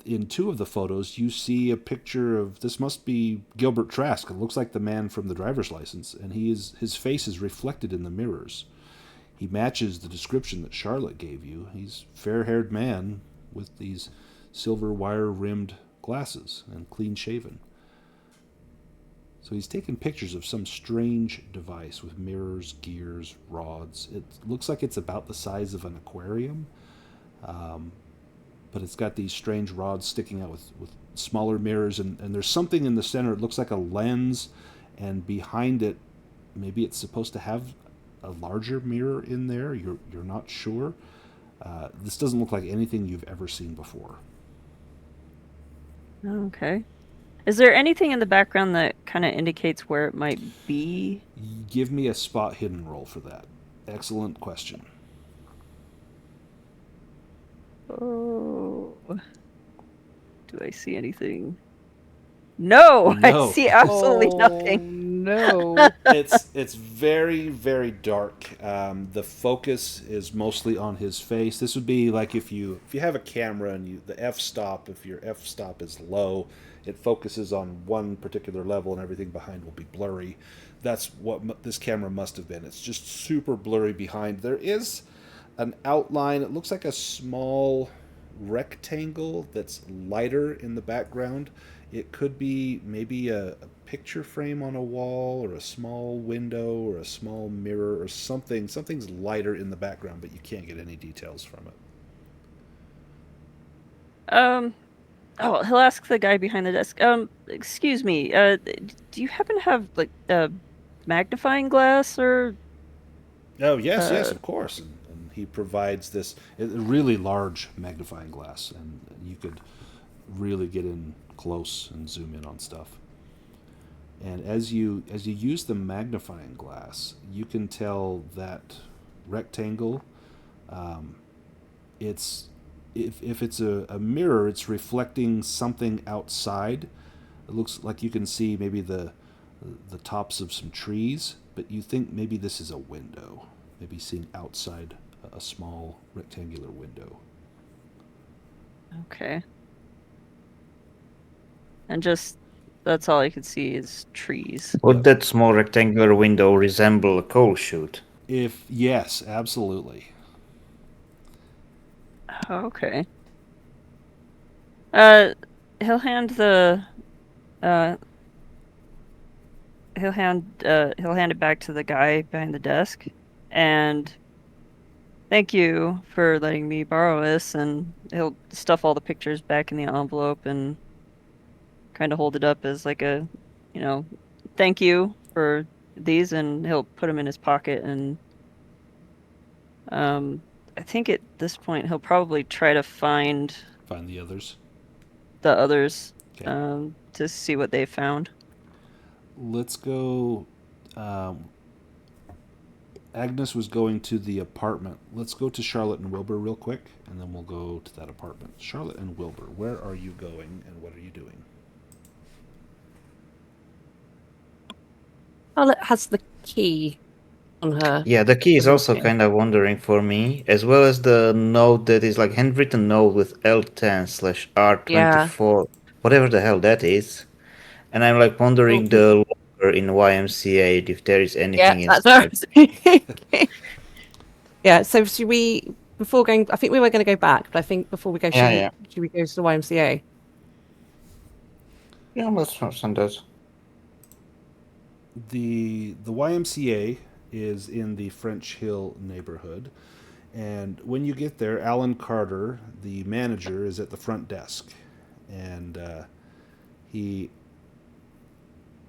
In 2 of the photos, you see a picture of, this must be Gilbert Trask. It looks like the man from the driver's license, and his face is reflected in the mirrors. He matches the description that Charlotte gave you. He's a fair-haired man with these silver wire-rimmed glasses and clean-shaven. So he's taken pictures of some strange device with mirrors, gears, rods. It looks like it's about the size of an aquarium, but it's got these strange rods sticking out with smaller mirrors, and there's something in the center. It looks like a lens, and behind it maybe it's supposed to have a larger mirror in there. You're not sure. This doesn't look like anything you've ever seen before. Okay. Is there anything in the background that kind of indicates where it might be? Give me a spot hidden roll for that. Excellent question. Oh. Do I see anything? No, I No. see absolutely nothing. No. It's very, very dark. The focus is mostly on his face. This would be like if you have a camera and the f-stop, if your f-stop is low, it focuses on one particular level and everything behind will be blurry. That's what this camera must have been. It's just super blurry behind. There is an outline. It looks like a small rectangle that's lighter in the background. It could be maybe a picture frame on a wall or a small window or a small mirror or something. Something's lighter in the background, but you can't get any details from it. Oh, he'll ask the guy behind the desk. Excuse me. Do you happen to have like a magnifying glass or? Oh, yes, of course. And he provides this really large magnifying glass, and you could really get in close and zoom in on stuff. And as you use the magnifying glass, you can tell that rectangle. It's if it's a mirror, it's reflecting something outside. It looks like you can see maybe the tops of some trees, but you think maybe this is a window, maybe seen outside a small rectangular window. Okay. And just that's all I could see is trees. Would that small rectangular window resemble a coal chute? If yes, absolutely. Okay. He'll hand the he'll hand it back to the guy behind the desk, and thank you for letting me borrow this. And he'll stuff all the pictures back in the envelope and kind of hold it up as like a, thank you for these, and he'll put them in his pocket. And I think at this point he'll probably try to find the others. the others, Okay. to see what they found. Let's go. Agnes was going to the apartment. Let's go to Charlotte and Wilbur real quick, and then we'll go to that apartment. Charlotte and Wilbur, where are you going, and what are you doing? Charlotte has the key on her. Yeah, the key is also Okay. kind of wandering for me, as well as the note that is like handwritten note with L10/R24, whatever the hell that is. And I'm like wondering the locker in YMCA if there is anything Yeah, that's what I inside. was thinking. Yeah, so should we, before going, I think we were going to go back, but I think before we go, should we go to the YMCA? Yeah, let's send those. The YMCA is in the French Hill neighborhood, and when you get there, Alan Carter, the manager, is at the front desk, and he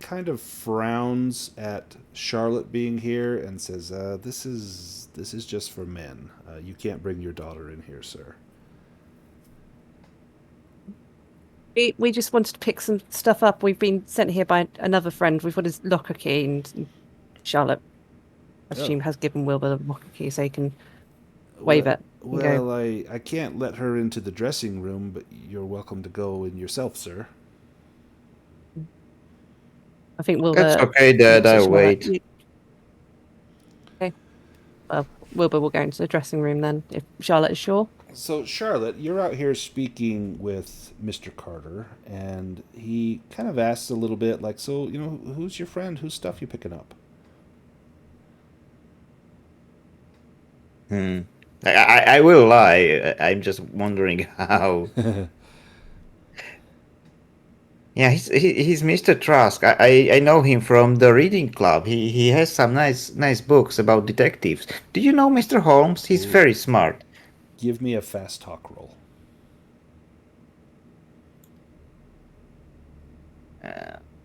kind of frowns at Charlotte being here and says, "This is just for men. You can't bring your daughter in here, sir." We just wanted to pick some stuff up. We've been sent here by another friend. We've got his locker key, and Charlotte, I assume, has given Wilbur the locker key so he can wave it. Well, I can't let her into the dressing room, but you're welcome to go in yourself, sir. I think Wilbur... That's okay, Dad, I'll wait. Okay. Well, Wilbur will go into the dressing room then, if Charlotte is sure. So, Charlotte, you're out here speaking with Mr. Carter, and he kind of asks a little bit, like, so, who's your friend? Whose stuff you picking up? I will lie. I'm just wondering how. Yeah, he's Mr. Trask. I know him from the reading club. He has some nice books about detectives. Do you know Mr. Holmes? He's very smart. Give me a fast talk roll.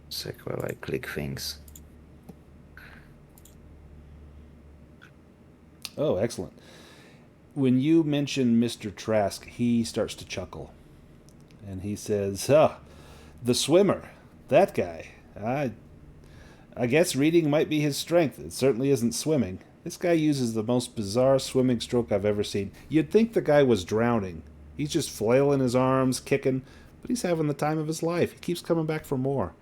Sec while I click things. Oh, excellent. When you mention Mr. Trask, he starts to chuckle. And he says, "Oh, the swimmer. That guy. I guess reading might be his strength. It certainly isn't swimming. This guy uses the most bizarre swimming stroke I've ever seen. You'd think the guy was drowning. He's just flailing his arms, kicking, but he's having the time of his life. He keeps coming back for more.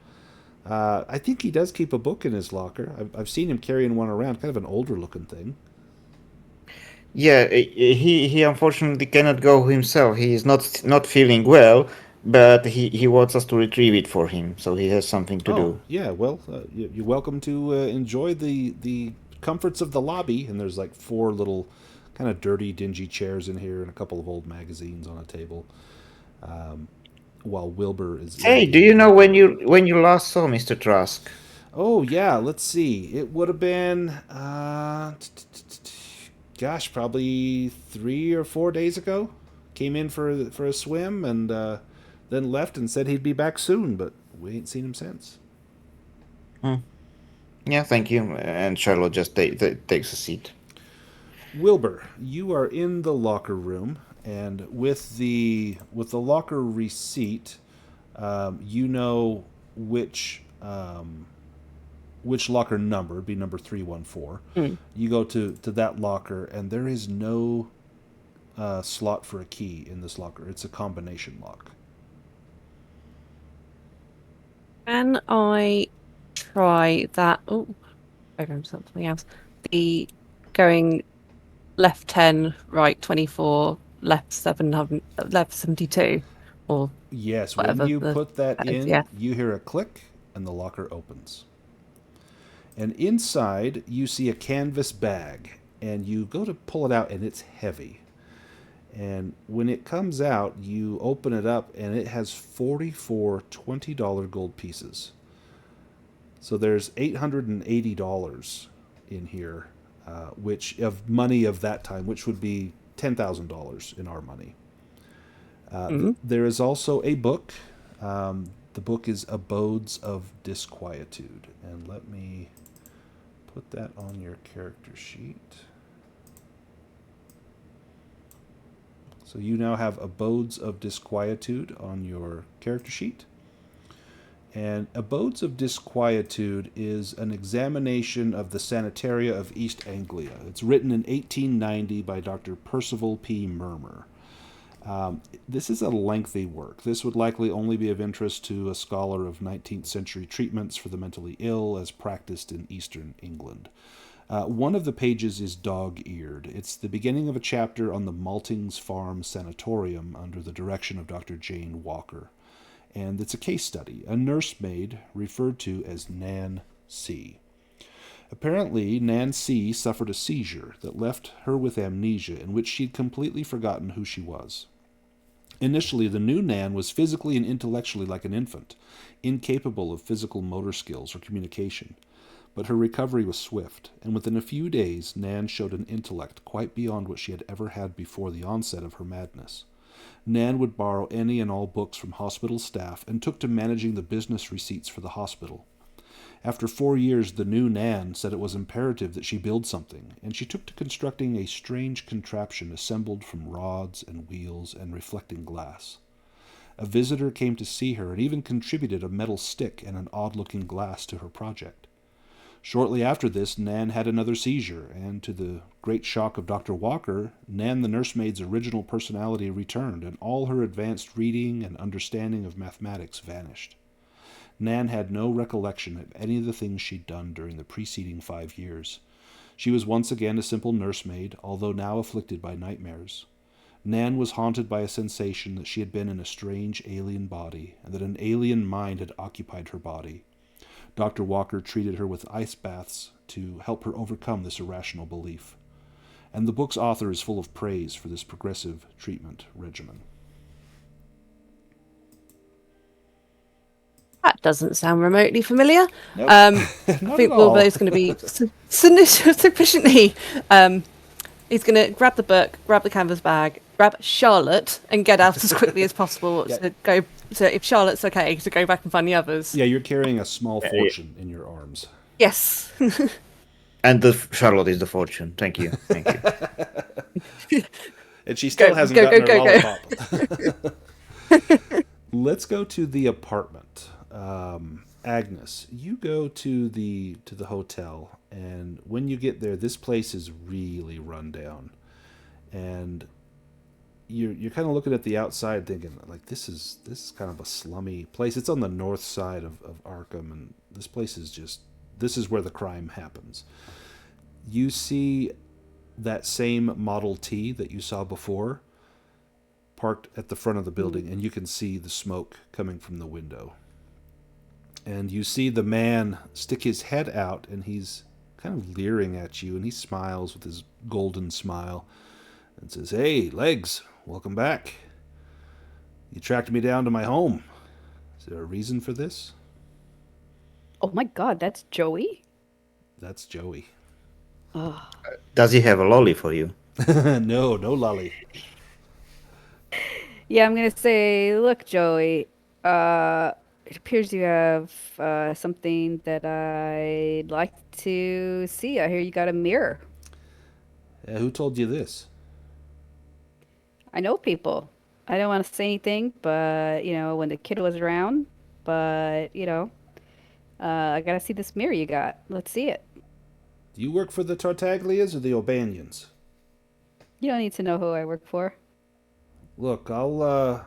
I think he does keep a book in his locker. I've seen him carrying one around, kind of an older looking thing." Yeah, he unfortunately cannot go himself. He is not feeling well, but he wants us to retrieve it for him, so he has something to do. Yeah, well, you're welcome to enjoy the comforts of the lobby. And there's like 4 little kind of dirty, dingy chairs in here and a couple of old magazines on a table. While Wilbur is... Hey, do you know when you last saw Mr. Trask? Oh, yeah, let's see. It would have been, gosh, probably 3 or 4 days ago. Came in for a swim and then left and said he'd be back soon, but we ain't seen him since. Yeah, thank you. And Charlotte just takes a seat. Wilbur, you are in the locker room, and with the locker receipt, you know which locker number, it'd be number 314. You go to that locker, and there is no slot for a key in this locker. It's a combination lock. Can I try that? Oh, over something else. The going left 10, right 24, left 72, or Yes, whatever when you the- put that in, yeah. you hear a click, and the locker opens. And inside, you see a canvas bag, and you go to pull it out, and it's heavy. And when it comes out, you open it up, and it has 44 $20 gold pieces. So there's $880 in here, which of money of that time, which would be $10,000 in our money. There is also a book. The book is Abodes of Disquietude. And let me put that on your character sheet. So you now have Abodes of Disquietude on your character sheet. And Abodes of Disquietude is an examination of the sanitaria of East Anglia. It's written in 1890 by Dr. Percival P. Murmur. This is a lengthy work. This would likely only be of interest to a scholar of 19th century treatments for the mentally ill as practiced in Eastern England. One of the pages is dog-eared. It's the beginning of a chapter on the Maltings Farm Sanatorium under the direction of Dr. Jane Walker. And it's a case study, a nursemaid referred to as Nan C. Apparently, Nan C. suffered a seizure that left her with amnesia, in which she'd completely forgotten who she was. Initially, the new Nan was physically and intellectually like an infant, incapable of physical motor skills or communication. But her recovery was swift, and within a few days, Nan showed an intellect quite beyond what she had ever had before the onset of her madness. Nan would borrow any and all books from hospital staff and took to managing the business receipts for the hospital. After 4 years, the new Nan said it was imperative that she build something, and she took to constructing a strange contraption assembled from rods and wheels and reflecting glass. A visitor came to see her and even contributed a metal stick and an odd-looking glass to her project. Shortly after this, Nan had another seizure, and to the great shock of Dr. Walker, Nan the nursemaid's original personality returned, and all her advanced reading and understanding of mathematics vanished. Nan had no recollection of any of the things she'd done during the preceding 5 years. She was once again a simple nursemaid, although now afflicted by nightmares. Nan was haunted by a sensation that she had been in a strange alien body, and that an alien mind had occupied her body. Dr. Walker treated her with ice baths to help her overcome this irrational belief. And the book's author is full of praise for this progressive treatment regimen. That doesn't sound remotely familiar. Nope. I Not think at all. Wilbur is going to be sufficiently. He's going to grab the book, grab the canvas bag, grab Charlotte, and get out as quickly as possible Yeah. to go. So if Charlotte's okay, to go back and find the others. Yeah, you're carrying a small fortune in your arms. Yes. And the Charlotte is the fortune. Thank you. Thank you. And she still Go, hasn't go, gotten go, her go, go. lollipop. Let's go to the apartment. Agnes, you go to the hotel, and when you get there, this place is really run down, and you're kind of looking at the outside, thinking like this is kind of a slummy place. It's on the north side of Arkham, and this is where the crime happens. You see that same Model T that you saw before parked at the front of the building, and you can see the smoke coming from the window. And you see the man stick his head out, and he's kind of leering at you, and he smiles with his golden smile and says, "Hey, Legs, welcome back. You tracked me down to my home. Is there a reason for this?" Oh my God, that's Joey. That's Joey. Oh. Does he have a lolly for you? No lolly. Yeah, I'm gonna say, look, Joey. It appears you have something that I'd like to see. I hear you got a mirror. Who told you this? I know people. I don't want to say anything, but when the kid was around, but I gotta see this mirror you got. Let's see it. Do you work for the Tartaglias or the O'Banions? You don't need to know who I work for. Look, I'll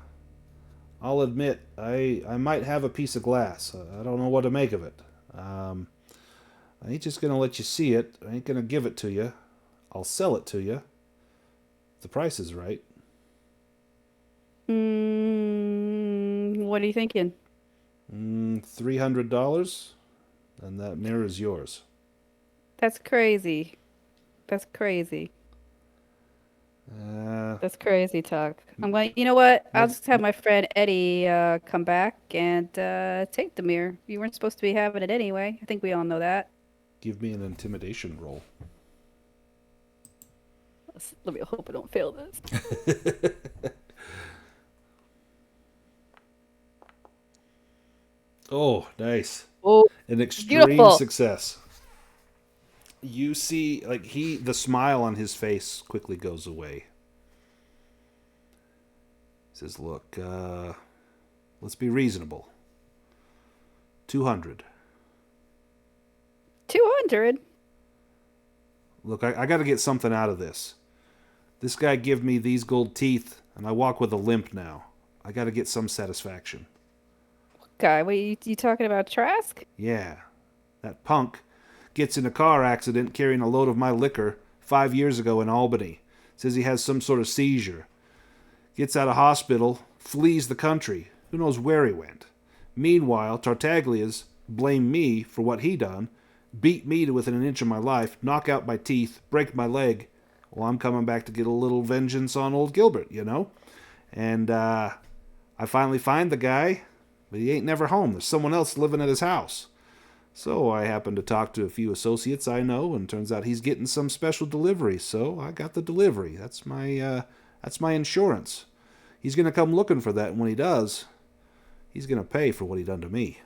admit I might have a piece of glass. I don't know what to make of it. I ain't just gonna let you see it. I ain't gonna give it to you. I'll sell it to you. If the price is right. What are you thinking? $300, and that mirror is yours. That's crazy. That's crazy. That's crazy talk. I'm going. You know what? I'll just have my friend Eddie come back and take the mirror. You weren't supposed to be having it anyway. I think we all know that. Give me an intimidation roll. Let me hope I don't fail this. Oh, nice. Oh, An extreme beautiful. success. You see, like, the smile on his face quickly goes away. He says, "Look, let's be reasonable. 200. 200. Look, I got to get something out of this. This guy give me these gold teeth, and I walk with a limp now. I got to get some satisfaction." Guy, what you talking about, Trask? Yeah, that punk gets in a car accident carrying a load of my liquor 5 years ago in Albany. Says he has some sort of seizure. Gets out of hospital, flees the country. Who knows where he went? Meanwhile, Tartaglia's blame me for what he done, beat me to within an inch of my life, knock out my teeth, break my leg. Well, I'm coming back to get a little vengeance on old Gilbert, And I finally find the guy, but he ain't never home. There's someone else living at his house. So I happened to talk to a few associates I know, and turns out he's getting some special delivery. So I got the delivery. That's my insurance. He's gonna come looking for that, and when he does, he's gonna pay for what he done to me.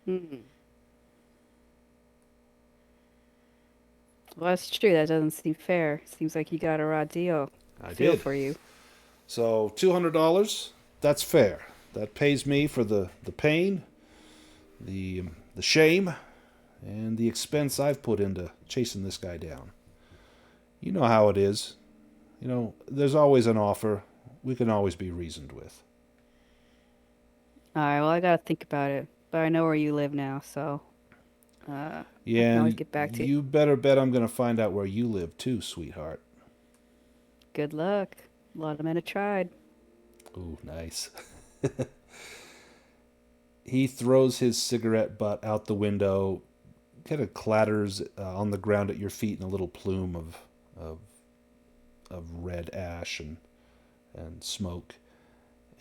Well, that's true. That doesn't seem fair. Seems like you got a raw deal. I Feel did. for you. So $200. That's fair. That pays me for the pain, the shame, and the expense I've put into chasing this guy down. You know how it is. There's always an offer. We can always be reasoned with. All right. Well, I gotta think about it. But I know where you live now, so I can always And get back to you. you better bet I'm going to find out where you live too, sweetheart. Good luck. A lot of men have tried. Ooh, nice. He throws his cigarette butt out the window, kind of clatters on the ground at your feet in a little plume of red ash and smoke.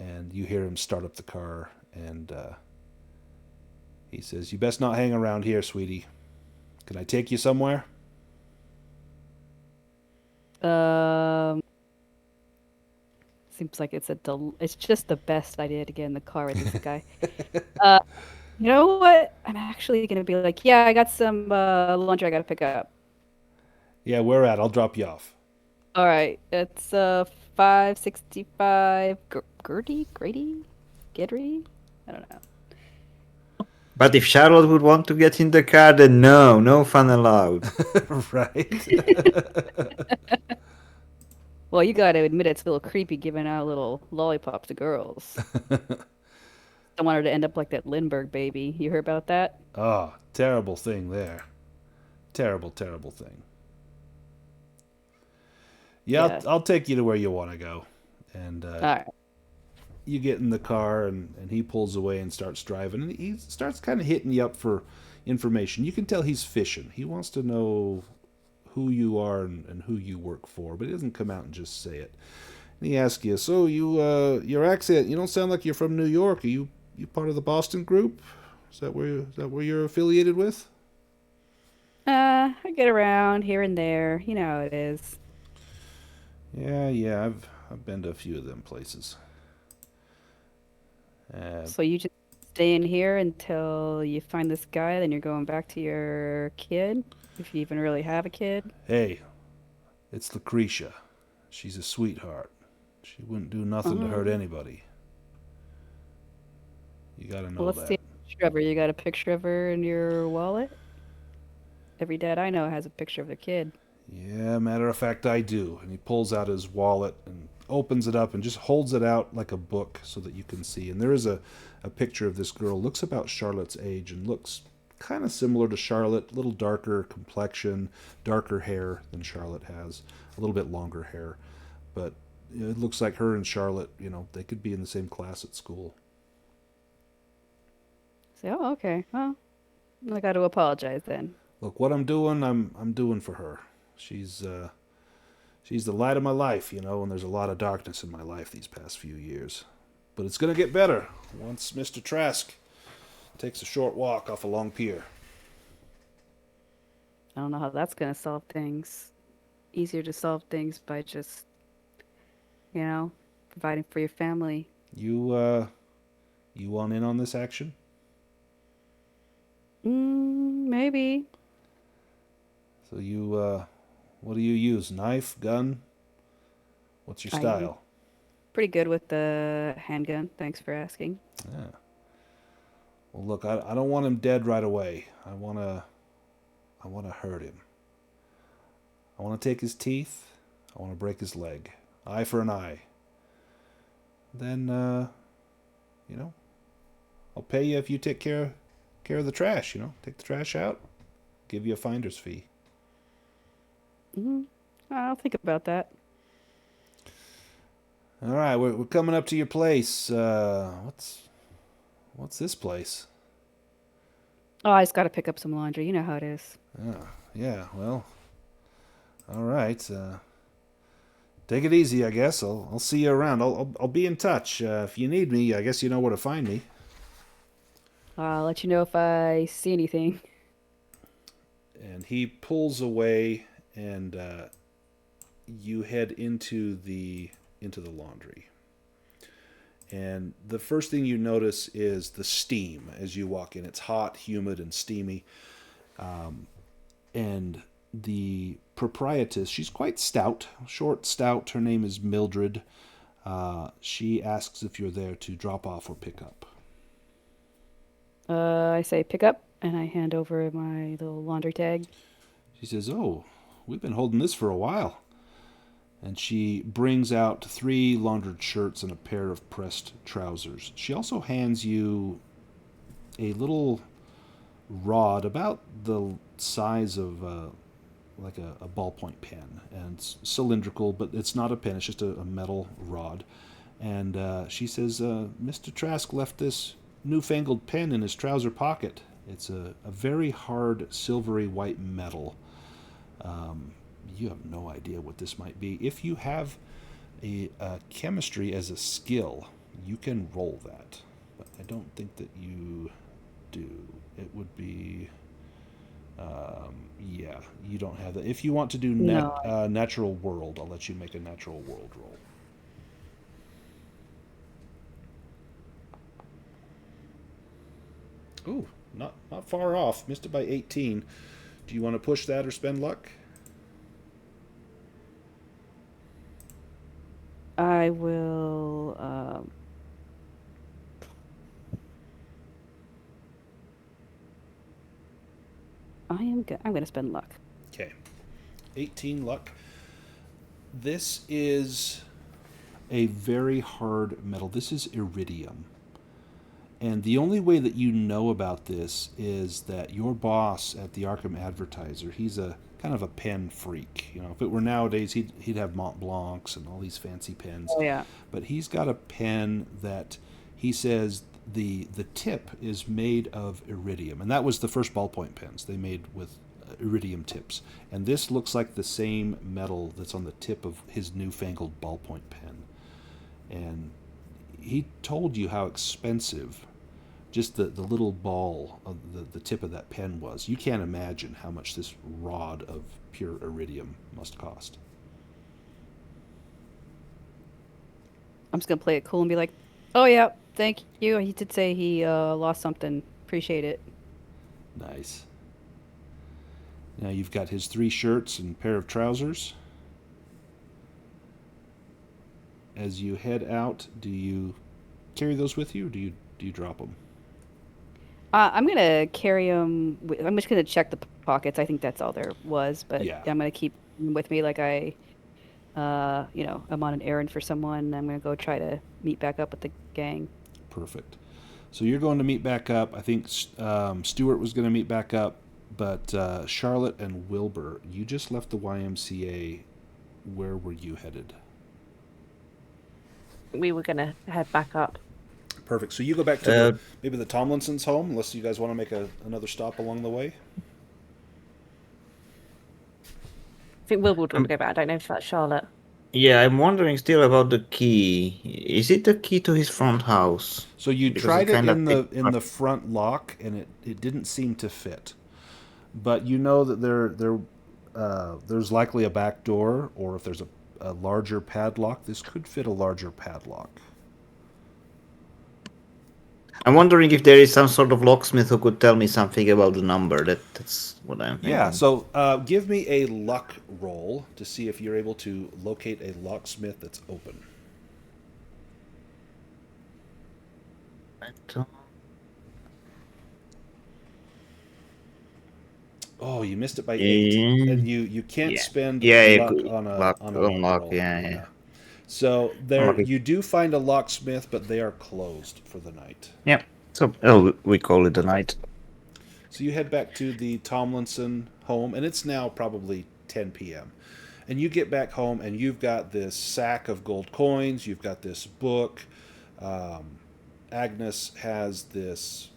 And you hear him start up the car, and he says, "You best not hang around here, sweetie. Can I take you somewhere?" Seems like it's just the best idea to get in the car with this guy. You know what? I'm actually gonna be like, yeah, I got some laundry I gotta pick up. Yeah, where at? I'll drop you off. All right, it's 565 Grady, Gedry. I don't know. But if Charlotte would want to get in the car, then no fun allowed. Right. Well, you gotta admit it's a little creepy giving out little lollipops to girls. Don't want her to end up like that Lindbergh baby. You heard about that? Oh, terrible thing there. Terrible, terrible thing. Yeah, Yeah. I'll take you to where you want to go. And All right. you get in the car, and he pulls away and starts driving. And he starts kind of hitting you up for information. You can tell he's fishing. He wants to know who you are and who you work for, but he doesn't come out and just say it. And he asks you, so your accent, you don't sound like you're from New York. Are you part of the Boston group? Is that where you're affiliated with? I get around here and there. You know how it is. Yeah, I've been to a few of them places. So you just stay in here until you find this guy, then you're going back to your kid, if you even really have a kid. Hey, it's Lucretia. She's a sweetheart. She wouldn't do nothing to hurt anybody. You gotta know Well, let's that. see a picture of her. You got a picture of her in your wallet? Every dad I know has a picture of their kid. Yeah, matter of fact, I do. And he pulls out his wallet and opens it up and just holds it out like a book so that you can see. And there is a picture of this girl. Looks about Charlotte's age and looks kind of similar to Charlotte. A little darker complexion, darker hair than Charlotte has. A little bit longer hair. But it looks like her and Charlotte, they could be in the same class at school. Say, oh, okay. Well, I got to apologize then. Look, what I'm doing, I'm doing for her. She's the light of my life, and there's a lot of darkness in my life these past few years. But it's gonna get better once Mr. Trask takes a short walk off a long pier. I don't know how that's going to solve things. Easier to solve things by just, providing for your family. You want in on this action? Maybe. So what do you use? Knife, gun? What's your I- style? Pretty good with the handgun. Thanks for asking. Yeah. Well, look, I don't want him dead right away. I wanna hurt him. I want to take his teeth. I want to break his leg. Eye for an eye. Then, I'll pay you if you take care of the trash. Take the trash out. Give you a finder's fee. I'll think about that. All right, we're coming up to your place. What's this place? Oh, I just got to pick up some laundry. You know how it is. Yeah. Well, all right. Take it easy, I guess. I'll see you around. I'll be in touch. If you need me, I guess you know where to find me. I'll let you know if I see anything. And he pulls away, and you head into the laundry. And the first thing you notice is the steam as you walk in. It's hot, humid, and steamy. And the proprietress, she's quite stout, short, stout. Her name is Mildred. She asks if you're there to drop off or pick up. I say pick up, and I hand over my little laundry tag. She says, "Oh, we've been holding this for a while." And she brings out 3 laundered shirts and a pair of pressed trousers. She also hands you a little rod about the size of like a ballpoint pen, and it's cylindrical, but it's not a pen, it's just a metal rod. And she says, Mr. Trask left this newfangled pen in his trouser pocket. It's a very hard silvery white metal. You have no idea what this might be. If you have a chemistry as a skill, you can roll that, but I don't think that you do. It would be yeah, you don't have that. If you want to do No. natural world, I'll let you make a natural world roll. Ooh, not far off. Missed it by 18. Do you want to push that or spend luck? I will. I'm going to spend luck. Okay. 18 luck. This is a very hard metal. This is iridium. And the only way that you know about this is that your boss at the Arkham Advertiser, he's a kind of a pen freak. You know, if it were nowadays, he'd have Mont Blancs and all these fancy pens. Oh, yeah. But he's got a pen that he says the tip is made of iridium, and that was the first ballpoint pens they made with iridium tips. And this looks like the same metal that's on the tip of his newfangled ballpoint pen. And he told you how expensive just the little ball of the tip of that pen was. You can't imagine how much this rod of pure iridium must cost. I'm just going to play it cool and be like, oh, yeah, thank you. He did say he lost something. Appreciate it. Nice. Now you've got his 3 shirts and pair of trousers. As you head out, do you carry those with you, or do you drop them? I'm going to carry them. I'm just going to check the pockets. I think that's all there was. But Yeah. I'm going to keep them with me like I'm on an errand for someone. I'm going to go try to meet back up with the gang. Perfect. So you're going to meet back up. I think Stuart was going to meet back up, but Charlotte and Wilbur, you just left the YMCA. Where were you headed? We were going to head back up. Perfect. So you go back to maybe the Tomlinsons' home, unless you guys want to make another stop along the way. I think Wilbur would want to go back. I don't know if that's Charlotte. Yeah, I'm wondering still about the key. Is it the key to his front house? So you Because tried it it kinda in the front lock, and it didn't seem to fit. But you know that there's likely a back door, or if there's a larger padlock, this could fit a larger padlock. I'm wondering if there is some sort of locksmith who could tell me something about the number. That's what I'm thinking. Yeah, so give me a luck roll to see if you're able to locate a locksmith that's open. Oh, you missed it by 8. And you can't spend luck on a luck roll. yeah. So Unlucky. you do find a locksmith, but they are closed for the night. Yeah. So we call it a night. So you head back to the Tomlinson home, and it's now probably 10 p.m. And you get back home, and you've got this sack of gold coins. You've got this book. Agnes has this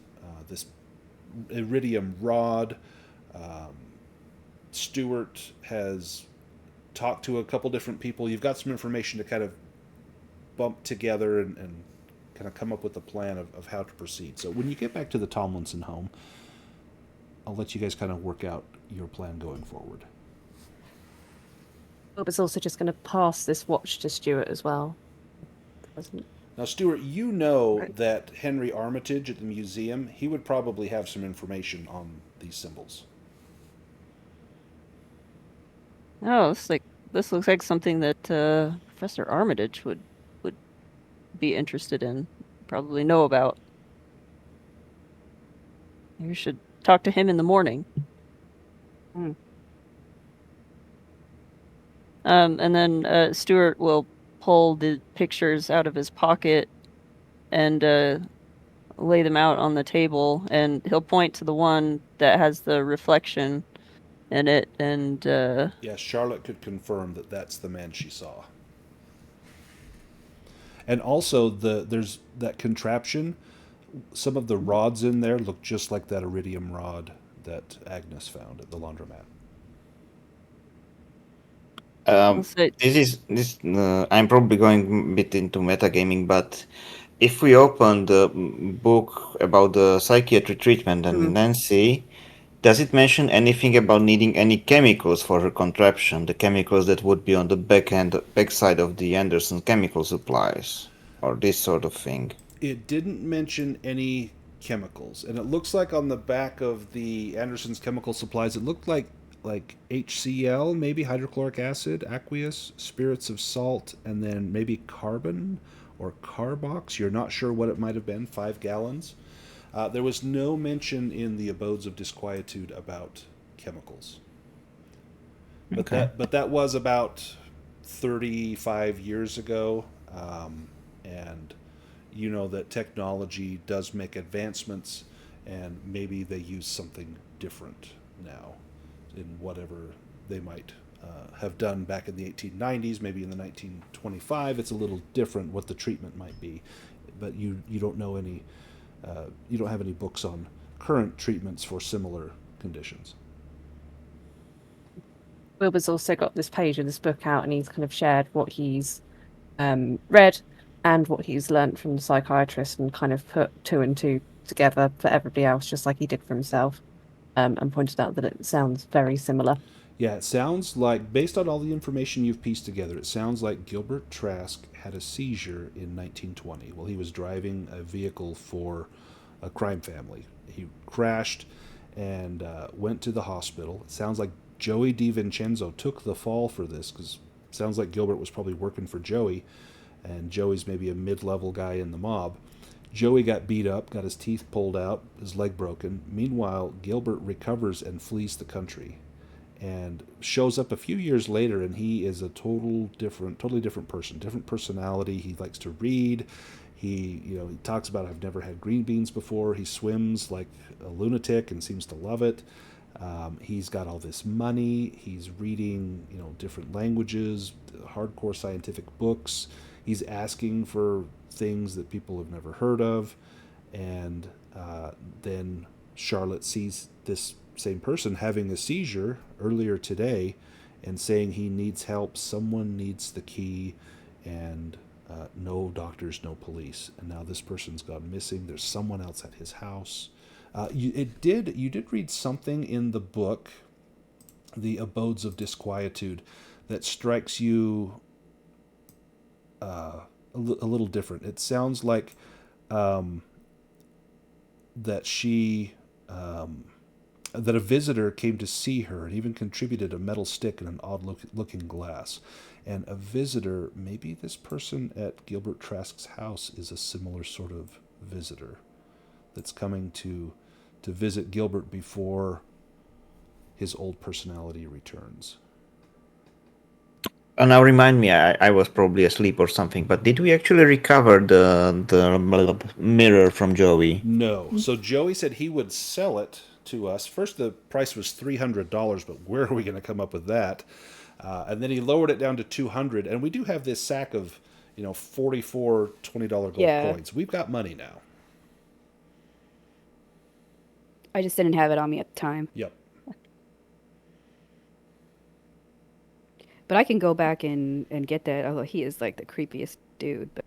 iridium rod. Stuart has talked to a couple different people. You've got some information to kind of bump together and kind of come up with a plan of how to proceed. So when you get back to the Tomlinson home, I'll let you guys kind of work out your plan going forward. Wilbur's also just going to pass this watch to Stuart as well. Now, Stuart, you know that Henry Armitage at the museum, he would probably have some information on these symbols. Oh, this looks like something that Professor Armitage would be interested in, probably know about. You should talk to him in the morning. And then Stuart will pull the pictures out of his pocket and lay them out on the table, and he'll point to the one that has the reflection in it, and Yes, Charlotte could confirm that that's the man she saw. And also, there's that contraption. Some of the rods in there look just like that iridium rod that Agnes found at the laundromat. I'm probably going a bit into metagaming, but if we open the book about the psychiatry treatment and Nancy, does it mention anything about needing any chemicals for her contraption? The chemicals that would be on the back side of the Anderson chemical supplies, or this sort of thing? It didn't mention any chemicals, and it looks like on the back of the Anderson's chemical supplies, it looked like HCl, maybe hydrochloric acid, aqueous, spirits of salt, and then maybe carbon or carbox. You're not sure what it might have been. 5 gallons. There was no mention in the abodes of disquietude about chemicals. But that was about 35 years ago, and you know that technology does make advancements, and maybe they use something different now in whatever they might have done back in the 1890s. Maybe in the 1925, it's a little different what the treatment might be, but you don't know any. You don't have any books on current treatments for similar conditions. Wilbur's also got this page of this book out, and he's kind of shared what he's read and what he's learnt from the psychiatrist, and kind of put 2 and 2 together for everybody else, just like he did for himself, and pointed out that it sounds very similar. Yeah, it sounds like, based on all the information you've pieced together, it sounds like Gilbert Trask had a seizure in 1920 while he was driving a vehicle for a crime family. He crashed and went to the hospital. It sounds like Joey DiVincenzo took the fall for this, because it sounds like Gilbert was probably working for Joey, and Joey's maybe a mid-level guy in the mob. Joey got beat up, got his teeth pulled out, his leg broken. Meanwhile, Gilbert recovers and flees the country, and shows up a few years later, and he is a totally different person, different personality. He likes to read. He talks about, I've never had green beans before. He swims like a lunatic and seems to love it. He's got all this money. He's reading, different languages, hardcore scientific books. He's asking for things that people have never heard of. And then Charlotte sees this same person having a seizure earlier today and saying he needs help. Someone needs the key, and no doctors, no police. And now this person's gone missing. There's someone else at his house. You did read something in the book, The Abodes of Disquietude, that strikes you a little different. It sounds like that she that a visitor came to see her and even contributed a metal stick and an odd-looking glass. And a visitor, maybe this person at Gilbert Trask's house is a similar sort of visitor that's coming to visit Gilbert before his old personality returns. Now remind me, I was probably asleep or something, but did we actually recover the mirror from Joey? No. So Joey said he would sell it to us. First, the price was $300, but where are we going to come up with that? And then he lowered it down to $200, and we do have this sack of 44 $20 gold coins. We've got money now. I just didn't have it on me at the time. Yep. But I can go back and get that, although he is like the creepiest dude. But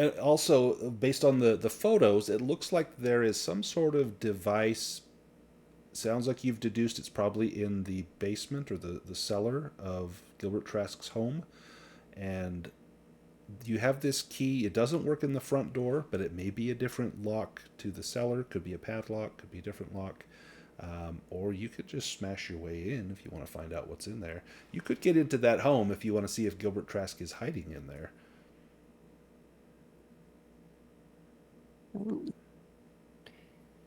And also, based on the photos, it looks like there is some sort of device. Sounds like you've deduced it's probably in the basement or the cellar of Gilbert Trask's home. And you have this key. It doesn't work in the front door, but it may be a different lock to the cellar. Could be a padlock, could be a different lock. Or you could just smash your way in if you want to find out what's in there. You could get into that home if you want to see if Gilbert Trask is hiding in there.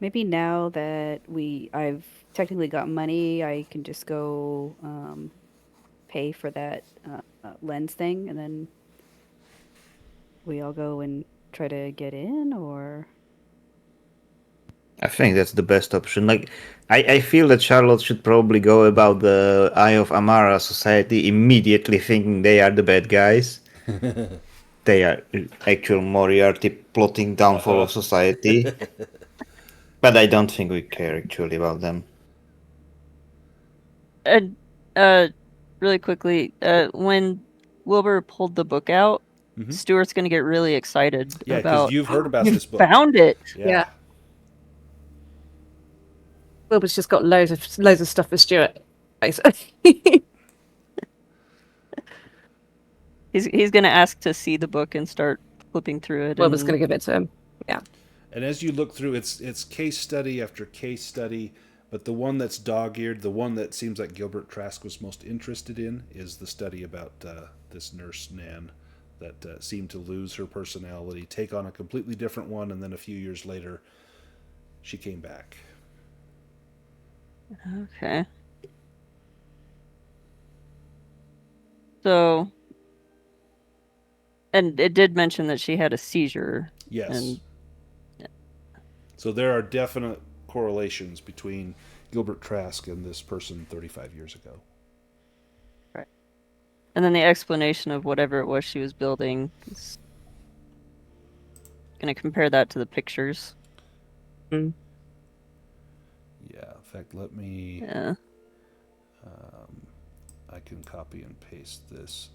maybe now that I've technically got money, I can just go pay for that lens thing, and then we all go and try to get in, or... I think that's the best option. Like, I feel that Charlotte should probably go about the Eye of Amara Society immediately, thinking they are the bad guys. They are actual Moriarty plotting downfall of society. But I don't think we care actually about them. And really quickly, when Wilbur pulled the book out, Stuart's going to get really excited Yeah, about. because you've heard about You this book. found it. Yeah. Wilbur's just got loads of stuff for Stuart, basically. He's going to ask to see the book and start flipping through it. Will was and- going to give it to him. Yeah. And as you look through, it's case study after case study, but the one that's dog-eared, the one that seems like Gilbert Trask was most interested in, is the study about this nurse Nan that seemed to lose her personality, take on a completely different one, and then a few years later, she came back. Okay. So, and it did mention that she had a seizure. Yes. And So there are definite correlations between Gilbert Trask and this person 35 years ago. And then the explanation of whatever it was she was building. Is gonna compare that to the pictures. Mm. Yeah, in fact, let me... Yeah. I can copy and paste this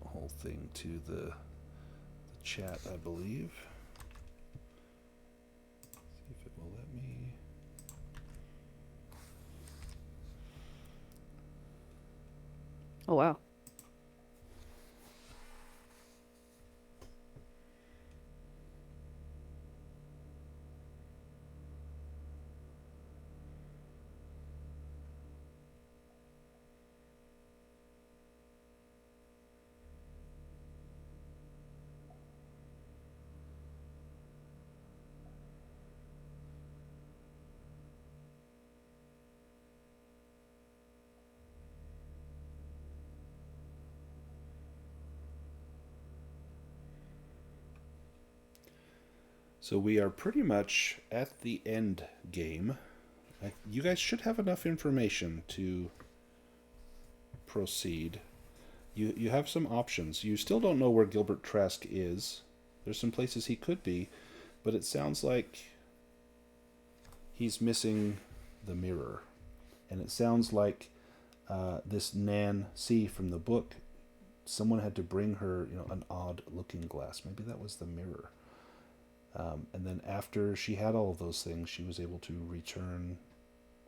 whole thing to the chat, I believe. See if it will let me... Oh wow. So we are pretty much at the end game. You guys should have enough information to proceed. You have some options. You still don't know where Gilbert Trask is. There's some places he could be, but it sounds like he's missing the mirror. And it sounds like this Nan C from the book, someone had to bring her, an odd looking glass. Maybe that was the mirror. And then after she had all of those things, she was able to return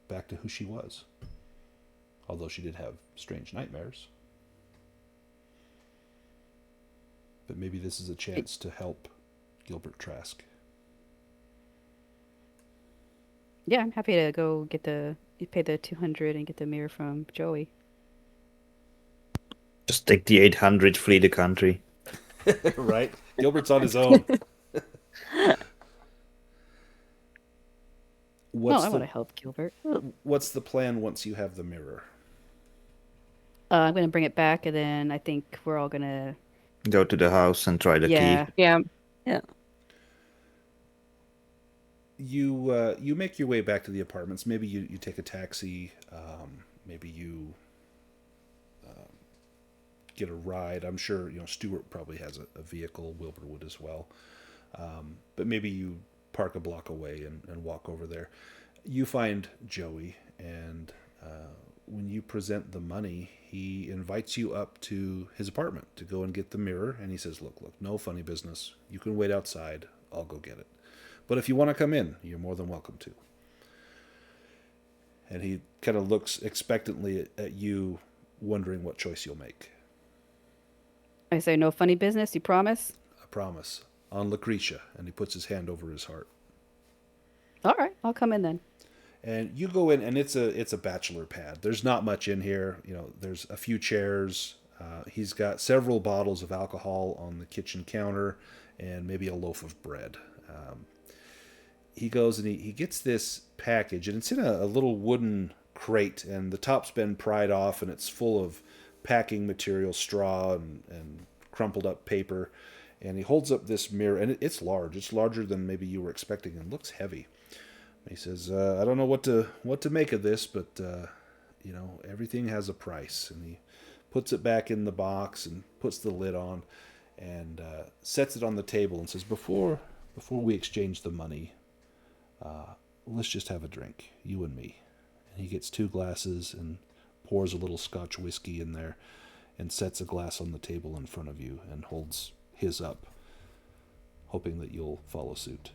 back to who she was. Although she did have strange nightmares. But maybe this is a chance to help Gilbert Trask. Yeah, I'm happy to go get you pay the 200 and get the mirror from Joey. Just take the 800, flee the country. Right? Gilbert's on his own. No, I want to help Gilbert. What's the plan once you have the mirror? I'm going to bring it back, and then I think we're all going to... Go to the house and try the Yeah. key. Yeah. Yeah. You make your way back to the apartments. Maybe you take a taxi. Maybe you get a ride. I'm sure Stuart probably has a vehicle. Wilbur would as well. But maybe you park a block away and walk over there. You find Joey, and when you present the money, he invites you up to his apartment to go and get the mirror. And he says, look, no funny business. You can wait outside. I'll go get it. But if you want to come in, you're more than welcome to. And he kind of looks expectantly at you, wondering what choice you'll make. I say, no funny business, you promise? I promise. On Lucretia. And he puts his hand over his heart. All right, I'll come in then. And you go in, and it's a bachelor pad. There's not much in here. There's a few chairs. He's got several bottles of alcohol on the kitchen counter, and maybe a loaf of bread. He goes and he gets this package, and it's in a little wooden crate, and the top's been pried off, and it's full of packing material, straw, and crumpled up paper. And he holds up this mirror, and it's large. It's larger than maybe you were expecting, and looks heavy. He says, I don't know what to make of this, but everything has a price. And he puts it back in the box and puts the lid on, and sets it on the table and says, before we exchange the money, let's just have a drink, you and me. And he gets 2 glasses and pours a little Scotch whiskey in there and sets a glass on the table in front of you and holds his up, hoping that you'll follow suit.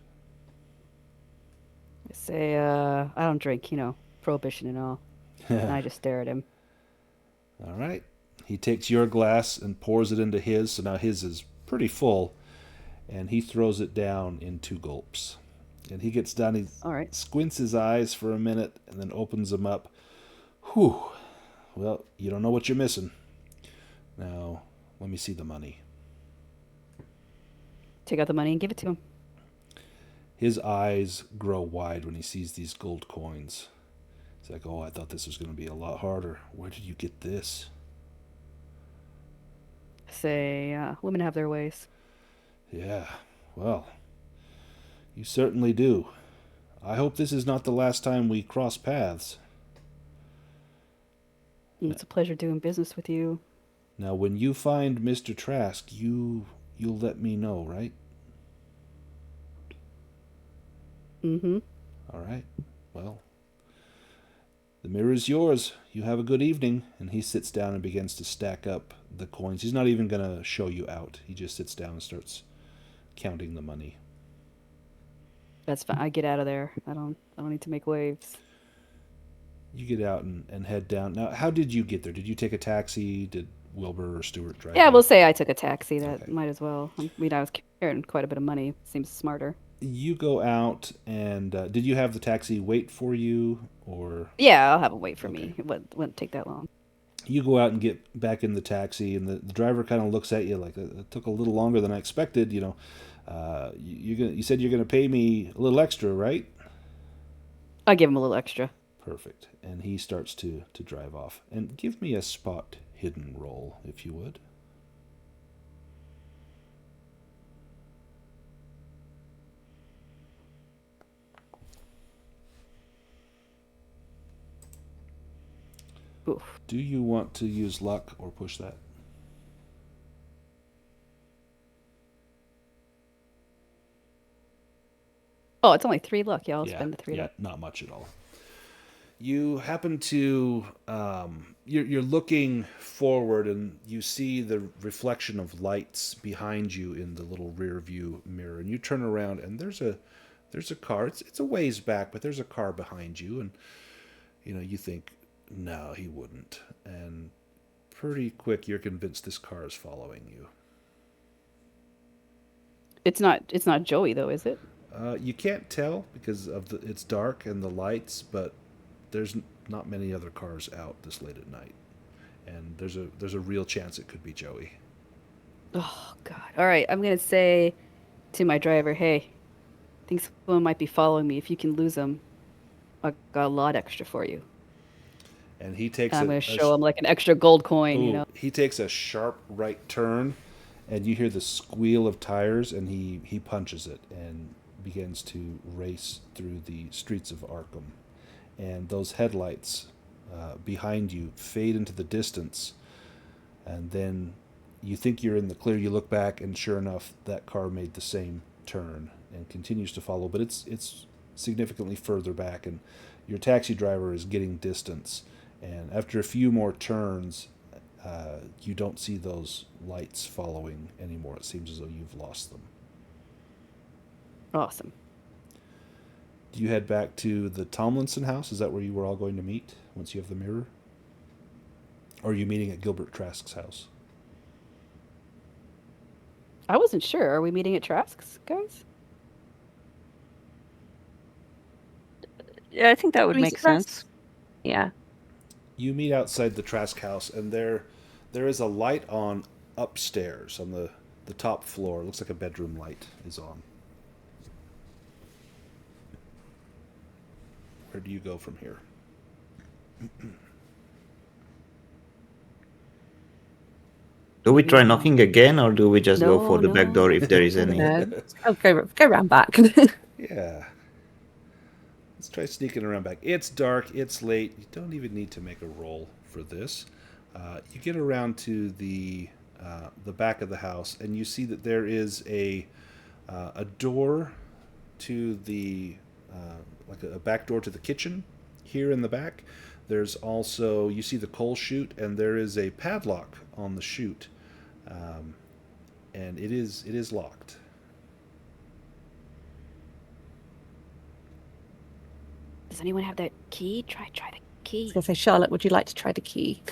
I say, I don't drink, prohibition and all. And I just stare at him. All right. He takes your glass and pours it into his, so now his is pretty full. and he throws it down in 2 gulps. And he gets done, he All right. squints his eyes for a minute, and then opens them up. Whew. Well, you don't know what you're missing. Now, let me see the money. Take out the money and give it to him. His eyes grow wide when he sees these gold coins. He's like, oh, I thought this was going to be a lot harder. Where did you get this? Say, women have their ways. Yeah, well, you certainly do. I hope this is not the last time we cross paths. It's a pleasure doing business with you. Now, when you find Mr. Trask, you'll let me know, right? Mm-hmm. All right. Well, the mirror is yours. You have a good evening. And he sits down and begins to stack up the coins. He's not even going to show you out. He just sits down and starts counting the money. That's fine. I get out of there. I don't need to make waves. You get out and head down. Now, how did you get there? Did you take a taxi? Did Wilbur or Stewart drive Yeah, you? we'll say I took a taxi. That Okay. might as well. I mean, I was carrying quite a bit of money. Seems smarter. You go out, and did you have the taxi wait for you, or Yeah, I'll have it wait for Okay. me. It wouldn't take that long. you go out and get back in the taxi, and the driver kind of looks at you like, it took a little longer than I expected. You you said you're gonna pay me a little extra, right? I give him a little extra. Perfect. And he starts to drive off. And give me a spot hidden roll, if you would. Oof. Do you want to use luck or push that? Oh, it's only 3 luck. Yeah, I'll spend the 3 luck. Not much at all. You happen to you're looking forward, and you see the reflection of lights behind you in the little rear view mirror, and you turn around, and there's a car. It's a ways back, but there's a car behind you, and you think, no, he wouldn't. And pretty quick you're convinced this car is following you. It's not Joey though, is it? You can't tell because it's dark and the lights, but there's not many other cars out this late at night, and there's a real chance it could be Joey. Oh God. All right, I'm gonna say to my driver, hey, I think someone might be following me. If you can lose them, I got a lot extra for you. And he takes And I'm gonna show him like an extra gold coin, you know. He takes a sharp right turn, and you hear the squeal of tires, and he punches it and begins to race through the streets of Arkham. And those headlights behind you fade into the distance, and then you think you're in the clear. You look back, and sure enough, that car made the same turn and continues to follow, but it's significantly further back, and your taxi driver is getting distance. And after a few more turns, you don't see those lights following anymore. It seems as though you've lost them. Awesome. Do you head back to the Tomlinson house? Is that where you were all going to meet once you have the mirror? Or are you meeting at Gilbert Trask's house? I wasn't sure. Are we meeting at Trask's, guys? Yeah, I think that would We make suppressed- sense. Yeah. You meet outside the Trask house, and there is a light on upstairs on the top floor. It looks like a bedroom light is on. Where do you go from here? Do we try knocking again, or do we just go for the back No. door if there is any? Oh, go round back. Yeah. Let's try sneaking around back. It's dark. It's late. You don't even need to make a roll for this. You get around to the back of the house, and you see that there is a door to the like a back door to the kitchen here in the back. There's also, you see the coal chute, and there is a padlock on the chute, and it is locked. Does anyone have that key? Try the I key. was gonna say, Charlotte, would you like to try the key?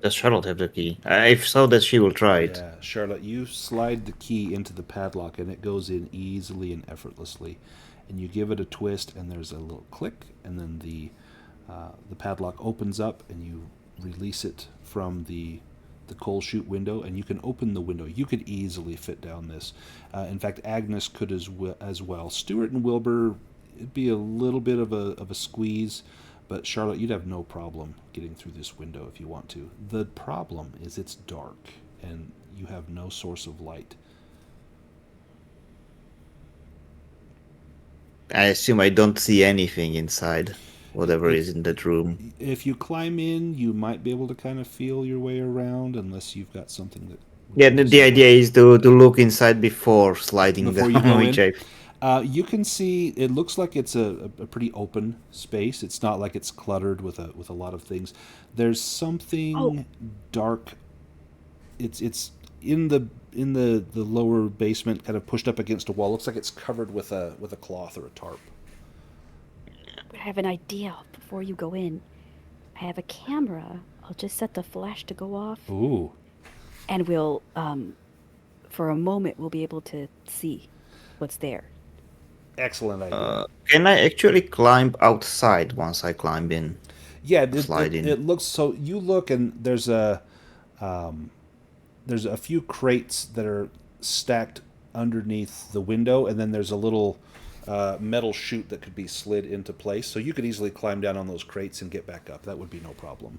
Does Charlotte have the key? I saw that she will try it. Yeah, Charlotte, you slide the key into the padlock and it goes in easily and effortlessly. And you give it a twist, and there's a little click, and then the padlock opens up, and you release it from the coal chute window, and you can open the window. You could easily fit down this. In fact, Agnes could as well. Stuart and Wilbur, it'd be a little bit of a squeeze, but Charlotte, you'd have no problem getting through this window if you want to. The problem is it's dark, and you have no source of light. I assume I don't see anything inside, whatever is in that room. If you climb in, you might be able to kind of feel your way around, unless you've got something that... Yeah, the idea is to look inside before sliding Before down, you go which in? I... You can see it looks like it's a pretty open space. It's not like it's cluttered with a lot of things. There's something dark. It's in the lower basement, kind of pushed up against a wall. Looks like it's covered with a cloth or a tarp. But I have an idea before you go in. I have a camera. I'll just set the flash to go off, Ooh, and we'll, for a moment, we'll be able to see what's there. excellent idea. Can I actually climb outside once I climb in? Yeah, slide in. it looks so. You look, and there's a few crates that are stacked underneath the window, and then there's a little metal chute that could be slid into place. So you could easily climb down on those crates and get back up. That would be no problem.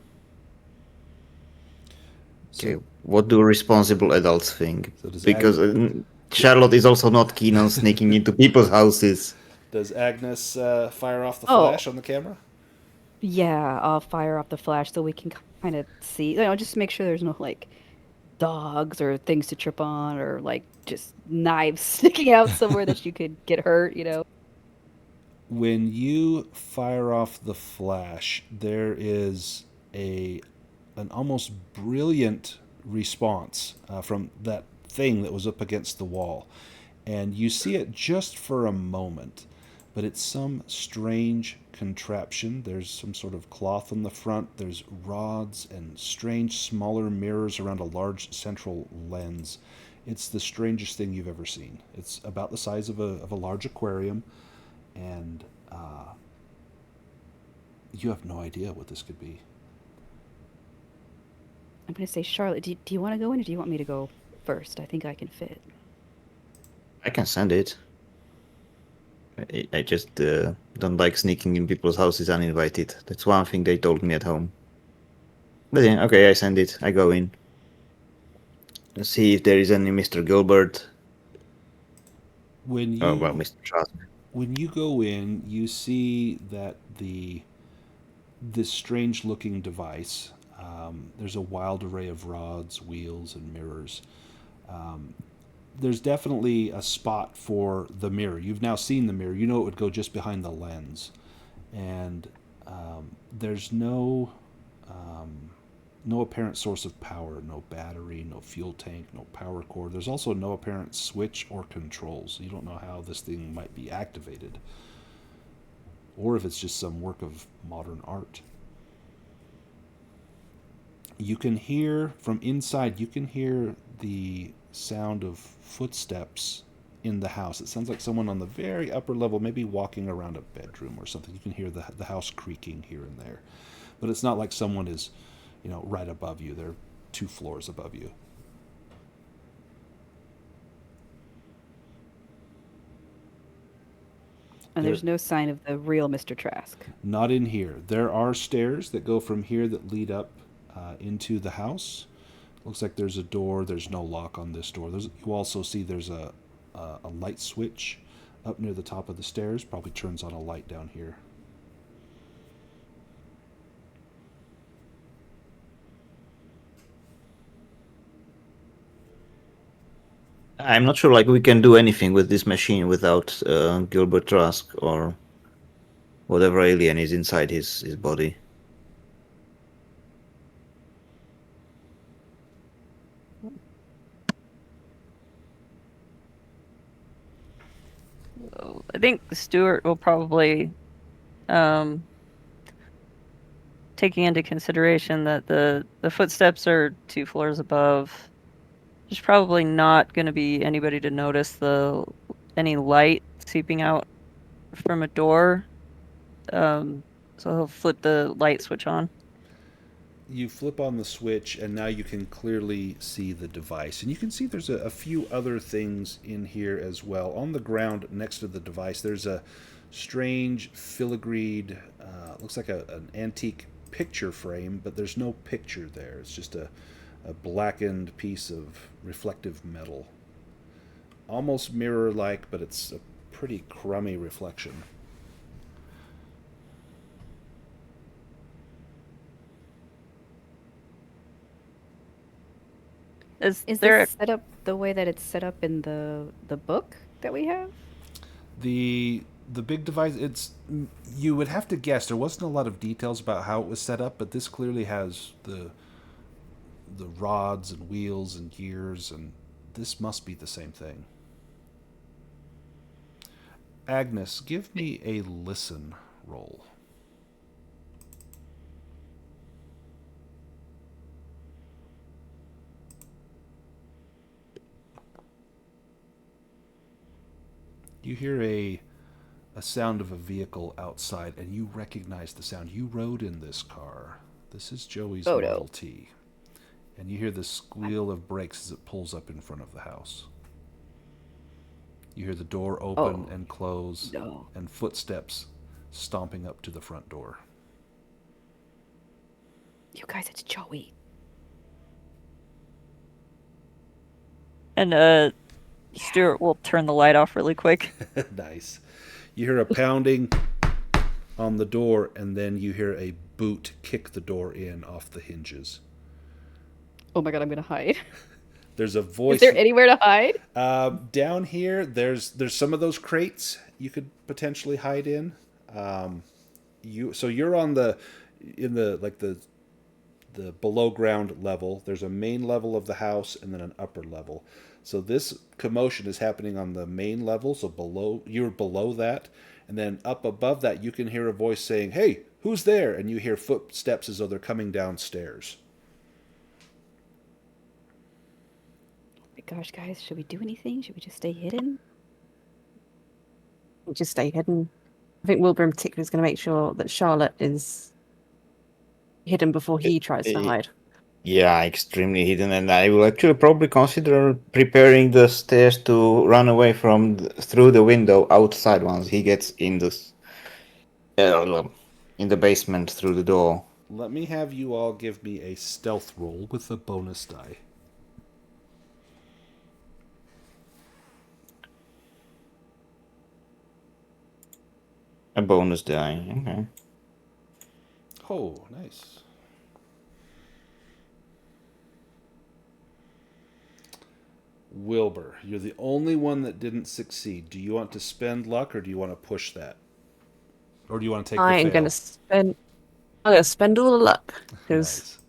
Okay, what do responsible adults think? So does Because Charlotte is also not keen on sneaking into people's houses. Does Agnes fire off the Oh. flash on the camera? Yeah, I'll fire up the flash so we can kind of see. Just make sure there's no like dogs or things to trip on, or like just knives sticking out somewhere that you could get hurt. When you fire off the flash, there is an almost brilliant response from that thing that was up against the wall. And you see it just for a moment, but it's some strange contraption. There's some sort of cloth on the front. There's rods and strange smaller mirrors around a large central lens. It's the strangest thing you've ever seen. It's about the size of a large aquarium, and you have no idea what this could be. I'm going to say, Charlotte, do you want to go in, or do you want me to go first? I think I can fit. I can send it. I just don't like sneaking in people's houses uninvited. That's one thing they told me at home. But yeah, okay, I send it. I go in. Let's see if there is any Mr. Gilbert. When you Mr. Trask. When you go in, you see that this strange-looking device. There's a wild array of rods, wheels, and mirrors. There's definitely a spot for the mirror. You've now seen the mirror. You know it would go just behind the lens. And there's no apparent source of power, no battery, no fuel tank, no power cord. There's also no apparent switch or controls. You don't know how this thing might be activated, or if it's just some work of modern art. You can hear from inside, you can hear the sound of footsteps in the house. It sounds like someone on the very upper level, maybe walking around a bedroom or something. You can hear the house creaking here and there. But it's not like someone is, right above you. They're 2 floors above you. And there's no sign of the real Mr. Trask. Not in here. There are stairs that go from here that lead up into the house. Looks like there's a door. There's no lock on this door. You also see there's a light switch up near the top of the stairs. Probably turns on a light down here. I'm not sure we can do anything with this machine without Gilbert Trask or whatever alien is inside his body. I think Stuart will probably take taking into consideration that the footsteps are 2 floors above, there's probably not going to be anybody to notice any light seeping out from a door. So he'll flip the light switch on. You flip on the switch, and now you can clearly see the device. And you can see there's a few other things in here as well. On the ground next to the device, there's a strange filigreed, looks like an antique picture frame, but there's no picture there. It's just a blackened piece of reflective metal. Almost mirror-like, but it's a pretty crummy reflection. Is Is there this set up the way that it's set up in the book that we have? The big device, you would have to guess. There wasn't a lot of details about how it was set up, but this clearly has the rods and wheels and gears, and this must be the same thing. Agnes, give me a listen roll. You hear a sound of a vehicle outside, and you recognize the sound. You rode in this car. This is Joey's Oh, no. Model T. And you hear the squeal of brakes as it pulls up in front of the house. You hear the door open and close, No. and footsteps stomping up to the front door. You guys, it's Joey. and Stuart will turn the light off really quick. Nice. You hear a pounding on the door, and then you hear a boot kick the door in off the hinges. Oh my god, I'm gonna hide. There's a voice. Is there anywhere to hide? Down here, there's some of those crates you could potentially hide in. You're on the below ground level. There's a main level of the house and then an upper level. So this commotion is happening on the main level. So you're below that, and then up above that, you can hear a voice saying, "Hey, who's there?" And you hear footsteps as though they're coming downstairs. Oh my gosh, guys, should we do anything? Should we just stay hidden? Just stay hidden. I think Wilbur in particular is going to make sure that Charlotte is hidden before he tries to hide. Yeah, extremely hidden, and I will actually probably consider preparing the stairs to run away from through the window outside once he gets in the basement through the door. Let me have you all give me a stealth roll with a bonus die. A bonus die. Okay. Oh, nice. Wilbur, you're the only one that didn't succeed. Do you want to spend luck, or do you want to push that? Or do you want to take the fail? I'm going to spend all the luck because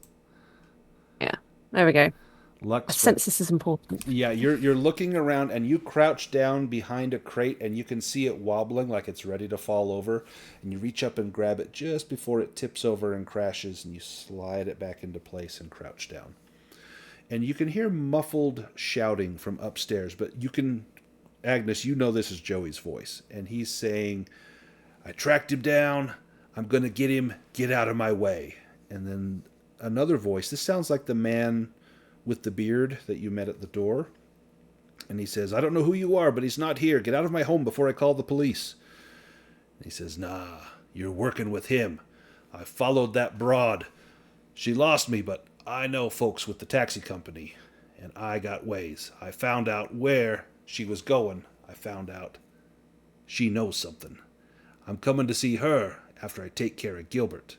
Nice. yeah, there we go. Luck I spent. sense this is important. Yeah, you're looking around, and you crouch down behind a crate, and you can see it wobbling like it's ready to fall over, and you reach up and grab it just before it tips over and crashes, and you slide it back into place and crouch down. And you can hear muffled shouting from upstairs, but Agnes, you know this is Joey's voice, and he's saying, "I tracked him down. I'm going to get him. Get out of my way." And then another voice. This sounds like the man with the beard that you met at the door. And he says, "I don't know who you are, but he's not here. Get out of my home before I call the police." And he says, "Nah, you're working with him. I followed that broad. She lost me, but I know folks with the taxi company, and I got ways. I found out where she was going. I found out she knows something. I'm coming to see her after I take care of Gilbert.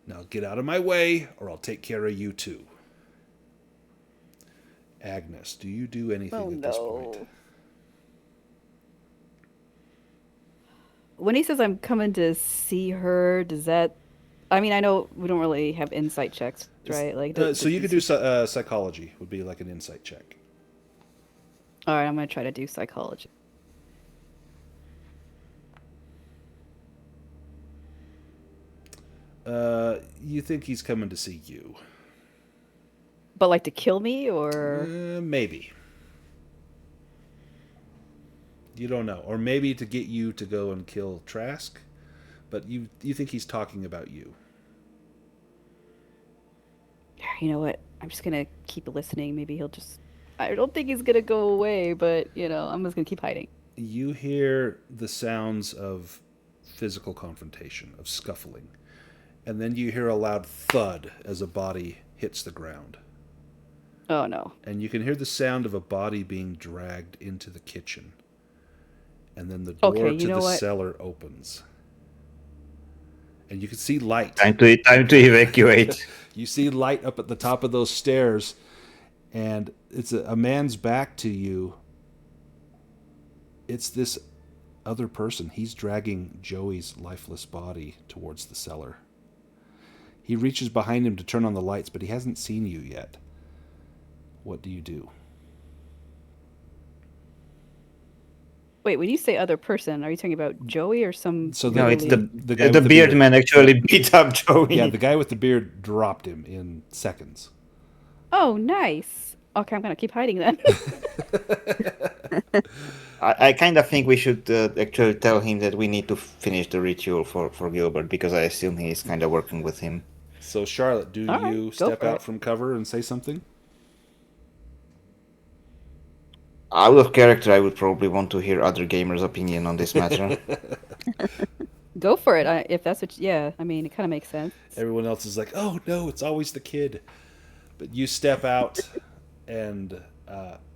Now get out of my way, or I'll take care of you too." Agnes, do you do anything at this point? When he says I'm coming to see her, does that... I mean, I know we don't really have insight checks, right? Like, So you could do psychology, would be like an insight check. All right, I'm going to try to do psychology. You think he's coming to see you? But like to kill me or Maybe. You don't know, or maybe to get you to go and kill Trask. But you think he's talking about you. you know what? I'm just gonna keep listening. Maybe he'll just. I don't think he's gonna go away, but I'm just gonna keep hiding. You hear the sounds of physical confrontation, of scuffling, and then you hear a loud thud as a body hits the ground. Oh no! And you can hear the sound of a body being dragged into the kitchen. And then the door to the cellar opens. And you can see light. Time to evacuate. You see light up at the top of those stairs, and it's a man's back to you. It's this other person. He's dragging Joey's lifeless body towards the cellar. He reaches behind him to turn on the lights, but he hasn't seen you yet. What do you do? Wait, when you say other person, are you talking about Joey or some? So No, it's guy the with beard man actually beat up Joey. Yeah, the guy with the beard dropped him in seconds. Oh, nice. Okay, I'm gonna keep hiding then. I kind of think we should actually tell him that we need to finish the ritual for Gilbert, because I assume he's kind of working with him. So, Charlotte, do All you right, go step for out it. from cover and say something? Out of character, I would probably want to hear other gamers' opinion on this matter. Go for it. If that's what. Yeah, I mean, it kind of makes sense. Everyone else is like, "Oh no, it's always the kid." But you step out, and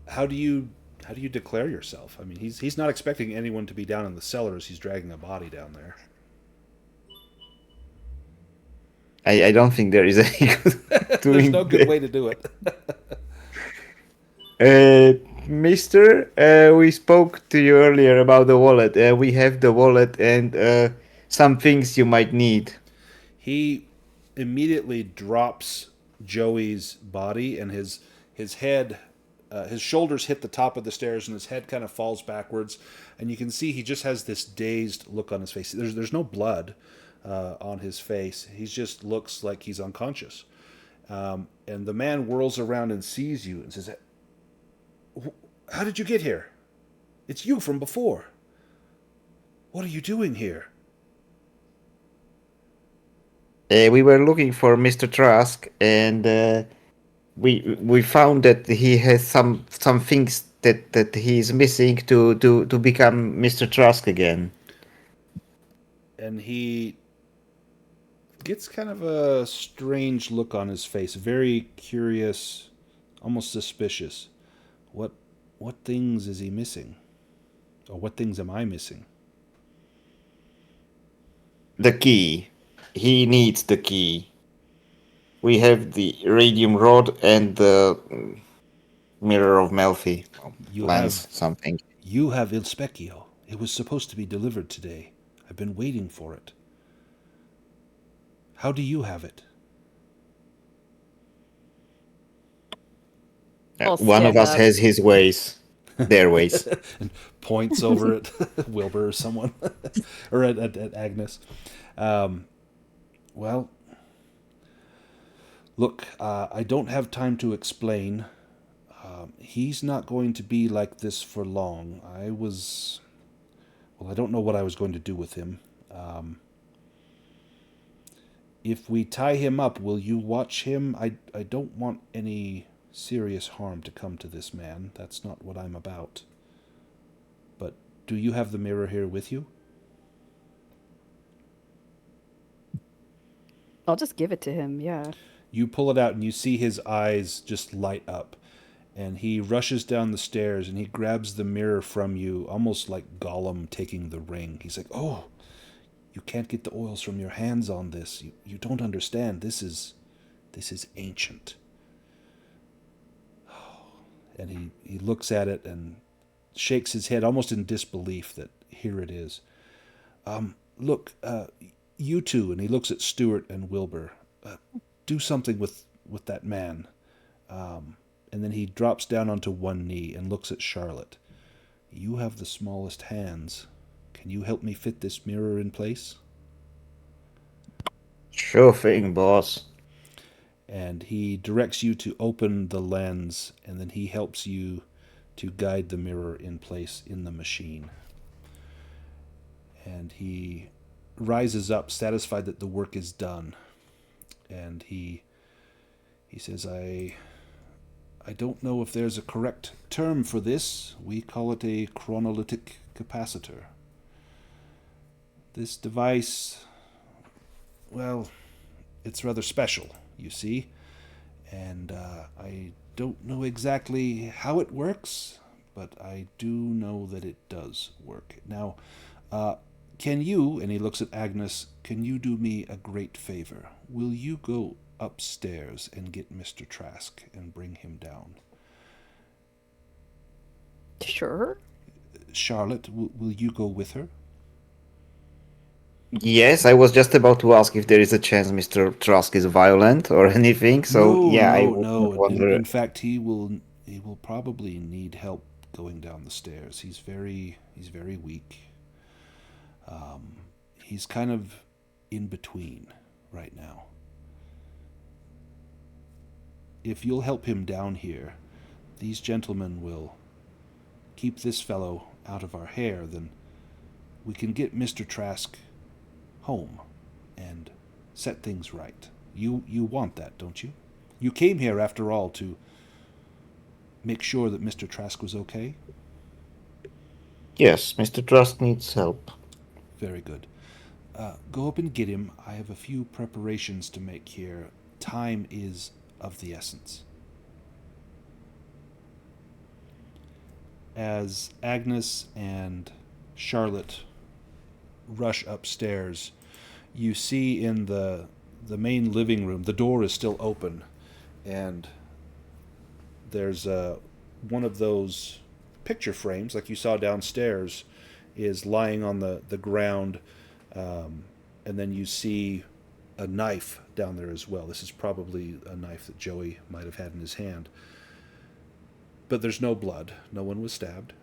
how do you declare yourself? I mean, he's not expecting anyone to be down in the cellars. He's dragging a body down there. I don't think there is any good There's no good way to do it. Mister, we spoke to you earlier about the wallet. We have the wallet and some things you might need. He immediately drops Joey's body, and his head, his shoulders hit the top of the stairs, and his head kind of falls backwards. And you can see he just has this dazed look on his face. There's no blood on his face. He just looks like he's unconscious. And the man whirls around and sees you and says, "How did you get here? It's you from before. What are you doing here?" We were looking for Mr. Trask, and we found that he has some things that he's missing to become Mr. Trask again. And he gets kind of a strange look on his face, very curious, almost suspicious. What things is he missing? Or what things am I missing? The key. He needs the key. We have the radium rod and the mirror of Melfi. Something. You have Il Specchio. It was supposed to be delivered today. I've been waiting for it. How do you have it? I'll One of stand us up. has his ways. Their ways. And points over at Wilbur or someone. Or at Agnes. Well, look, I don't have time to explain. He's not going to be like this for long. I don't know what I was going to do with him. If we tie him up, will you watch him? I don't want any serious harm to come to this man. That's not what I'm about. But do you have the mirror here with you? I'll just give it to him. Yeah. You pull it out and you see his eyes just light up. And he rushes down the stairs and he grabs the mirror from you, almost like Gollum taking the ring. He's like, "Oh, you can't get the oils from your hands on this. You don't understand. This is ancient." And he looks at it and shakes his head almost in disbelief that here it is. Look, you two, and he looks at Stuart and Wilbur, do something with that man. And then he drops down onto one knee and looks at Charlotte. You have the smallest hands. Can you help me fit this mirror in place? Sure thing, boss. And he directs you to open the lens, and then he helps you to guide the mirror in place in the machine. And he rises up, satisfied that the work is done. And he says, I don't know if there's a correct term for this. We call it a chronolytic capacitor. This device, well, it's rather special, you see. And I don't know exactly how it works, but I do know that it does work. Now, can you, and he looks at Agnes, can you do me a great favor? Will you go upstairs and get Mr. Trask and bring him down? Sure. Charlotte, will you go with her? Yes, I was just about to ask if there is a chance Mr. Trask is violent or anything. So I would no. wonder. In fact, he will probably need help going down the stairs. He's very weak. He's kind of in between right now. If you'll help him down here, these gentlemen will keep this fellow out of our hair, then we can get Mr. Trask home and set things right. You want that, don't you? You came here, after all, to make sure that Mr. Trask was okay? Yes, Mr. Trask needs help. Very good. Go up and get him. I have a few preparations to make here. Time is of the essence. As Agnes and Charlotte rush upstairs, you see in the main living room, the door is still open, and there's one of those picture frames, like you saw downstairs, is lying on the ground, and then you see a knife down there as well. This is probably a knife that Joey might have had in his hand. But there's no blood. No one was stabbed.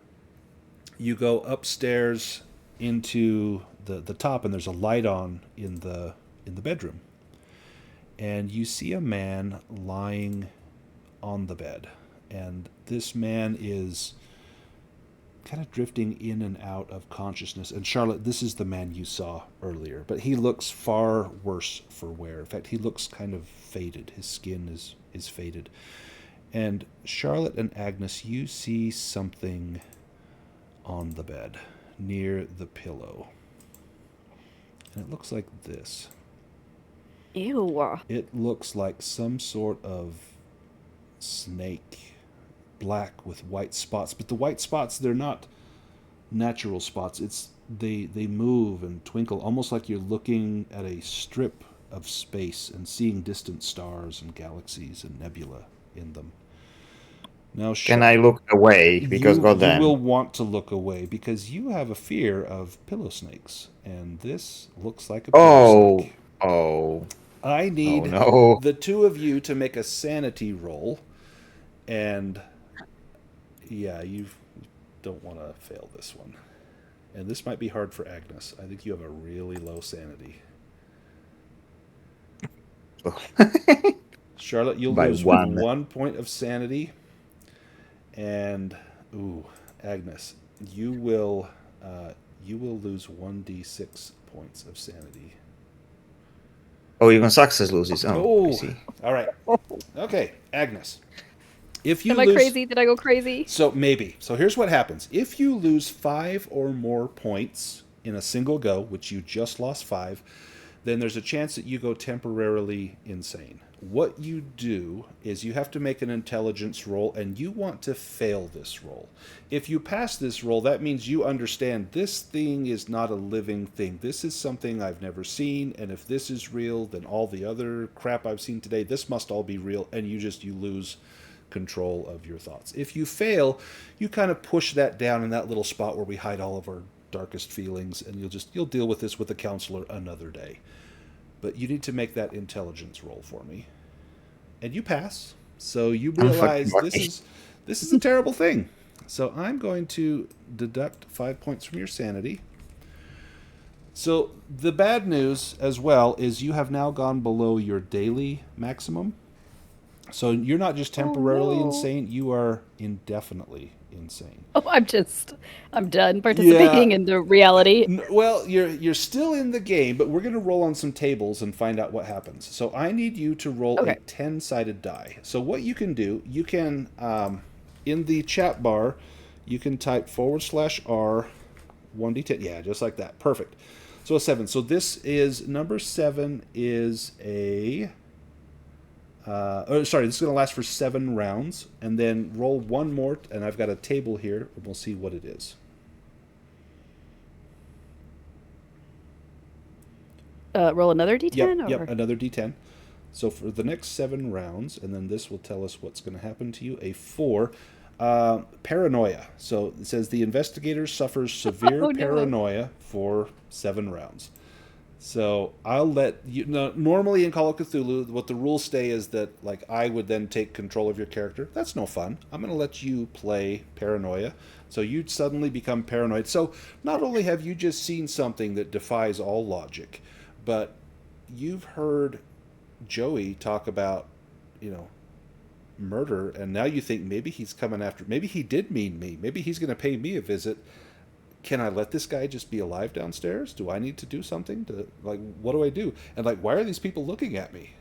You go upstairs into the top, and there's a light on in the bedroom. And you see a man lying on the bed. And this man is kind of drifting in and out of consciousness. And Charlotte, this is the man you saw earlier, but he looks far worse for wear. In fact, he looks kind of faded. His skin is faded. And Charlotte and Agnes, you see something on the bed near the pillow. And it looks like this. Ew. It looks like some sort of snake, black with white spots, but the white spots, they're not natural spots. They move and twinkle, almost like you're looking at a strip of space and seeing distant stars and galaxies and nebula in them. Now, Can I look away? Because you goddamn. will want to look away because you have a fear of pillow snakes, and this looks like a pillow snake. Oh. I need no. the two of you to make a sanity roll, and yeah, you don't want to fail this one. And this might be hard for Agnes. I think you have a really low sanity. Charlotte, you'll By lose one. 1 point of sanity. And Agnes, you will lose 1d6 points of sanity. Oh, even success loses. Oh, I see. All right. Okay, Agnes. If you Am I lose, crazy? Did I go crazy? So maybe. So here's what happens. If you lose 5 or more points in a single go, which you just lost 5, then there's a chance that you go temporarily insane. What you do is you have to make an intelligence roll, and you want to fail this roll. If you pass this roll, that means you understand this thing is not a living thing. This is something I've never seen, and if this is real, then all the other crap I've seen today, this must all be real, and you lose control of your thoughts. If you fail, you kind of push that down in that little spot where we hide all of our darkest feelings, and you'll deal with this with the counselor another day. But you need to make that intelligence roll for me. And you pass. So you realize this is a terrible thing. So I'm going to deduct 5 points from your sanity. So the bad news as well is you have now gone below your daily maximum. So you're not just temporarily no. insane, you are indefinitely insane. Oh, I'm done participating in the reality. Well, you're still in the game, but we're going to roll on some tables and find out what happens. So I need you to roll a Okay. 10-sided die. So what you can do, you can, in the chat bar, you can type /R 1d10. Yeah, just like that. Perfect. So a 7. So this is, number 7 is a... this is going to last for 7 rounds, and then roll one more, and I've got a table here, and we'll see what it is. Roll another d10? Yep, another d10. So for the next 7 rounds, and then this will tell us what's going to happen to you, a 4. Paranoia. So it says the investigator suffers severe Oh, no. paranoia for 7 rounds. So I'll let you know. Normally in Call of Cthulhu, what the rules say is that like I would then take control of your character. That's no fun. I'm going to let you play paranoia. So you'd suddenly become paranoid. So not only have you just seen something that defies all logic, but you've heard Joey talk about, murder, and now you think maybe he's coming after. Maybe he did mean me. Maybe he's going to pay me a visit. Can I let this guy just be alive downstairs? Do I need to do something to, like, what do I do? And like, why are these people looking at me?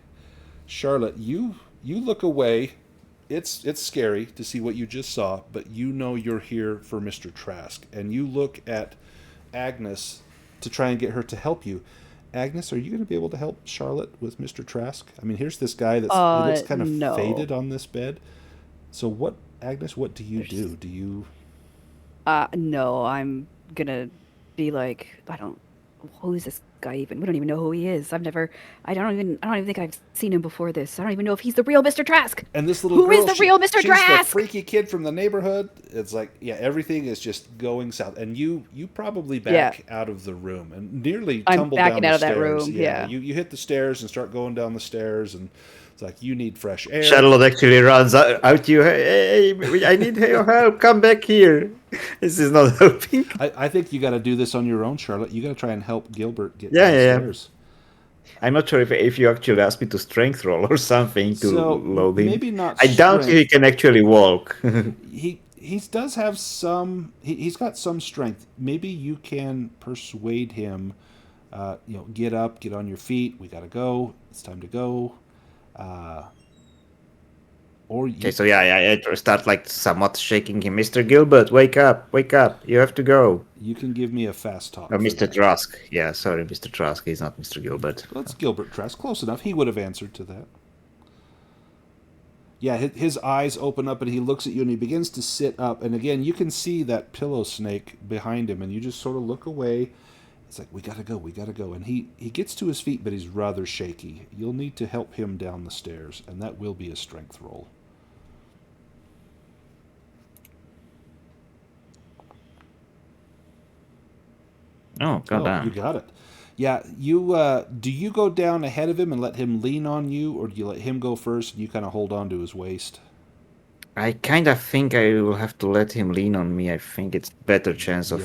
Charlotte, you look away. It's scary to see what you just saw, but you know you're here for Mr. Trask, and you look at Agnes to try and get her to help you. Agnes, are you going to be able to help Charlotte with Mr. Trask? I mean, here's this guy that's he looks kind of no. faded on this bed. So what, Agnes, what do you do? Do you... No, I'm gonna be like, who is this guy even? We don't even know who he is. I don't even think I've seen him before this. I don't even know if he's the real Mr. Trask. And this little Who girl, is the real Mr. she's Trask? the freaky kid from the neighborhood. It's like, yeah, everything is just going south. And you probably back out of the room and nearly tumble down the stairs. I'm backing out of that room, yeah. You hit the stairs and start going down the stairs, and it's like, you need fresh air. Charlotte actually runs out to you. Hey, I need your help. Come back here. This is not helping. I think you got to do this on your own, Charlotte. You got to try and help Gilbert get downstairs. I'm not sure if you actually asked me to strength roll or something to load him. Maybe not. I doubt if he can actually walk. He does have some. He's got some strength. Maybe you can persuade him. Get up, get on your feet. We gotta go. It's time to go. Okay, so I start like somewhat shaking him. Mr. Gilbert, wake up! You have to go. You can give me a fast talk. Oh, Mr. Trask. Yeah, sorry, Mr. Trask. He's not Mr. Gilbert. Well, that's Gilbert Trask. Close enough. He would have answered to that. Yeah, his eyes open up and he looks at you and he begins to sit up. And again, you can see that pillow snake behind him, and you just sort of look away. It's like, we gotta go. And he gets to his feet, but he's rather shaky. You'll need to help him down the stairs, and that will be a strength roll. Oh, goddamn. You got it. Yeah, do you go down ahead of him and let him lean on you, or do you let him go first and you kind of hold on to his waist? I kind of think I will have to let him lean on me. I think it's better chance of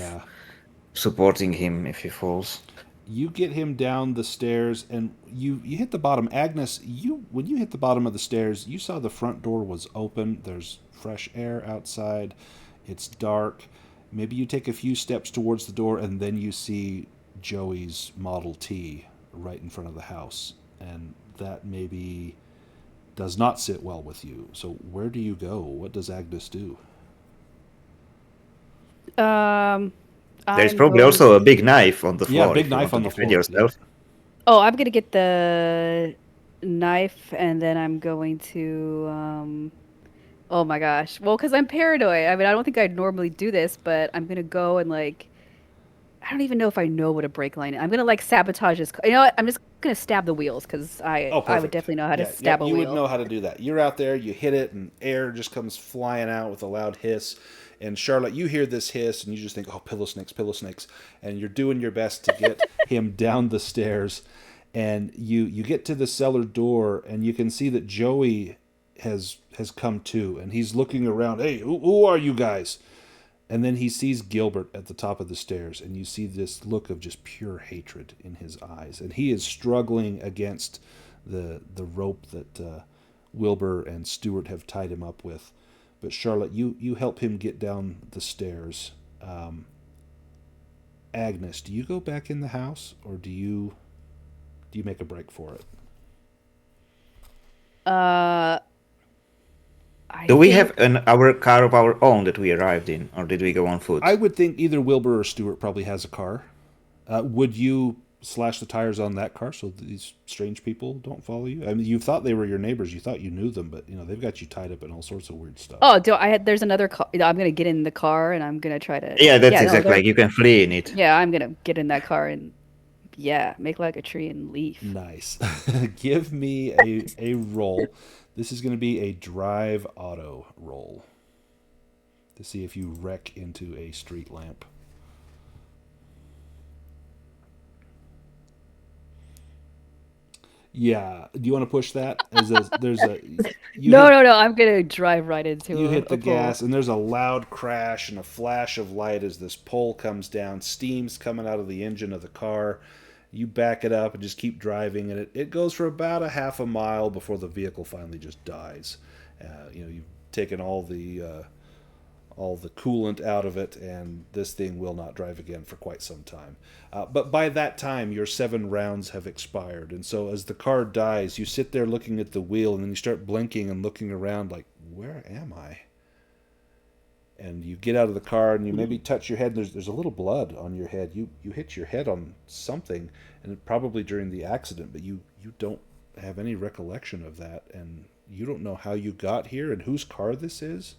supporting him if he falls. You get him down the stairs, and you hit the bottom. Agnes, when you hit the bottom of the stairs, you saw the front door was open. There's fresh air outside. It's dark. Maybe you take a few steps towards the door, and then you see Joey's Model T right in front of the house. And that maybe does not sit well with you. So where do you go? What does Agnes do? There's probably also a big knife on the floor. Yeah, big knife on the floor. Yourself. Oh, I'm gonna get the knife, and then I'm going to. Oh my gosh! Well, because I'm paranoid. I mean, I don't think I'd normally do this, but I'm gonna go and I don't even know if I know what a brake line is. I'm gonna sabotage his. You know what? I'm just gonna stab the wheels because I would definitely know how to stab a wheel. You would know how to do that. You're out there, you hit it, and air just comes flying out with a loud hiss. And Charlotte, you hear this hiss, and you just think, "Oh, pillow snakes!" And you're doing your best to get him down the stairs. And you get to the cellar door, and you can see that Joey has come to, and he's looking around. Hey, who are you guys? And then he sees Gilbert at the top of the stairs, and you see this look of just pure hatred in his eyes. And he is struggling against the rope that Wilbur and Stewart have tied him up with. But Charlotte, you help him get down the stairs. Agnes, do you go back in the house, or do you make a break for it? Do we think- have our car of our own that we arrived in, or did we go on foot? I would think either Wilbur or Stewart probably has a car. Would you slash the tires on that car so these strange people don't follow you? I mean, you thought they were your neighbors. You thought you knew them, but they've got you tied up in all sorts of weird stuff. Oh, there's another car. I'm gonna get in the car and I'm gonna try to. Yeah, that's no, exactly like you can flee in it. Yeah, I'm gonna get in that car and make like a tree and leave. Nice. Give me a roll. This is going to be a drive auto roll to see if you wreck into a street lamp. Yeah. Do you want to push that? No. I'm gonna drive right into. You hit the a pole. gas, and there's a loud crash and a flash of light as this pole comes down. Steam's coming out of the engine of the car. You back it up and just keep driving, and it goes for about a half a mile before the vehicle finally just dies. You've taken all the coolant out of it, and this thing will not drive again for quite some time. But by that time, your 7 rounds have expired, and so as the car dies, you sit there looking at the wheel, and then you start blinking and looking around like, where am I? And you get out of the car, and you maybe touch your head, and there's a little blood on your head. You hit your head on something, and probably during the accident, but you don't have any recollection of that, and you don't know how you got here and whose car this is.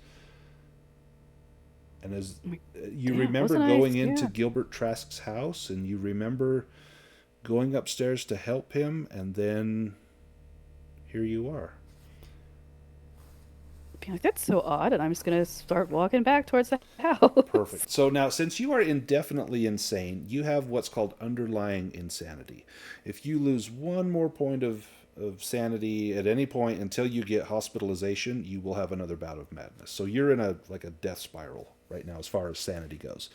And as you remember going into Gilbert Trask's house, and you remember going upstairs to help him, and then here you are. Being like, that's so odd, and I'm just gonna start walking back towards the house. Perfect. So now, since you are indefinitely insane, you have what's called underlying insanity. If you lose one more point of sanity at any point until you get hospitalization, you will have another bout of madness. So you're in a death spiral right now as far as sanity goes.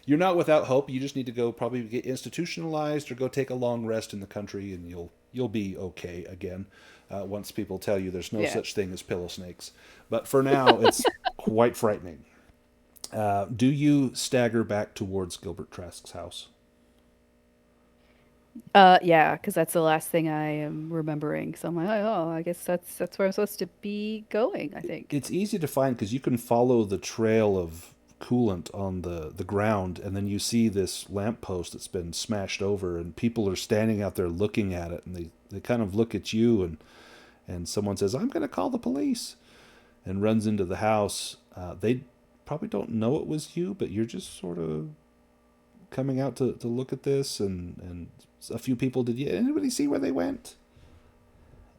You're not without hope. You just need to go probably get institutionalized or go take a long rest in the country, and you'll be okay again once people tell you there's no such thing as pillow snakes. But for now, it's quite frightening. Do you stagger back towards Gilbert Trask's house? Yeah, because that's the last thing I am remembering. So I'm like, oh, I guess that's where I'm supposed to be going, I think. It's easy to find because you can follow the trail of coolant on the ground, and then you see this lamppost that's been smashed over, and people are standing out there looking at it, and they kind of look at you, and someone says, I'm going to call the police, and runs into the house. They probably don't know it was you, but you're just sort of coming out to look at this, and a few people, did anybody see where they went?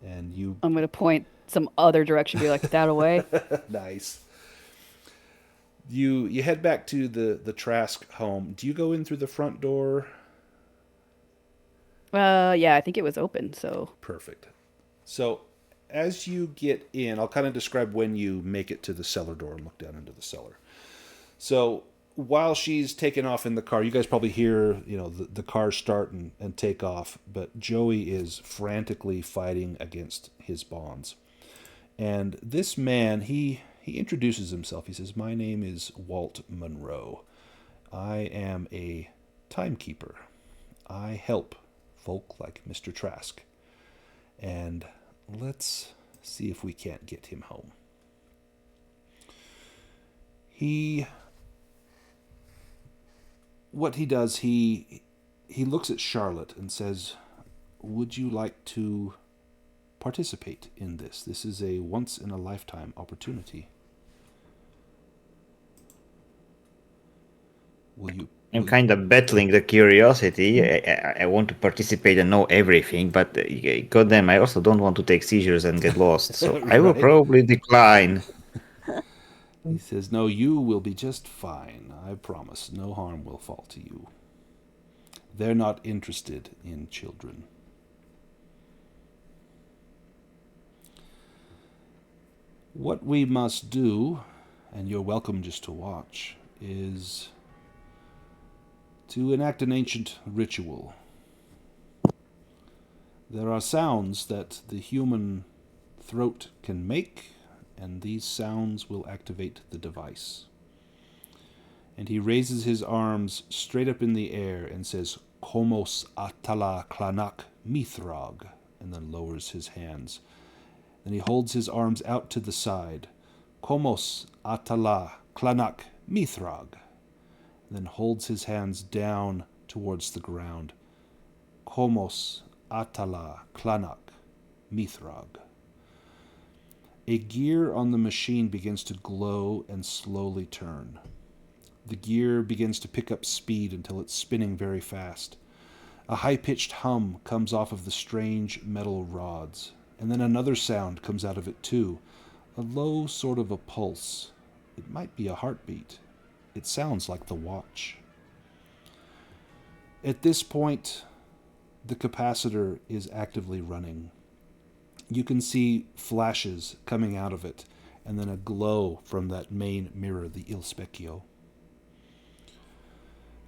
And I'm going to point some other direction, be like, that away. Nice. You head back to the Trask home. Do you go in through the front door? Yeah, I think it was open, so. Perfect. So as you get in, I'll kind of describe when you make it to the cellar door and look down into the cellar. So while she's taking off in the car, you guys probably hear, the car start and take off, but Joey is frantically fighting against his bonds. And this man, he introduces himself. He says, my name is Walt Monroe. I am a timekeeper. I help folk like Mr. Trask. And let's see if we can't get him home. What he does, he looks at Charlotte and says, would you like to participate in this? This is a once-in-a-lifetime opportunity. I'm kind of battling the curiosity. I want to participate and know everything, but goddamn, I also don't want to take seizures and get lost. So I will probably decline. He says, no, you will be just fine. I promise. No harm will fall to you. They're not interested in children. What we must do, and you're welcome just to watch, is to enact an ancient ritual. There are sounds that the human throat can make, and these sounds will activate the device. And he raises his arms straight up in the air and says, Komos atala klanak mithrog, and then lowers his hands. Then he holds his arms out to the side. Komos atala klanak mithrog. And then holds his hands down towards the ground. Komos atala klanak mithrog. A gear on the machine begins to glow and slowly turn. The gear begins to pick up speed until it's spinning very fast. A high-pitched hum comes off of the strange metal rods, and then another sound comes out of it too, a low sort of a pulse. It might be a heartbeat. It sounds like the watch. At this point, the capacitor is actively running. You can see flashes coming out of it, and then a glow from that main mirror, the Il Specchio.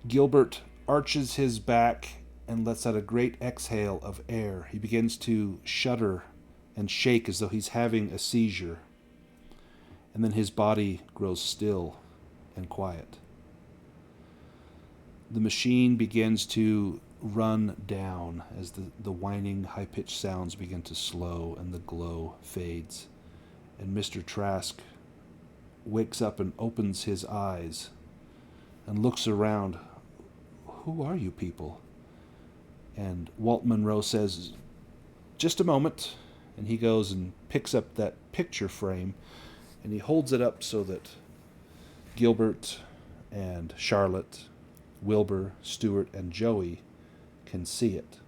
Gilbert arches his back and lets out a great exhale of air. He begins to shudder and shake as though he's having a seizure. And then his body grows still and quiet. The machine begins to run down as the whining, high-pitched sounds begin to slow and the glow fades. And Mr. Trask wakes up and opens his eyes and looks around. Who are you people? And Walt Monroe says, just a moment. And he goes and picks up that picture frame and he holds it up so that Gilbert and Charlotte, Wilbur, Stuart, and Joey can see it.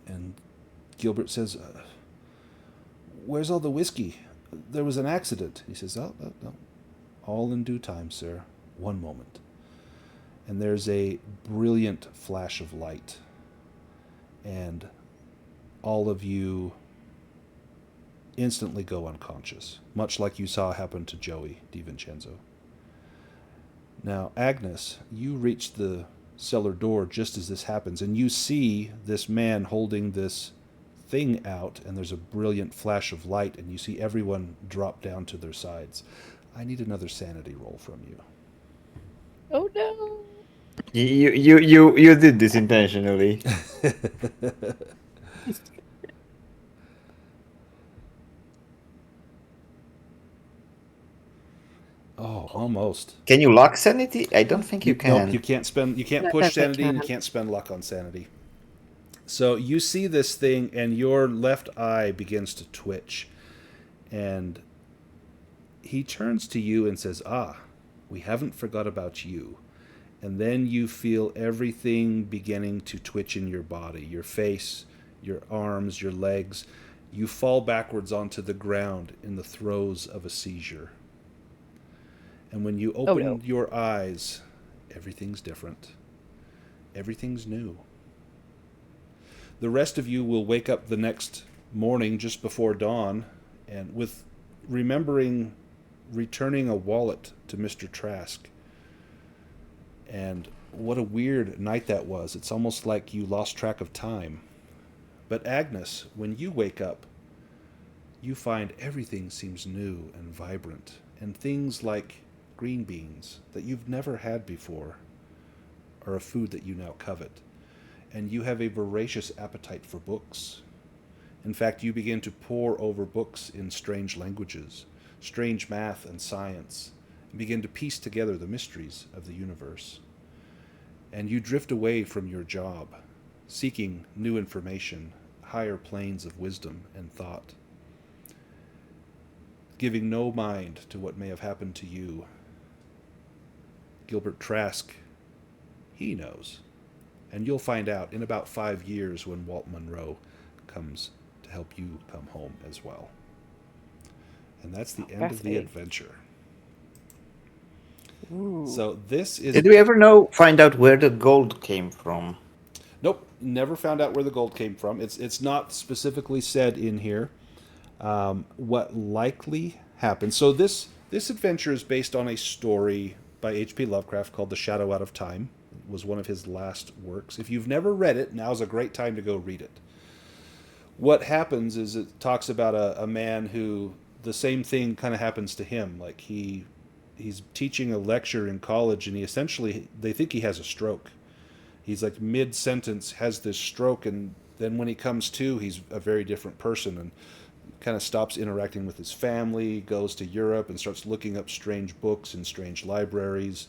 And Gilbert says, where's all the whiskey? There was an accident. He says, oh, no. All in due time, sir. One moment. And there's a brilliant flash of light. And all of you instantly go unconscious, much like you saw happen to Joey DiVincenzo. Now, Agnes, you reach the cellar door just as this happens, and you see this man holding this thing out, and there's a brilliant flash of light, and you see everyone drop down to their sides. I need another sanity roll from you. Oh no! You did this intentionally. Oh, almost. Can you lock sanity? I don't think you can. Nope, you can't spend. You can't No, push don't think sanity, you and you can. can't spend luck on sanity. So you see this thing, and your left eye begins to twitch, and he turns to you and says, "Ah, we haven't forgot about you." And then you feel everything beginning to twitch in your body, your face, your arms, your legs. You fall backwards onto the ground in the throes of a seizure. And when you open your eyes, everything's different. Everything's new. The rest of you will wake up the next morning just before dawn, and with remembering returning a wallet to Mr. Trask. And what a weird night that was. It's almost like you lost track of time. But Agnes, when you wake up, you find everything seems new and vibrant, and things like green beans that you've never had before are a food that you now covet. And you have a voracious appetite for books. In fact, you begin to pore over books in strange languages, strange math and science, and begin to piece together the mysteries of the universe. And you drift away from your job, seeking new information, higher planes of wisdom and thought, giving no mind to what may have happened to you. Gilbert Trask, he knows. And you'll find out in about 5 years when Walt Monroe comes to help you come home as well. And that's the end of the adventure. Ooh. So this is... Did we ever find out where the gold came from? Nope, never found out where the gold came from. It's not specifically said in here. What likely happened. So this adventure is based on a story by HP Lovecraft called The Shadow Out of Time. It was one of his last works. If you've never read it, now's a great time to go read it. What happens is it talks about a man who the same thing kind of happens to him. Like he's teaching a lecture in college, and they think he has a stroke. He's like mid-sentence, has this stroke, and then when he comes to, he's a very different person and kind of stops interacting with his family, goes to Europe and starts looking up strange books in strange libraries,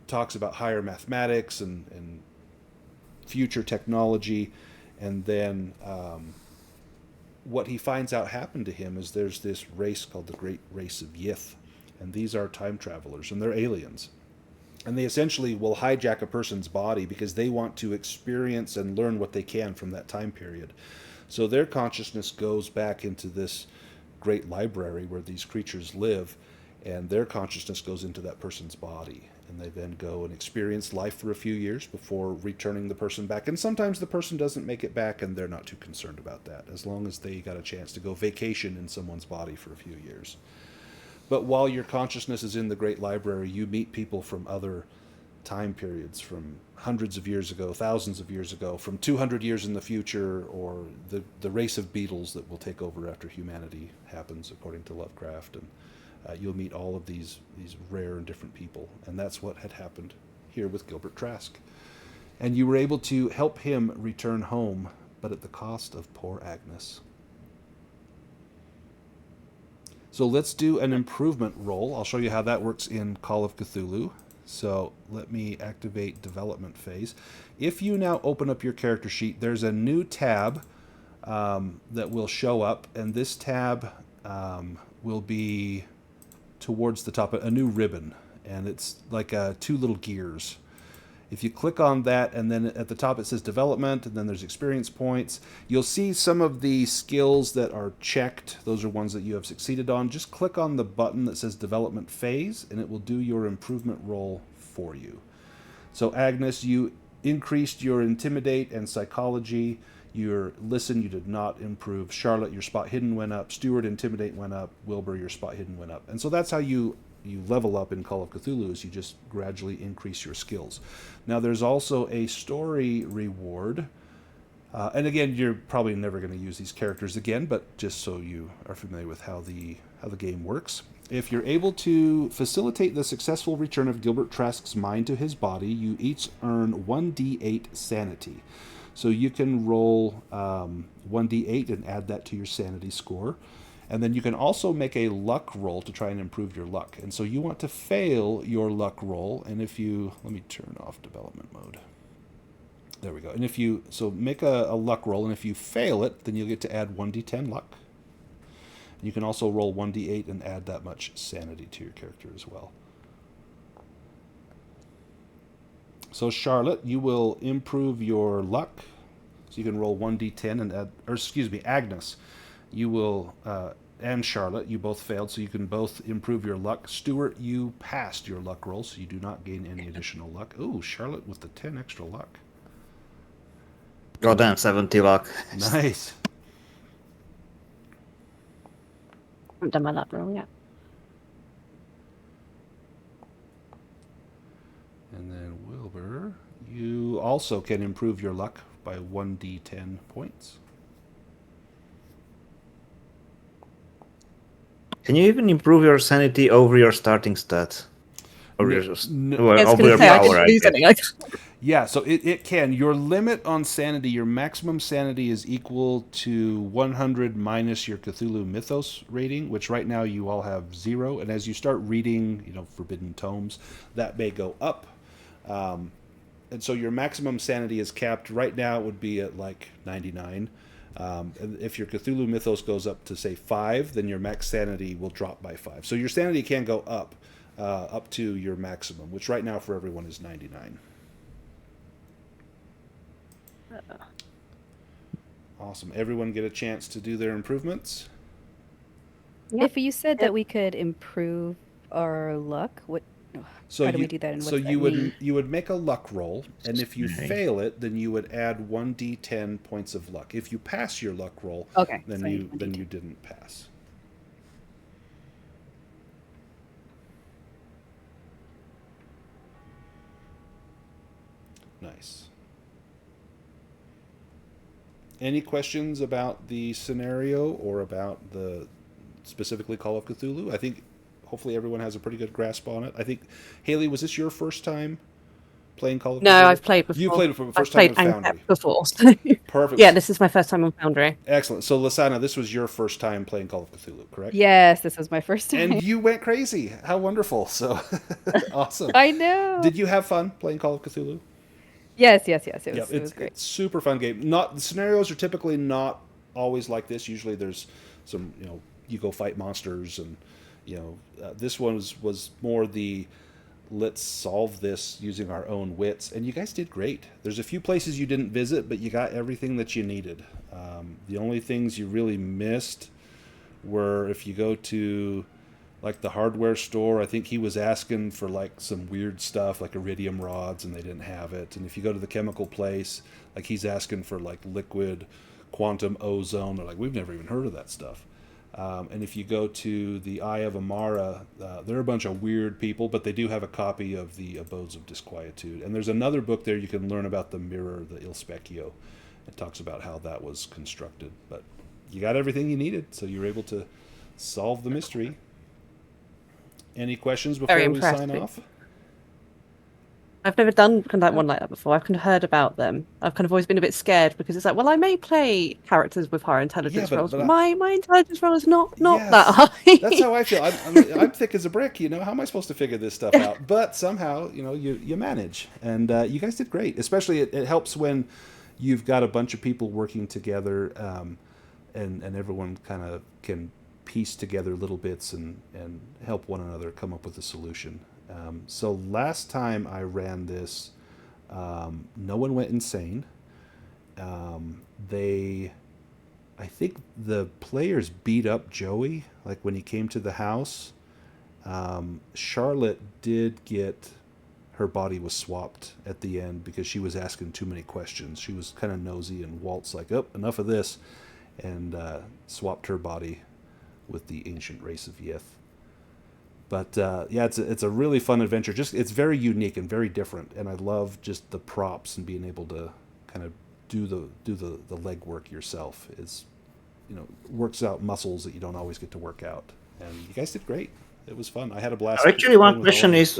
talks about higher mathematics and future technology. And then what he finds out happened to him is there's this race called the Great Race of Yith. And these are time travelers, and they're aliens. And they essentially will hijack a person's body because they want to experience and learn what they can from that time period. So their consciousness goes back into this great library where these creatures live, and their consciousness goes into that person's body. And they then go and experience life for a few years before returning the person back. And sometimes the person doesn't make it back, and they're not too concerned about that, as long as they got a chance to go vacation in someone's body for a few years. But while your consciousness is in the Great Library, you meet people from other time periods, from hundreds of years ago, thousands of years ago, from 200 years in the future, or the race of beetles that will take over after humanity happens, according to Lovecraft. And you'll meet all of these rare and different people. And that's what had happened here with Gilbert Trask. And you were able to help him return home, but at the cost of poor Agnes. So let's do an improvement roll. I'll show you how that works in Call of Cthulhu. So let me activate development phase. If you now open up your character sheet, there's a new tab that will show up, and this tab will be towards the top, a new ribbon, and it's like two little gears. If you click on that, and then at the top it says development, and then there's experience points, you'll see some of the skills that are checked. Those are ones that you have succeeded on. Just click on the button that says development phase, and it will do your improvement roll for you. So Agnes, you increased your intimidate and psychology. Your listen, you did not improve. Charlotte, your spot hidden went up. Stuart, intimidate went up. Wilbur, your spot hidden went up. And so that's how you level up in Call of Cthulhu, is you just gradually increase your skills. Now there's also a story reward, and again, you're probably never going to use these characters again, but just so you are familiar with how the game works. If you're able to facilitate the successful return of Gilbert Trask's mind to his body, you each earn 1d8 sanity. So you can roll 1d8 and add that to your sanity score. And then you can also make a luck roll to try and improve your luck. And so you want to fail your luck roll. And if you, let me turn off development mode. There we go. And if you, so make a luck roll, and if you fail it, then you'll get to add 1d10 luck. You can also roll 1d8 and add that much sanity to your character as well. So Charlotte, you will improve your luck. So you can roll 1d10 and add, or excuse me, Agnes, you will, and Charlotte, you both failed, so you can both improve your luck. Stuart, you passed your luck roll, so you do not gain any additional luck. Ooh, Charlotte with the 10 extra luck. Goddamn, 70 luck. Nice. I haven't done my luck roll yet. And then Wilbur, you also can improve your luck by 1d10 points. Can you even improve your sanity over your starting stats? Or No, your, no. well, I was over going your to say, I power, didn't I lose guess. any. Yeah, so it can. Your limit on sanity, your maximum sanity is equal to 100 minus your Cthulhu Mythos rating, which right now you all have 0. And as you start reading, forbidden tomes, that may go up. And so your maximum sanity is capped. Right now it would be at like 99. And if your Cthulhu Mythos goes up to, say, 5, then your max sanity will drop by 5. So your sanity can go up to your maximum, which right now for everyone is 99. Awesome. Everyone get a chance to do their improvements? Yep. If you said that we could improve our luck, So how do we do that, and so what's that you would mean? you would make a luck roll, and if you Okay. fail it, then you would add 1d10 points of luck. If you pass your luck roll, Okay, then so I you need then 1d10. you didn't pass. Nice. Any questions about the scenario or about the specifically Call of Cthulhu? I think hopefully everyone has a pretty good grasp on it. I think, Haley, was this your first time playing Call of Cthulhu? No, I've played before. You played it for the I've first time in played Foundry. Ankep before. So. Perfect. Yeah, this is my first time on Foundry. Excellent. So, Lasana, this was your first time playing Call of Cthulhu, correct? Yes, this was my first time. And you went crazy. How wonderful. So, awesome. I know. Did you have fun playing Call of Cthulhu? Yes. It was great. It's super fun game. The scenarios are typically not always like this. Usually there's some, you go fight monsters and, this one was more the let's solve this using our own wits. And you guys did great. There's a few places you didn't visit, but you got everything that you needed. The only things you really missed were if you go to like the hardware store, I think he was asking for like some weird stuff like iridium rods and they didn't have it. And if you go to the chemical place, like he's asking for like liquid quantum ozone. They're like, we've never even heard of that stuff. And if you go to the Eye of Amara, they're a bunch of weird people, but they do have a copy of the Abodes of Disquietude. And there's another book there you can learn about the mirror, the Il Specchio. It talks about how that was constructed. But you got everything you needed, so you're able to solve the mystery. Any questions before we sign off? I've never done kind of one like that before. I've kind of heard about them. I've kind of always been a bit scared because it's like, well, I may play characters with higher intelligence rolls, but my intelligence roll is not that high. That's how I feel. I'm thick as a brick. How am I supposed to figure this stuff out? But somehow, you manage, and you guys did great. Especially, it helps when you've got a bunch of people working together, and everyone kind of can piece together little bits and help one another come up with a solution. So last time I ran this, no one went insane. I think the players beat up Joey, like when he came to the house. Charlotte did get her body was swapped at the end because she was asking too many questions. She was kind of nosy, and Walt's like, oh, enough of this, and swapped her body with the ancient race of Yith. But it's a really fun adventure. It's very unique and very different, and I love just the props and being able to kind of do the legwork yourself. Works out muscles that you don't always get to work out. And you guys did great. It was fun. I had a blast. Actually, one question is,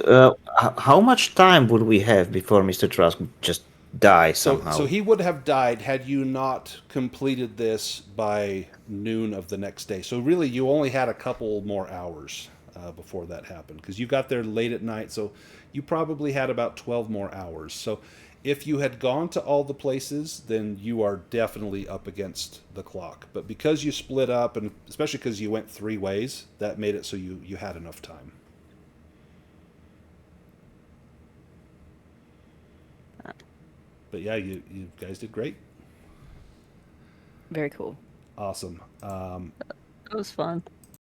how much time would we have before Mr. Trask just die somehow? So he would have died had you not completed this by noon of the next day. So really, you only had a couple more hours before that happened, because you got there late at night, so you probably had about 12 more hours. So if you had gone to all the places, then you are definitely up against the clock. But because you split up, and especially because you went 3 ways, that made it so you had enough time. But yeah, you guys did great. Very cool. Awesome. It was fun.